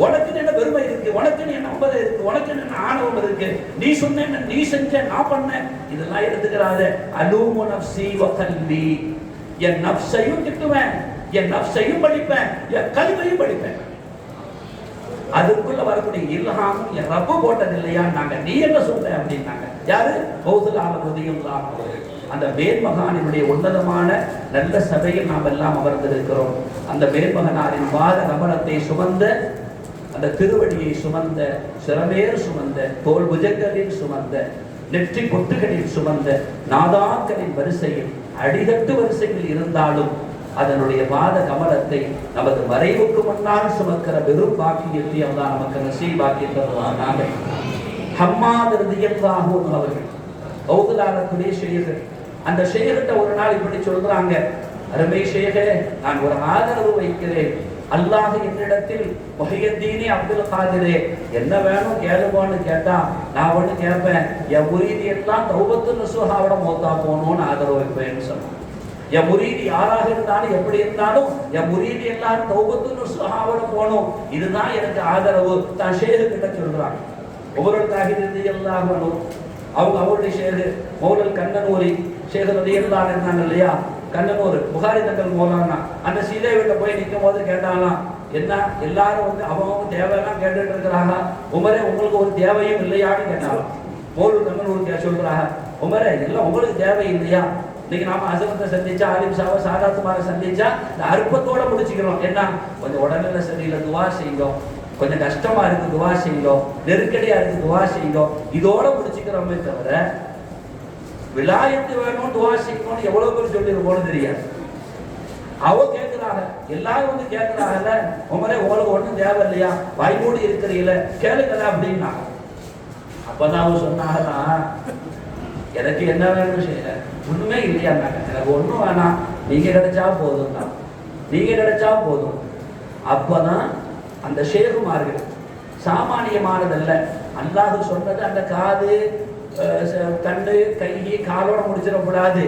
உனக்கு என்ன பெருமை இருக்கு, உனக்கு என்ன நம்பர் இருக்கு, உனக்கு என்ன ஆணவம் இருக்கு? நீ சொன்ன, நீ செஞ்ச, நான் பண்ணேன், இதெல்லாம் எடுத்துக்கிறாத. அலூமு நஃப்ஸி வ கல்பி, என் நஃப்ஸையும் திட்டுவேன், என் நஃப்ஸையும் படிப்பேன், என் கல்வையும் படிப்பேன். அதுக்குள்ள வரக்கூடிய இல்ஹாம் என் ரப்பு போட்டது இல்லையா? நாங்க நீ என்ன சொல்ற அப்படின்னாங்க. யாரு? கௌதுல் ஆலம் ரலியல்லாஹு அன்ஹு. அந்த மேன்மகானினுடைய உன்னதமான நல்ல சபையில் நாம் எல்லாம் அமர்ந்திருக்கிறோம். அந்த மேன்மகனாரின் வாத கமலத்தை சுமந்த, அந்த திருவடியை சுமந்த, சிறமேர் சுமந்த, தோல் புஜங்களில் சுமந்த, நெற்றி பொட்டுகளில் சுமந்த நாதாக்களின் வரிசையில் அடிதட்டு வரிசையில் இருந்தாலும் அதனுடைய வாத கமலத்தை நமது மறைவுக்கு முன்னால் சுமக்கிற பெரும் பாக்கியத்தை அவதான் நமக்கு நசீபாக்கி தருவானாக. ஹம்மாத் ரலியல்லாஹு அன்ஹு அவர்கள் கௌதுல் ஆலத்துடைய ஷேഖ്. அந்த ஷேഖ்கிட்ட ஒரு நாள் இப்படி சொல்றாங்க, அருமை ஷேഖே, நான் ஒரு ஆதரவு வைக்கிறேன். அல்லாஹ் என்னிடத்தில் முஹியத்தீனி அப்துல் காதிரே என்ன வேணும் கேளுவான்னு கேட்டா நான் ஒண்ணு கேட்பேன், என் முரீதி எல்லாம் தௌபத்து நசுஹாவோட மௌத்தா போகணும்னு ஆதரவு வைப்பேன்னு சொன்னான். என் முரீதி யாராக இருந்தாலும் எப்படி இருந்தாலும் என் முரீதி எல்லாம் தௌபத்து நசுஹாவோட போகணும், இதுதான் எனக்கு ஆதரவு. தான் ஷேഖ് கிட்ட சொல்றாங்க. ஒவ்வொரு தாகிரதி எல்லாம் அவங்க அவருடைய ஷேഖ് மௌலல் கண்ணனூரி ஷேഖ் ரலியல்லாஹு இருந்தாங்க இல்லையா, கண்ணனூர் புகாரி தங்கள் மௌலானா. அந்த சீதை வீட்டை போய் நிற்கும் போது கேட்டாலாம், என்ன எல்லாரும் வந்து அவங்க தேவையெல்லாம் கேட்டுட்டு இருக்கிறாங்க, உமரே உங்களுக்கு ஒரு தேவையும் இல்லையான்னு கேட்டாலும். மௌலூர் கண்ணனூர் சொல்றாங்க, உமரே எல்லாம் உங்களுக்கு தேவை இல்லையா? இன்னைக்கு நாம அசரத்தை சந்திச்சா, ஆலிம் சாவ சாதாத்துமாரை சந்திச்சா இந்த அற்பத்தோட முடிச்சுக்கிறோம். என்ன கொஞ்சம் உடல்நிலை சரியில்லை துவா செய்யும், கொஞ்சம் கஷ்டமா இருக்கு துவா செய்யும், நெருக்கடியா இருக்கு துவா செய்யும், இதோட முடிச்சுக்கிறோமே தவிர விலாயத்து வேணும் துவா செய்யணும்னு எவ்வளவு பேர் சொல்லிருக்கோம்னு தெரியாது. அவ கேட்கிறாங்க, எல்லாரும் வந்து கேட்கிறாங்கல்ல, உமரே உங்களுக்கு ஒண்ணும் தேவை இல்லையா, வாய்மூடி இருக்கிறீங்கள கேளுங்களா அப்படின்னா. அப்பதான் அவ சொன்னாங்கன்னா, எனக்கு என்ன வேணும் செய்ய ஒண்ணுமே இல்லையாங்க, எனக்கு ஒண்ணும் வேணாம், நீங்க கிடைச்சா போதும் தான், நீங்க கிடைச்சா போதும். அப்பதான் அந்த ஷேகுமார்கள் சாமானியமானதல்ல, அல்லாஹ் சொன்னது அந்த காது கண்ணு கை காலோட முடிச்சிடக்கூடாது,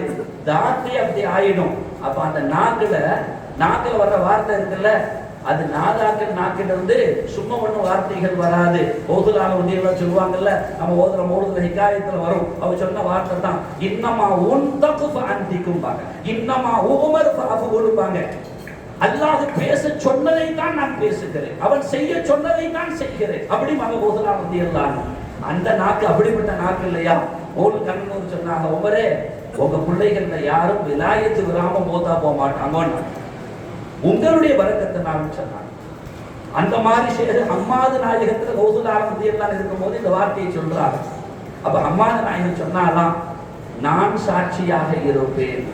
தாத்தி அப்படி ஆயிடும். அப்ப அந்த நாக்குல வர்ற வார்த்தை இருக்குல்ல, அது நாக்கிட்ட இருந்து சும்மா ஒண்ணும் வார்த்தைகள் வராது. ஓதுலான ஒன்றியெல்லாம் சொல்லுவாங்கல்ல, நம்ம ஓதுற மௌலூதுல ஹிகாயத்துல வரும், அவ சொன்ன வார்த்தை தான் இன்னமா உன் தகுஃப அன்திக்கும்பாங்க, இன்னமா உமர் ஃபஅஃபுலுபாங்க. அல்லாஹ் பேச சொன்னதை தான் நான் பேசுகிறேன், அவன் செய்ய சொன்னதை தான் செய்கிறேன். அப்படி மக ஓதுலான ஒன்றியெல்லாம் அந்த நாக்கு அப்படிப்பட்ட நாக்கு இல்லையா? ஒரு கண்ணூர் சொன்னாங்க, ஒவ்வொரு உங்க பிள்ளைகள்ல யாரும் விலாயத்து விராம மோதா போக மாட்டாங்க, உங்களுடைய வரக்கத்தை நான் சொன்னாங்க. அந்த மாதிரி ஷேഖ് ஹம்மாது நாயகத்துல கௌதுல் ஆலம் எல்லாம் இருக்கும்போது இந்த வார்த்தையை சொல்றாங்க. அப்ப ஹம்மாது நாயகம் சொன்னாலாம், நான் சாட்சியாக இருப்பேன்.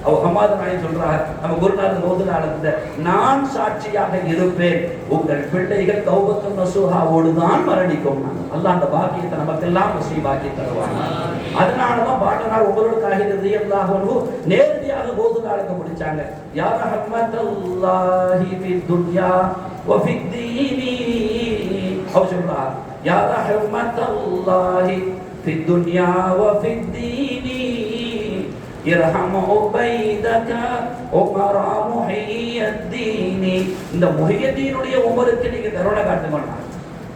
அவ ஹம்மாது நாயகம் சொல்றாங்க, நம்ம குருநாதர் கௌதுல் ஆலத்துல நான் சாட்சியாக இருப்பேன், உங்கள் பிள்ளைகள் தௌபத்து நசுஹாவோடு தான் மரணிக்கும். அல்லாஹ் அந்த பாக்கியத்தை நமக்கெல்லாம் நசீபாக்கி தருவாங்க. அதனாலதான் பாட்டனார் உங்களோட காஹிரதி அல்லாஹ் நேரடியாக கௌதுல் ஆலத்தை முடிச்சாங்க. யா ரஹ்மத்தல்லாஹி ஃபித் துன்யா வ ஃபித் தீனி. அவ சொல்றாங்க, யா ரஹ்மத்தல்லாஹி ஃபித் துன்யா வ ஃபித் தீனி இர்ஹம் உபைதக உமரா முஹியத்தீனி. இந்த முஹியத்தீனுடைய உமருக்கு நீங்க கருணை காட்டுங்க.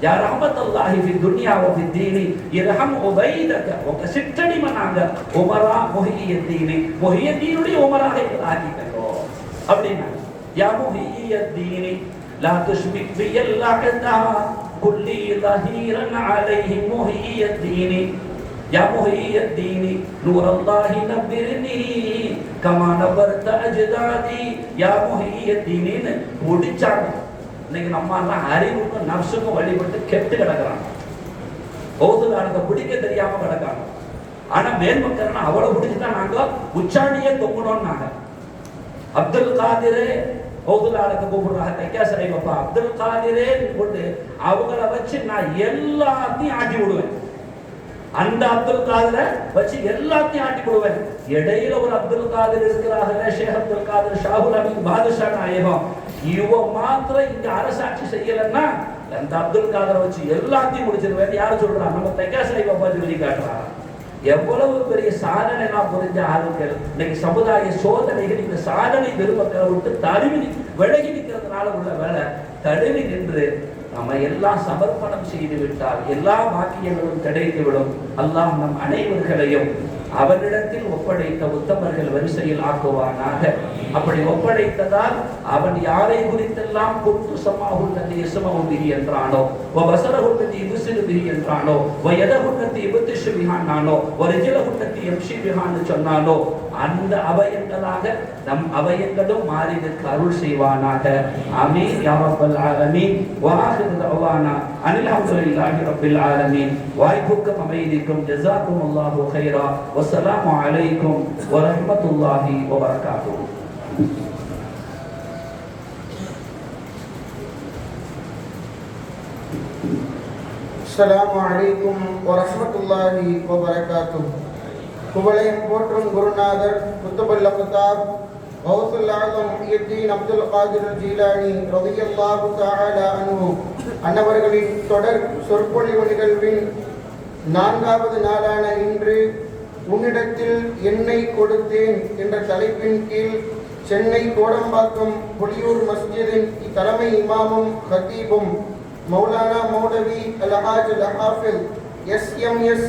யா ரஹ்மத்தல்லாஹி ஃபித் துன்யா வ ஃபித் தீனி இர்ஹம் உபைதக, உங்க சிற்றடி மன்னாங்க உமரா முஹியத்தீனி, முஹியத்தீனுடைய உமராக ஆக்கிக்கோ அப்படின்னா. யா முஹியத்தீனி லா துஷ்பிக் பியல் அஹதா குல்லி ظهيرا عليه முஹியத்தீனி யா முஹியத்தீனி நூரல்லாஹி நபிர்னி கமா நபர்த அஜ்தாதி. யா முஹியத்தீனின்னு முடிச்சாங்க. இன்னைக்கு நம்ம எல்லாம் அறிவுக்கும் நஃப்ஸுக்கும் வழிபட்டு கெட்டு கிடக்குறாங்க, கௌதுல் ஆலத்தை பிடிக்க தெரியாம கிடக்காங்க. ஆனா மேன்மக்கள்னா அவ்வளவு பிடிச்சுதான் நாங்க உச்சாணியே தொங்கணும்னாங்க. அப்துல் காதிரே கௌதுல் ஆலத்தை கூப்பிடுறாங்க, தைக்கா சரை பாப்பா அப்துல் காதிரே கொண்டு அவங்கள வச்சு நான் எல்லாத்தையும் ஆட்டி விடுவேன். அந்த அப்துல் காதிரை வச்சு எல்லாத்தையும் ஆட்டி விடுவேன். இடையில ஒரு அப்துல் காதிர் இருக்கிறார்களே, ஷேக் அப்துல் காதிர் ஷாஹுல் அமீன் பாதுஷா நாயகம், இவ மாத்திரம் இங்க அரசாட்சி செய்யலன்னா அந்த அப்துல் காதரை வச்சு எல்லாத்தையும் முடிச்சிருவேன் யார் சொல்றா? நம்ம தெக்காசிலை பாப்பா சொல்லி காட்டுறாங்க. எவ்வளவு பெரிய சாதனை நான் புரிஞ்ச ஆளுங்கள் இன்னைக்கு சமுதாய சோதனைகள் இந்த சாதனை பெருமக்களை விட்டு தழுவி விலகி நிற்கிறதுனால உள்ள வேலை தழுவி நின்று நம்ம எல்லாம் சமர்ப்பணம் செய்து விட்டால் எல்லா வாக்கியங்களும் கிடைத்துவிடும். அல்லாஹ் நம் அனைவர்களையும் அவனிடத்தில் ஒப்படைத்த உத்தமர்கள் வரிசையில் ஆக்குவானாக. அப்படி ஒப்படைத்ததால் அவன் யாரை குறித்தெல்லாம் குத்து சமாஹுல்லதி யஸ்மஉ என்றானோ, வபஸரஹுல்லதி யுப்ஸிரு பிஹி என்றானோ, வயதஹுல்லதி யுப்திஷு பிஹானோ, வரிஜலஹுல்லதி யம்ஷி பிஹான்னு சொன்னானோ, அந்த அவயங்களாக நம் அவயங்களும் மாறினுக்கு அருள் செய்வானாக. ஆமீன் யா ரப்பல் ஆலமீன். வஆஹிரு தஅவானா அனில் ஹம்துலில்லாஹி ரப்பில் ஆலமீன். வாய்ப்புக்கும் அமைதிக்கும் ஜஸாக்குமுல்லாஹு கைரா. வஸ்ஸலாமு அலைக்கும் வரஹ்மத்துல்லாஹி வபரகாத்துஹு. அஸ்ஸலாமு அலைக்கும் வரஹ்மத்துல்லாஹி வபரகாத்துஹு. புகழையும் போற்றும் குருநாதர் குத்துபுல் அக்தாப் கௌசுல் ஆலம் முஹியுத்தீன் அப்துல் காதிர் ஜீலானி ரலியல்லாஹு தஆலா அன்ஹு அன்னவர்களின் தொடர் சொற்பொழிவு நிகழ்வின் 4வது நாளான இன்று உன்னிடத்தில் என்னை கொடுத்தேன் என்ற தலைப்பின் கீழ் சென்னை கோடம்பாக்கம் புலியூர் மஸ்ஜிதின் தலைமை இமாமும் ஹத்தீபும் மௌலானா மௌலவி அல்-ஹாஜ் அல்-ஹாஃபில் எஸ்.எம்.எஸ்.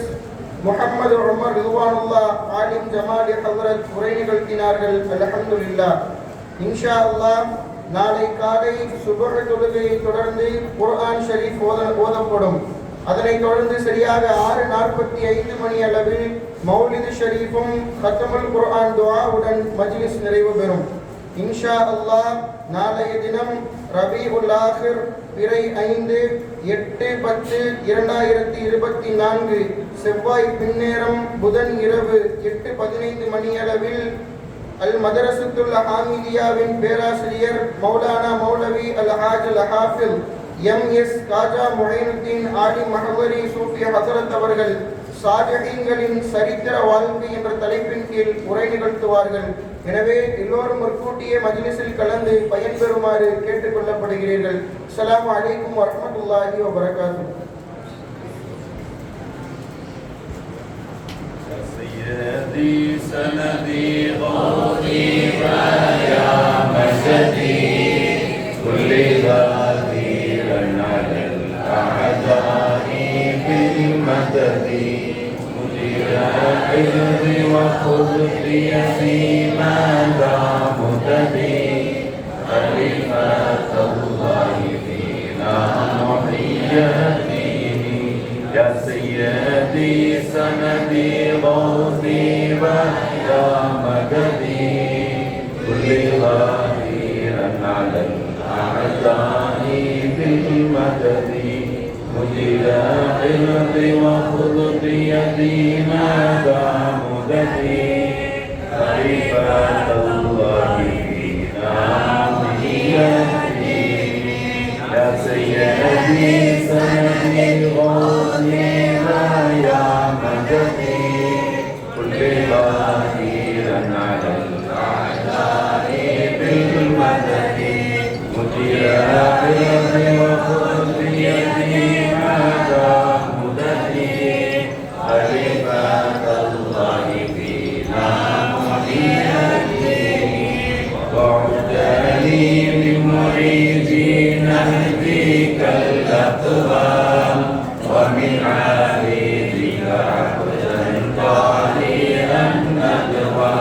முஹம்மது உமர் ரிதுவானுல்லா ஆலிம் ஜமாலி ஹஜ்ரத் உரை நிகழ்த்தினார்கள். அல்ஹம்துலில்லாஹ். இன்ஷா அல்லாஹ் நாளை காலை சுபஹ் தொழுகையை தொடர்ந்து குர்ஆன் ஷரீஃப் ஓதப்படும். அதனைத் தொடர்ந்து சரியாக 6:45 மணி அளவில் மௌலிது ஷரீஃபும் கத்தமுல் குர்ஆன் துஆவுடன் மஜ்லிஸ் நிறைவு பெறும். இன்ஷா அல்லாஹ் நாளைய தினம் ரபீஉல் ஆஹிர் பிறை 5/8/10/2024 செவ்வாய் பின்னேரம் புதன் இரவு 8:15 மணி அளவில் அல் மதரசத்துல் ஹாமிதியாவின் பேராசிரியர் மௌலானா மௌலவி அல்-ஹாஜ் அல்-ஹாஃபில் எம்.எஸ். காஜா முஹைனுத்தீன் ஆலிம் மஹவரி சூஃபி ஹஸரத் அவர்கள் சாலிஹீன்களின் சரித்திர வாழ்க்கை என்ற தலைப்பின் கீழ் உரை நிகழ்த்துவார்கள். எனவே எல்லோரும் முற்கூட்டியே மஜ்லிஸில் கலந்து பயன்பெறுமாறு கேட்டுக்கொள்ளப்படுகிறீர்கள். அஸ்ஸலாமு அலைக்கும் வரஹ்மத்துல்லாஹி வபரகாத்துஹு. سيدي سندي غوثي ويا مجدي كل ذاكرا على الأعداء بالمدد مدير الحفظ وخذ بيدي ما دام مددي خليفة الله فينا محيتي يا سيدي سندي غوثي ويا مددي كل ظهيرا على الأعداء بالمدد مجيد الحفظ وخذ بيدي ما دام مددي خليفة الله فينا محيتي يا سيدي سندي غوثي ويا مددي كل ظهيرا على الأعداء بالمدد مجير الحفظ وخذ بيدي ما دام مددي خليفة الله فينا محيتي وعد لي من معيدين نهديك الأقوام ومن عابدك عبدا طالعا ندوى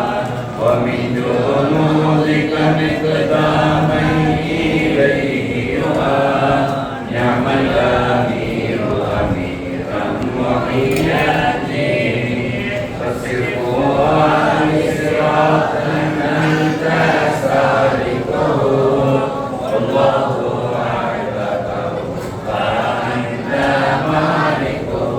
ومن جنودك مقداما إليه يؤاب نعم الأمير أميرا محيتي فسره عن صراطا أنت سالكه والله أعلمه فأنت مالكه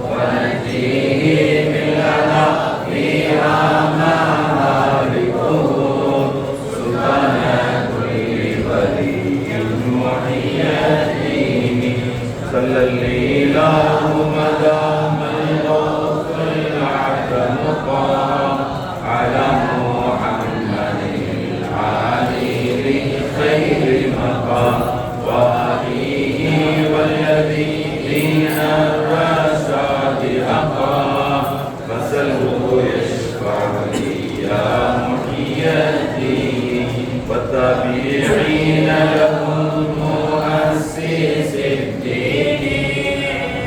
ونجيه من لنا فيها مهالكه سبحان كل ولي محيتي صلى الإله مدام الغوث العدم قام على محمد العالي لخير مقام وآله وتابعين لهم مؤسس الدين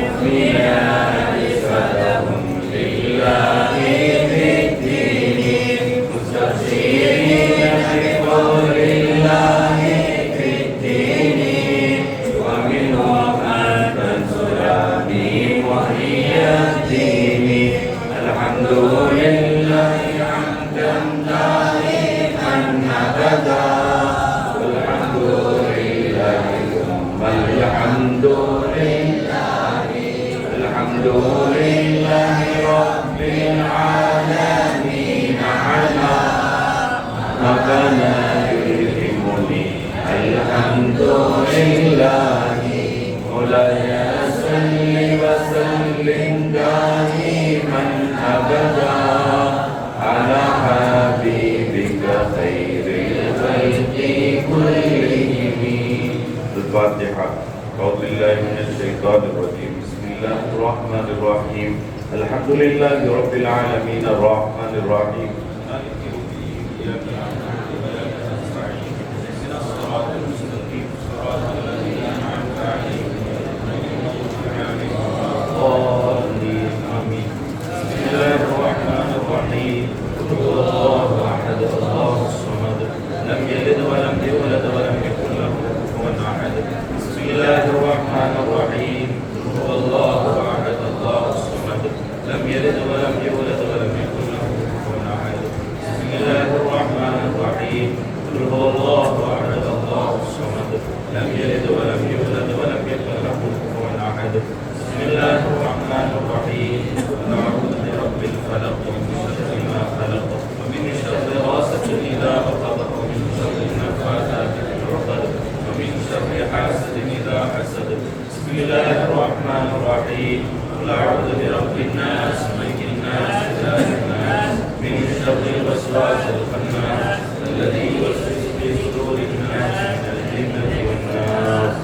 مؤمنات صدقهم لله بالدين مستبشرين بقول الله في الدين ومنهم أن تنصرني وهي الدين الحمد لله حمدا دائما أبدا والحمد لله ثم الحمد لله الحمد لله رب العالمين على ما كان يلهمني الحمد لله مولاي صل وسلم دائما أبدا على حبيبك خير الخلق كلهم. الفاتحة. أعوذ بالله من الشيطان الرجيم. بسم الله الرحمن الرحيم. الحمد لله رب العالمين الرحمن الرحيم مالك يوم الدين إياك نعبد وإياك نستعين اهدنا الصراط المستقيم صراط الذين أنعمت عليهم غير المغضوب عليهم ولا الضالين آمين. بسم الله الرحمن الرحيم. قل هو الله أحد الله الصمد لم يلد ولم يولد ولم يكن له كفوا أحد. بسم الله الرحمن الرحيم. قل هو الله أحد الله الصمد لم يلد ولم يولد ولم يكن له كفوا أحد. بسم الله الرحمن الرحيم. قل هو الله أحد الله الصمد لم يلد ولم يولد ولم يكن له كفوا أحد. بسم الله الرحمن الرحيم. نعوذ برب الفلق من شر ما خلق ومن شر غاسق إذا وقب ومن شر النفاثات في العقد ومن شر حاسد إذا حسد. بسم الله الرحمن الرحيم. قل أعوذ برب الناس ملك الناس إله الناس من شر الوسواس الخناس الذي يوسوس في صدور الناس من الجنة والناس.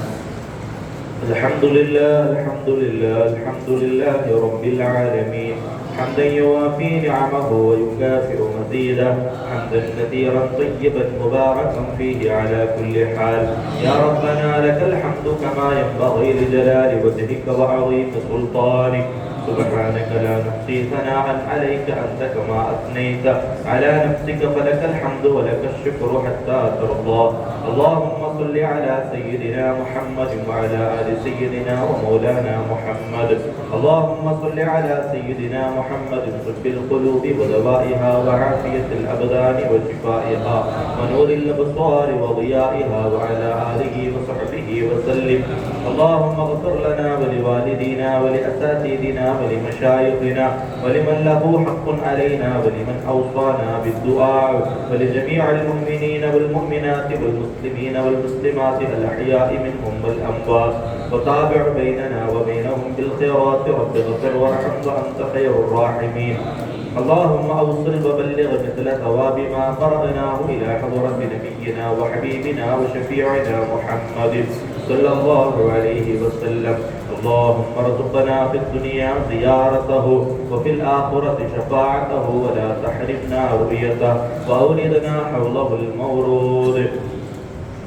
الحمد لله الحمد لله الحمد لله رب العالمين حمدا يوافي نعمه ويكافئ مزيده حمدا كثيرا طيبا مباركا فيه على كل حال. يا ربنا لك الحمد كما ينبغي لجلال وجهك وعظيم سلطانك. سبحانك لا نحصي ثناء عليك أنت كما أثنيت على نفسك فلك الحمد ولك الشكر حتى ترضى. اللهم صل على سيدنا محمد وعلى آل سيدنا ومولانا محمد. اللهم صل على سيدنا محمد طب القلوب ودوائها وعافية الأبدان وشفائها ونور الأبصار وضيائها وعلى آله وصحبه وسلم. اللهم اغفر لنا ولوالدينا ولأساتذتنا ولمشايخنا ولمن له حق علينا ولمن أوصانا بالدعاء ولجميع المؤمنين والمؤمنات والمسلمين والمسلمات الأحياء منهم والأموات وتابع بيننا وبينهم بالخيرات. رب اغفر وارحم وأنت خير الراحمين. اللهم أوصل وبلغ مثل ثواب ما قرأناه إلى حضرة نبينا وحبيبنا وشفيعنا محمد صلى الله عليه وسلم. اللهم ارزقنا في الدنيا زيارته وفي الآخرة شفاعته ولا تحرمنا رؤيته وأوردنا حوضه المورود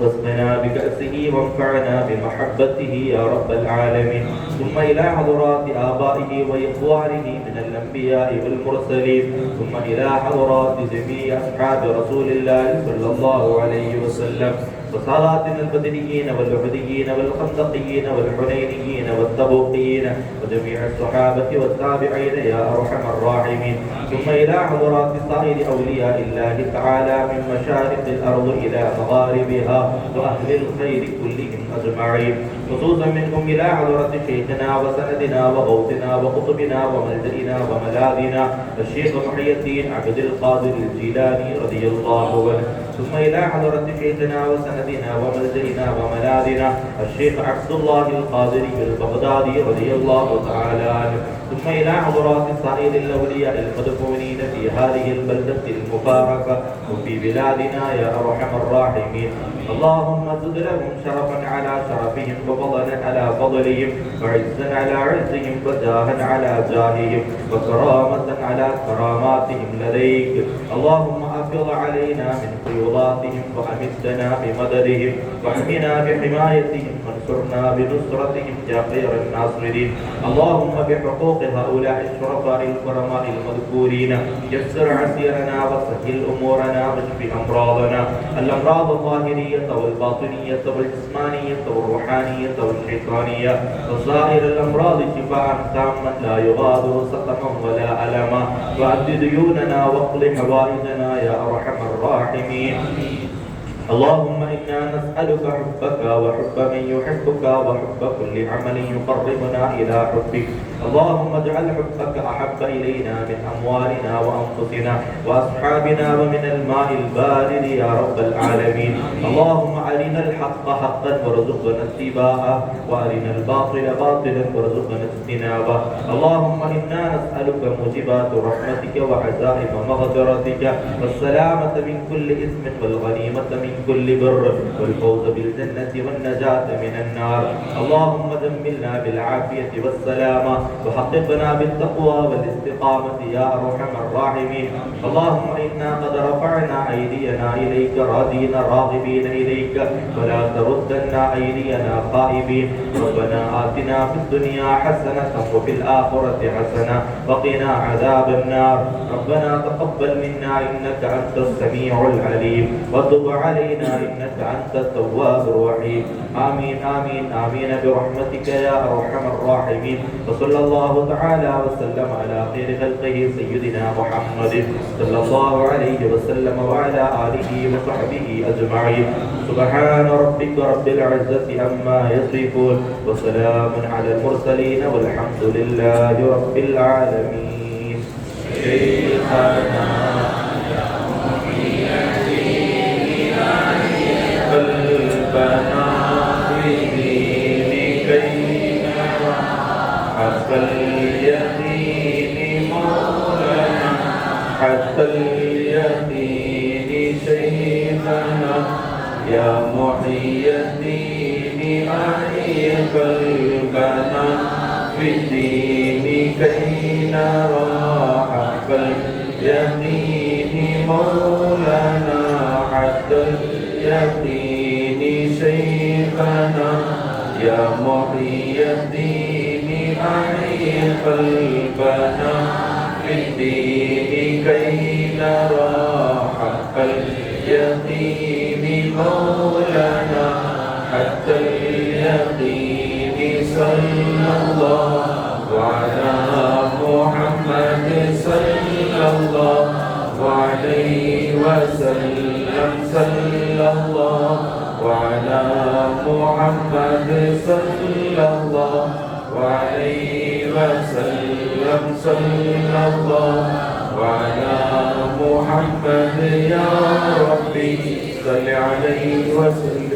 واسقنا بكأسه وانفعنا بمحبته يا رب العالمين. ثم إلى حضرات آبائه وإخوانه من الأنبياء والمرسلين. ثم إلى حضرات جميع أصحاب رسول الله صلى الله عليه وسلم وصلاتنا البدريين والعهديين والخندقيين والحنينيين والتبوقيين وجميع الصحابة والتابعين يا أرحم الراحمين. ثم إلى حضرات سائر أولياء الله تعالى من مشارق الأرض إلى مغاربها وأهل الخير كلهم أجمعين. خصوصا منهم إلى حضرة شيخنا وسندنا وغوثنا وقطبنا وملجئنا وملاذنا الشيخ محي الدين عبد القادر الجيلاني رضي الله عنه. ثم إلى حضرة شيخنا وسندنا وملجئنا وملاذنا الشيخ عبد الله القادري البغدادي رضي الله تعالى عنه. ثم إلى حضرات سائر الأولياء المدفونين في هذه البلدة المباركة وفي بلادنا يا أرحم الراحمين. اللهم زد لهم شرفا على شرفهم وفضلا على فضلهم وعزا على عزهم وجاها على جاههم وكرامة على كراماتهم لديك. اللهم وأفض علينا من فيوضاتهم وأمدنا بمددهم وأحمنا بحمايتهم وانصرنا بنصرتهم يا خير الناصرين. اللهم بحقوق هؤلاء الشرفاء الكرماء المذكورين يسر عسيرنا وسهل أمورنا واشف أمراضنا، الأمراض الظاهرية والباطنية والجسمانية والروحانية والشيطانية وسائر الأمراض شفاء تاما لا يغادر سقما ولا ألما، وأد ديوننا واقض حوائجنا يا أرحم الراحمين. اللهم إنا نسألك حبك وحب من يحبك وحب كل عمل يقربنا إلى حبك. اللهم اجعل حبك أحب إلينا من أموالنا وأنفسنا وأصحابنا ومن الماء البارد يا رب العالمين. اللهم أرنا الحق حقا وارزقنا اتباعه وأرنا الباطل باطلا وارزقنا اجتنابه. اللهم إنا نسألك موجبات رحمتك وعزائم مغفرتك والسلامة من كل إثم والغنيمة من كل بر والفوز بالجنة والنجاة من النار. اللهم جملنا بالعافية والسلامة وحققنا بالتقوى والاستقامة يا أرحم الراحمين. اللهم إنا قد رفعنا أيدينا إليك راضين راغبين إليك ولا تردنا أيدينا خائبين. ربنا آتنا في الدنيا حسنة وفي الآخرة حسنة وقنا عذاب النار. ربنا تقبل منا إنك أنت السميع العليم وتب علينا إنك أنت التواب الرحيم. آمين آمين آمين برحمتك يا أرحم الراحمين. وصلى الله تعالى وسلم على خير خلقه سيدنا محمد صلى الله عليه وسلم وعلى آله وصحبه أجمعين. سبحان ربك رب العزة عما يصفون وسلام على المرسلين والحمد لله رب العالمين. شيخنا قلبنا بدين كي نرى حق اليقين مولانا حتى اليقين شيخنا يا محي الدين أحيي قلبنا بالدين كي نرى حق اليقين مولانا حتى اليقين شيخنا يا محي الدين أحيي قلبنا بالدين كي نرى حق اليقين مولانا حتى اليقين. صلى الله على محمد صلى الله عليه وسلم. صلى الله على محمد صلى الله عليه وسلم. صلى الله على محمد يا ربي صل عليه وسلم.